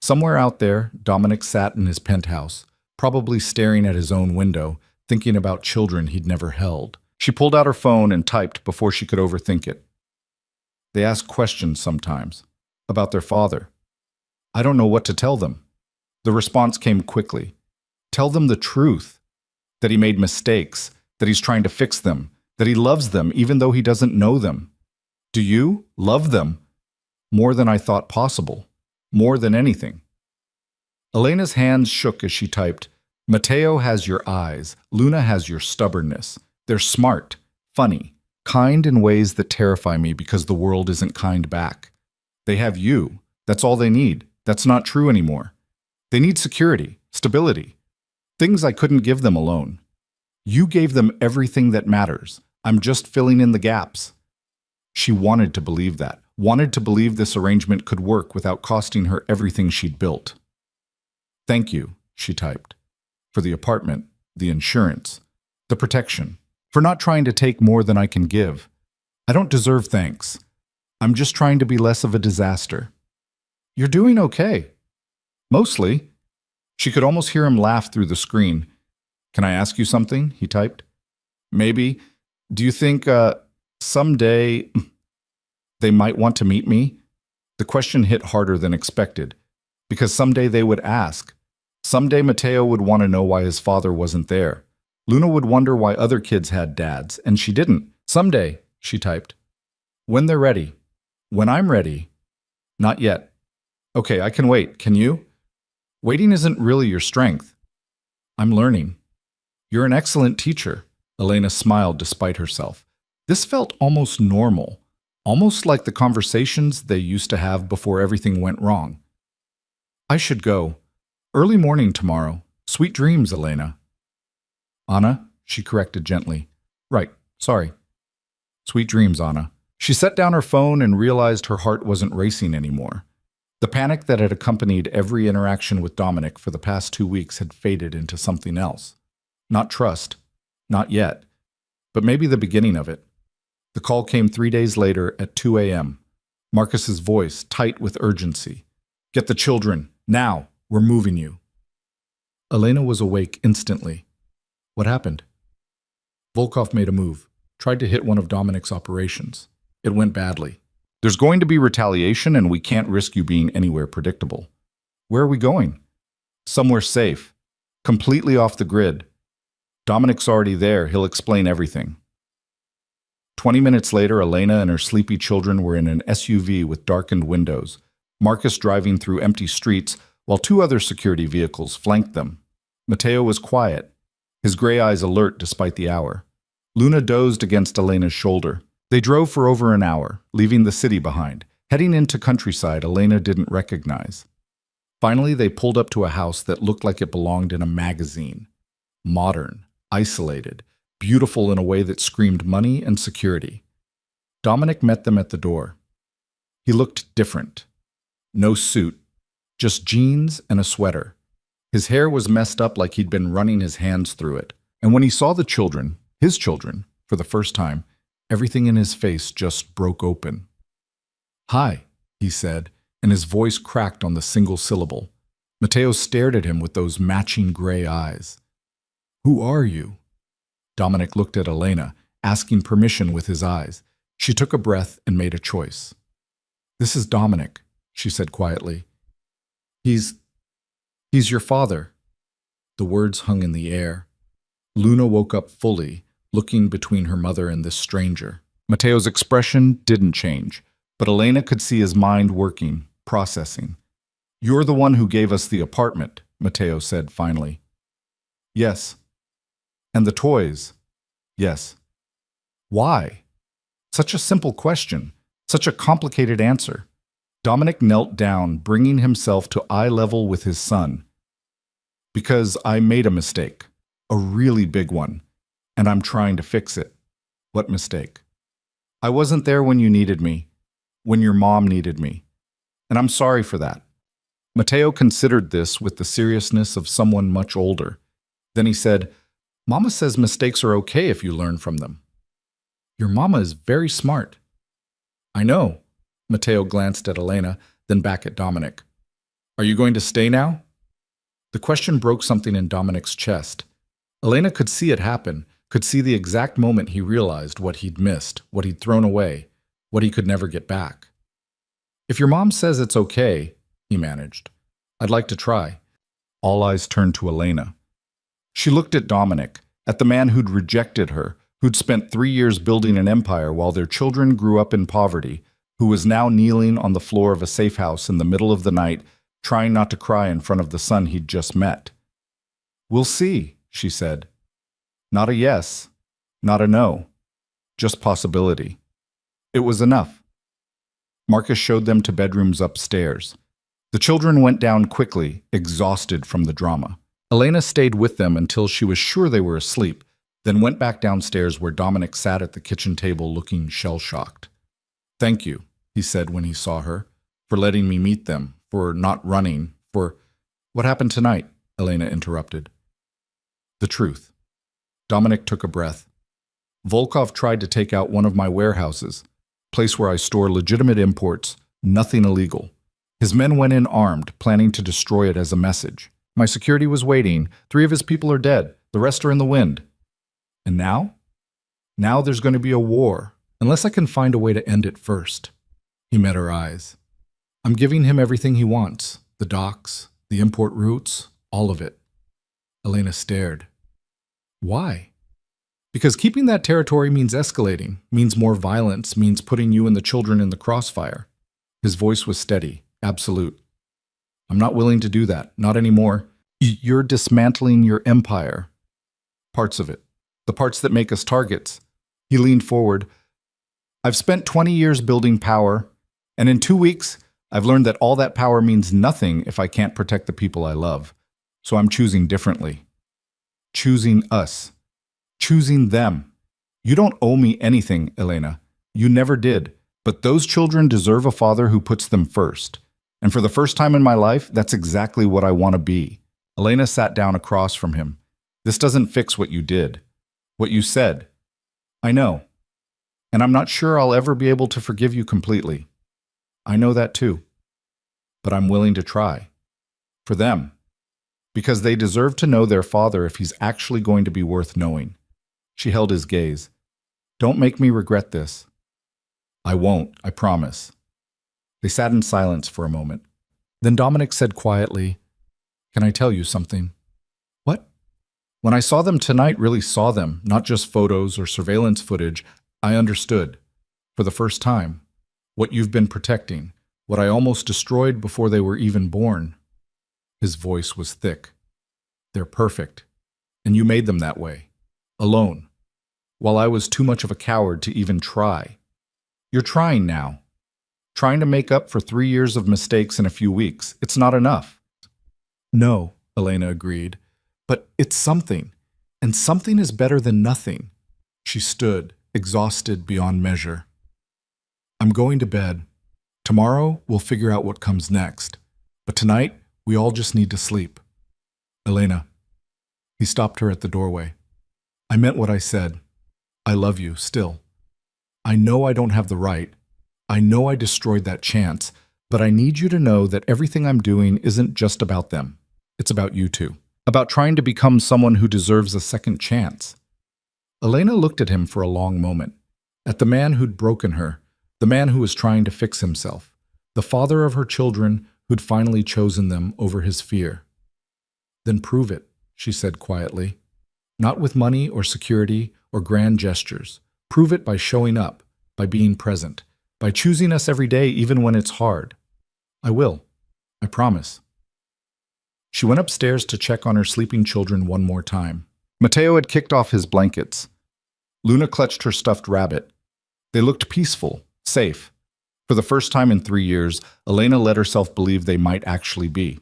Somewhere out there, Dominic sat in his penthouse, probably staring at his own window, thinking about children he'd never held. She pulled out her phone and typed before she could overthink it. They ask questions sometimes, about their father. I don't know what to tell them. The response came quickly. Tell them the truth, that he made mistakes, that he's trying to fix them, that he loves them even though he doesn't know them. Do you love them? More than I thought possible. More than anything. Elena's hands shook as she typed, Mateo has your eyes. Luna has your stubbornness. They're smart, funny, kind in ways that terrify me because the world isn't kind back. They have you. That's all they need. That's not true anymore. They need security, stability, things I couldn't give them alone. You gave them everything that matters. I'm just filling in the gaps. She wanted to believe that, wanted to believe this arrangement could work without costing her everything she'd built. Thank you, she typed, for the apartment, the insurance, the protection, for not trying to take more than I can give. I don't deserve thanks. I'm just trying to be less of a disaster. You're doing okay. Mostly. She could almost hear him laugh through the screen. Can I ask you something? He typed. Maybe. Do you think, someday they might want to meet me? The question hit harder than expected, because someday they would ask. Someday Mateo would want to know why his father wasn't there. Luna would wonder why other kids had dads, and she didn't. Someday, she typed. When they're ready. When I'm ready. Not yet. Okay, I can wait. Can you? Waiting isn't really your strength. I'm learning. You're an excellent teacher. Elena smiled despite herself. This felt almost normal, almost like the conversations they used to have before everything went wrong. I should go. Early morning tomorrow. Sweet dreams, Elena. Anna, she corrected gently. Right, sorry. Sweet dreams, Anna. She set down her phone and realized her heart wasn't racing anymore. The panic that had accompanied every interaction with Dominic for the past 2 weeks had faded into something else. Not trust. Not yet. But maybe the beginning of it. The call came 3 days later at 2 a.m. Marcus's voice, tight with urgency. Get the children. Now. We're moving you. Elena was awake instantly. What happened? Volkov made a move. Tried to hit one of Dominic's operations. It went badly. There's going to be retaliation and we can't risk you being anywhere predictable. Where are we going? Somewhere safe. Completely off the grid. Dominic's already there. He'll explain everything. 20 minutes later, Elena and her sleepy children were in an SUV with darkened windows. Marcus driving through empty streets while 2 other security vehicles flanked them. Mateo was quiet, his gray eyes alert despite the hour. Luna dozed against Elena's shoulder. They drove for over an hour, leaving the city behind, heading into countryside Elena didn't recognize. Finally, they pulled up to a house that looked like it belonged in a magazine. Modern, isolated, beautiful in a way that screamed money and security. Dominic met them at the door. He looked different. No suit, just jeans and a sweater. His hair was messed up like he'd been running his hands through it. And when he saw the children, his children, for the first time, everything in his face just broke open. Hi, he said, and his voice cracked on the single syllable. Mateo stared at him with those matching gray eyes. Who are you? Dominic looked at Elena, asking permission with his eyes. She took a breath and made a choice. This is Dominic, she said quietly. He's your father. The words hung in the air. Luna woke up fully, looking between her mother and this stranger. Mateo's expression didn't change, but Elena could see his mind working, processing. You're the one who gave us the apartment, Mateo said finally. Yes. And the toys? Yes. Why? Such a simple question, such a complicated answer. Dominic knelt down, bringing himself to eye level with his son. Because I made a mistake, a really big one, and I'm trying to fix it. What mistake? I wasn't there when you needed me, when your mom needed me, and I'm sorry for that. Mateo considered this with the seriousness of someone much older. Then he said, Mama says mistakes are okay if you learn from them. Your mama is very smart. I know. Mateo glanced at Elena, then back at Dominic. Are you going to stay now? The question broke something in Dominic's chest. Elena could see it happen, could see the exact moment he realized what he'd missed, what he'd thrown away, what he could never get back. If your mom says it's okay, he managed. I'd like to try. All eyes turned to Elena. She looked at Dominic, at the man who'd rejected her, who'd spent 3 years building an empire while their children grew up in poverty, who was now kneeling on the floor of a safe house in the middle of the night, trying not to cry in front of the son he'd just met. We'll see, she said. Not a yes, not a no, just possibility. It was enough. Marcus showed them to bedrooms upstairs. The children went down quickly, exhausted from the drama. Elena stayed with them until she was sure they were asleep, then went back downstairs where Dominic sat at the kitchen table looking shell-shocked. Thank you, he said when he saw her, for letting me meet them, for not running, for... What happened tonight? Elena interrupted. The truth. Dominic took a breath. Volkov tried to take out one of my warehouses, place where I store legitimate imports, nothing illegal. His men went in armed, planning to destroy it as a message. My security was waiting. 3 of his people are dead. The rest are in the wind. And now? Now there's going to be a war, unless I can find a way to end it first. He met her eyes. I'm giving him everything he wants. The docks, the import routes, all of it. Elena stared. Why? Because keeping that territory means escalating, means more violence, means putting you and the children in the crossfire. His voice was steady, absolute. I'm not willing to do that, not anymore. You're dismantling your empire. Parts of it. The parts that make us targets. He leaned forward. I've spent 20 years building power, and in 2 weeks, I've learned that all that power means nothing if I can't protect the people I love. So I'm choosing differently. Choosing us. Choosing them. You don't owe me anything, Elena. You never did. But those children deserve a father who puts them first. And for the first time in my life, that's exactly what I want to be. Elena sat down across from him. This doesn't fix what you did. What you said. I know. And I'm not sure I'll ever be able to forgive you completely. I know that too. But I'm willing to try. For them. Because they deserve to know their father if he's actually going to be worth knowing. She held his gaze. Don't make me regret this. I won't, I promise. They sat in silence for a moment. Then Dominic said quietly, Can I tell you something? What? When I saw them tonight, really saw them, not just photos or surveillance footage, I understood, for the first time, what you've been protecting, what I almost destroyed before they were even born. His voice was thick. They're perfect, and you made them that way, alone, while I was too much of a coward to even try. You're trying now. Trying to make up for 3 years of mistakes in a few weeks. It's not enough. No, Elena agreed. But it's something. And something is better than nothing. She stood, exhausted beyond measure. I'm going to bed. Tomorrow, we'll figure out what comes next. But tonight, we all just need to sleep. Elena. He stopped her at the doorway. I meant what I said. I love you, still. I know I don't have the right. I know I destroyed that chance, but I need you to know that everything I'm doing isn't just about them. It's about you two. About trying to become someone who deserves a second chance. Elena looked at him for a long moment. At the man who'd broken her, the man who was trying to fix himself, the father of her children who'd finally chosen them over his fear. Then prove it, she said quietly. Not with money or security or grand gestures. Prove it by showing up, by being present. By choosing us every day, even when it's hard. I will. I promise. She went upstairs to check on her sleeping children one more time. Matteo had kicked off his blankets. Luna clutched her stuffed rabbit. They looked peaceful, safe. For the first time in 3 years, Elena let herself believe they might actually be.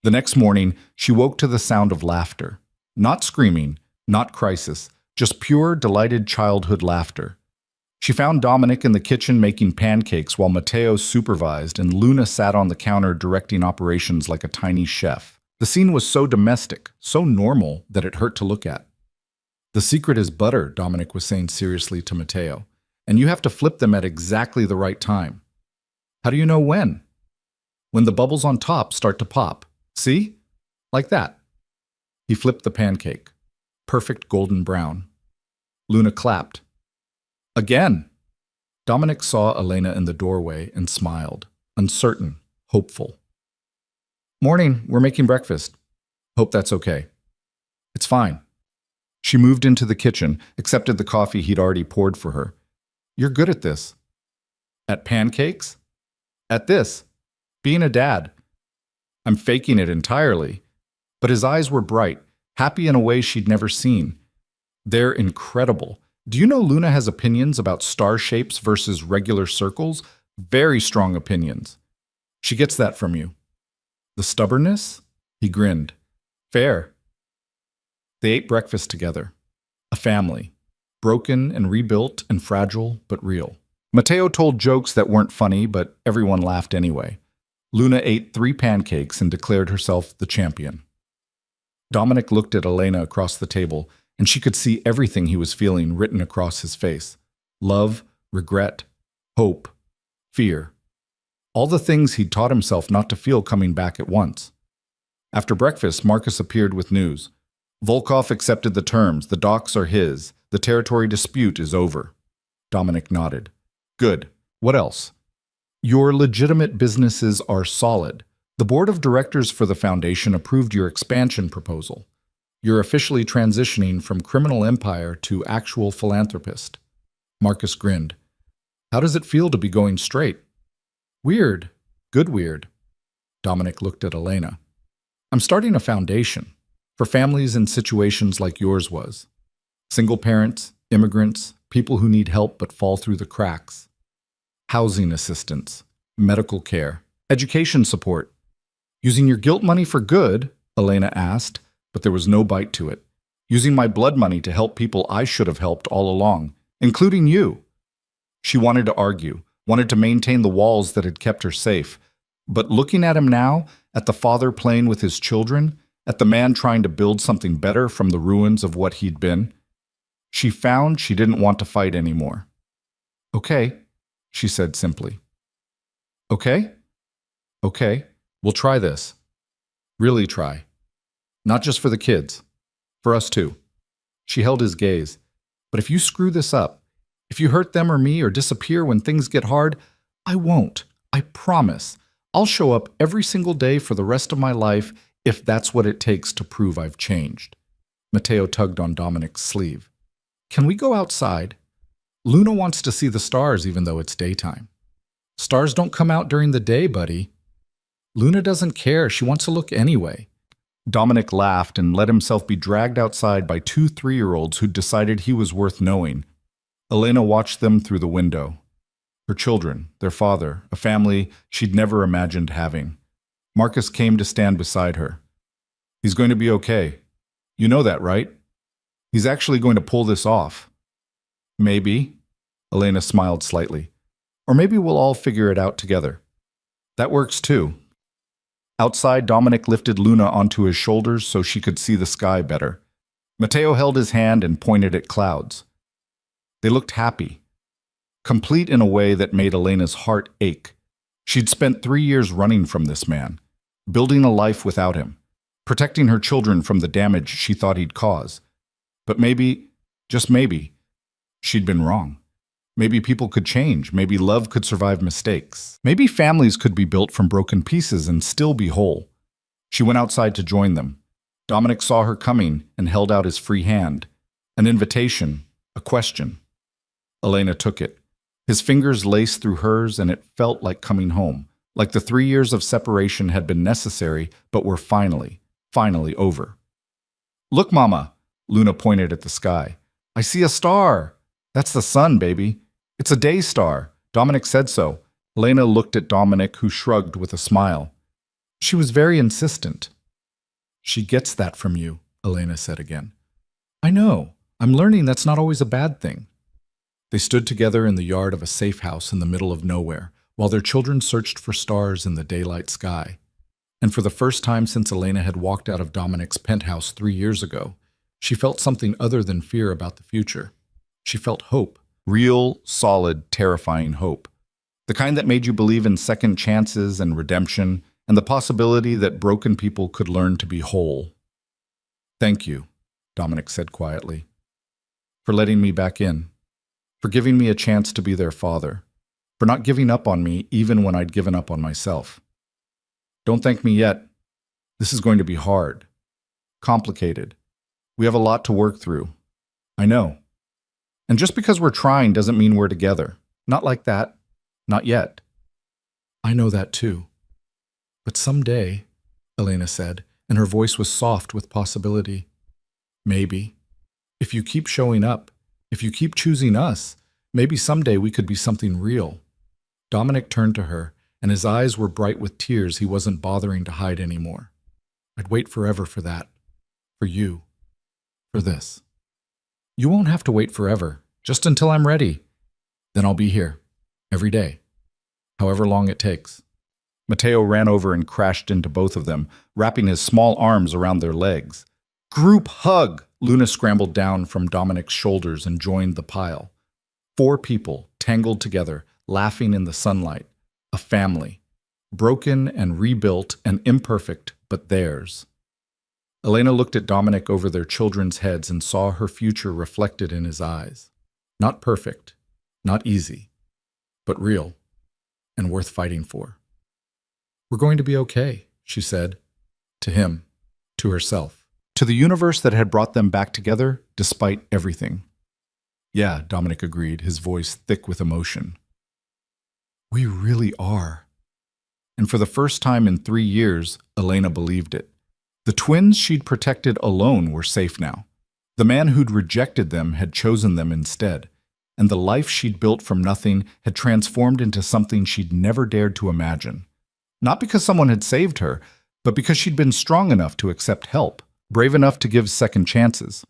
The next morning, she woke to the sound of laughter. Not screaming, not crisis, just pure, delighted childhood laughter. She found Dominic in the kitchen making pancakes while Matteo supervised and Luna sat on the counter directing operations like a tiny chef. The scene was so domestic, so normal, that it hurt to look at. The secret is butter, Dominic was saying seriously to Matteo, and you have to flip them at exactly the right time. How do you know when? When the bubbles on top start to pop. See? Like that. He flipped the pancake. Perfect golden brown. Luna clapped. Again! Dominic saw Elena in the doorway and smiled, uncertain, hopeful. Morning, we're making breakfast. Hope that's okay. It's fine. She moved into the kitchen, accepted the coffee he'd already poured for her. You're good at this. At pancakes? At this. Being a dad. I'm faking it entirely. But his eyes were bright, happy in a way she'd never seen. They're incredible. Do you know Luna has opinions about star shapes versus regular circles? Very strong opinions. She gets that from you. The stubbornness? He grinned. Fair. They ate breakfast together. A family. Broken and rebuilt and fragile, but real. Mateo told jokes that weren't funny, but everyone laughed anyway. Luna ate 3 pancakes and declared herself the champion. Dominic looked at Elena across the table, and she could see everything he was feeling written across his face. Love, regret, hope, fear. All the things he'd taught himself not to feel coming back at once. After breakfast, Marcus appeared with news. Volkov accepted the terms. The docks are his. The territory dispute is over. Dominic nodded. Good. What else? Your legitimate businesses are solid. The board of directors for the foundation approved your expansion proposal. You're officially transitioning from criminal empire to actual philanthropist. Marcus grinned. How does it feel to be going straight? Weird. Good weird. Dominic looked at Elena. I'm starting a foundation for families in situations like yours was. Single parents, immigrants, people who need help but fall through the cracks. Housing assistance, medical care, education support. Using your guilt money for good, Elena asked, but there was no bite to it. Using my blood money to help people I should have helped all along, including you. She wanted to argue, wanted to maintain the walls that had kept her safe. But looking at him now, at the father playing with his children, at the man trying to build something better from the ruins of what he'd been, she found she didn't want to fight anymore. Okay, she said simply. Okay? Okay, we'll try this. Really try. Not just for the kids. For us too. She held his gaze. But if you screw this up, if you hurt them or me or disappear when things get hard, I won't. I promise. I'll show up every single day for the rest of my life if that's what it takes to prove I've changed. Mateo tugged on Dominic's sleeve. Can we go outside? Luna wants to see the stars even though it's daytime. Stars don't come out during the day, buddy. Luna doesn't care. She wants to look anyway. Dominic laughed and let himself be dragged outside by 2 3-year-olds who'd decided he was worth knowing. Elena watched them through the window. Her children, their father, a family she'd never imagined having. Marcus came to stand beside her. He's going to be okay. You know that, right? He's actually going to pull this off. Maybe. Elena smiled slightly. Or maybe we'll all figure it out together. That works too. Outside, Dominic lifted Luna onto his shoulders so she could see the sky better. Mateo held his hand and pointed at clouds. They looked happy, complete in a way that made Elena's heart ache. She'd spent 3 years running from this man, building a life without him, protecting her children from the damage she thought he'd cause. But maybe, just maybe, she'd been wrong. Maybe people could change. Maybe love could survive mistakes. Maybe families could be built from broken pieces and still be whole. She went outside to join them. Dominic saw her coming and held out his free hand. An invitation, a question. Elena took it. His fingers laced through hers and it felt like coming home. Like the 3 years of separation had been necessary, but were finally over. Look, Mama, Luna pointed at the sky. I see a star. That's the sun, baby. It's a day star. Dominic said so. Elena looked at Dominic, who shrugged with a smile. She was very insistent. She gets that from you, Elena said again. I know. I'm learning that's not always a bad thing. They stood together in the yard of a safe house in the middle of nowhere, while their children searched for stars in the daylight sky. And for the first time since Elena had walked out of Dominic's penthouse 3 years ago, she felt something other than fear about the future. She felt hope. Real, solid, terrifying hope. The kind that made you believe in second chances and redemption, and the possibility that broken people could learn to be whole. Thank you, Dominic said quietly, for letting me back in, for giving me a chance to be their father, for not giving up on me even when I'd given up on myself. Don't thank me yet. This is going to be hard, complicated. We have a lot to work through. I know. And just because we're trying doesn't mean we're together. Not like that. Not yet. I know that too. But someday, Elena said, and her voice was soft with possibility. Maybe. If you keep showing up, if you keep choosing us, maybe someday we could be something real. Dominic turned to her, and his eyes were bright with tears he wasn't bothering to hide anymore. I'd wait forever for that. For you. For this. You won't have to wait forever, just until I'm ready. Then I'll be here. Every day. However long it takes. Mateo ran over and crashed into both of them, wrapping his small arms around their legs. Group hug! Luna scrambled down from Dominic's shoulders and joined the pile. 4 people, tangled together, laughing in the sunlight. A family. Broken and rebuilt and imperfect, but theirs. Elena looked at Dominic over their children's heads and saw her future reflected in his eyes. Not perfect, not easy, but real, and worth fighting for. We're going to be okay, she said. To him, to herself, to the universe that had brought them back together despite everything. Yeah, Dominic agreed, his voice thick with emotion. We really are. And for the first time in 3 years, Elena believed it. The twins she'd protected alone were safe now. The man who'd rejected them had chosen them instead, and the life she'd built from nothing had transformed into something she'd never dared to imagine. Not because someone had saved her, but because she'd been strong enough to accept help, brave enough to give second chances,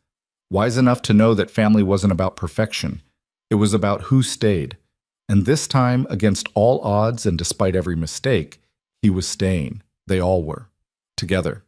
wise enough to know that family wasn't about perfection. It was about who stayed. And this time, against all odds and despite every mistake, he was staying. They all were. Together.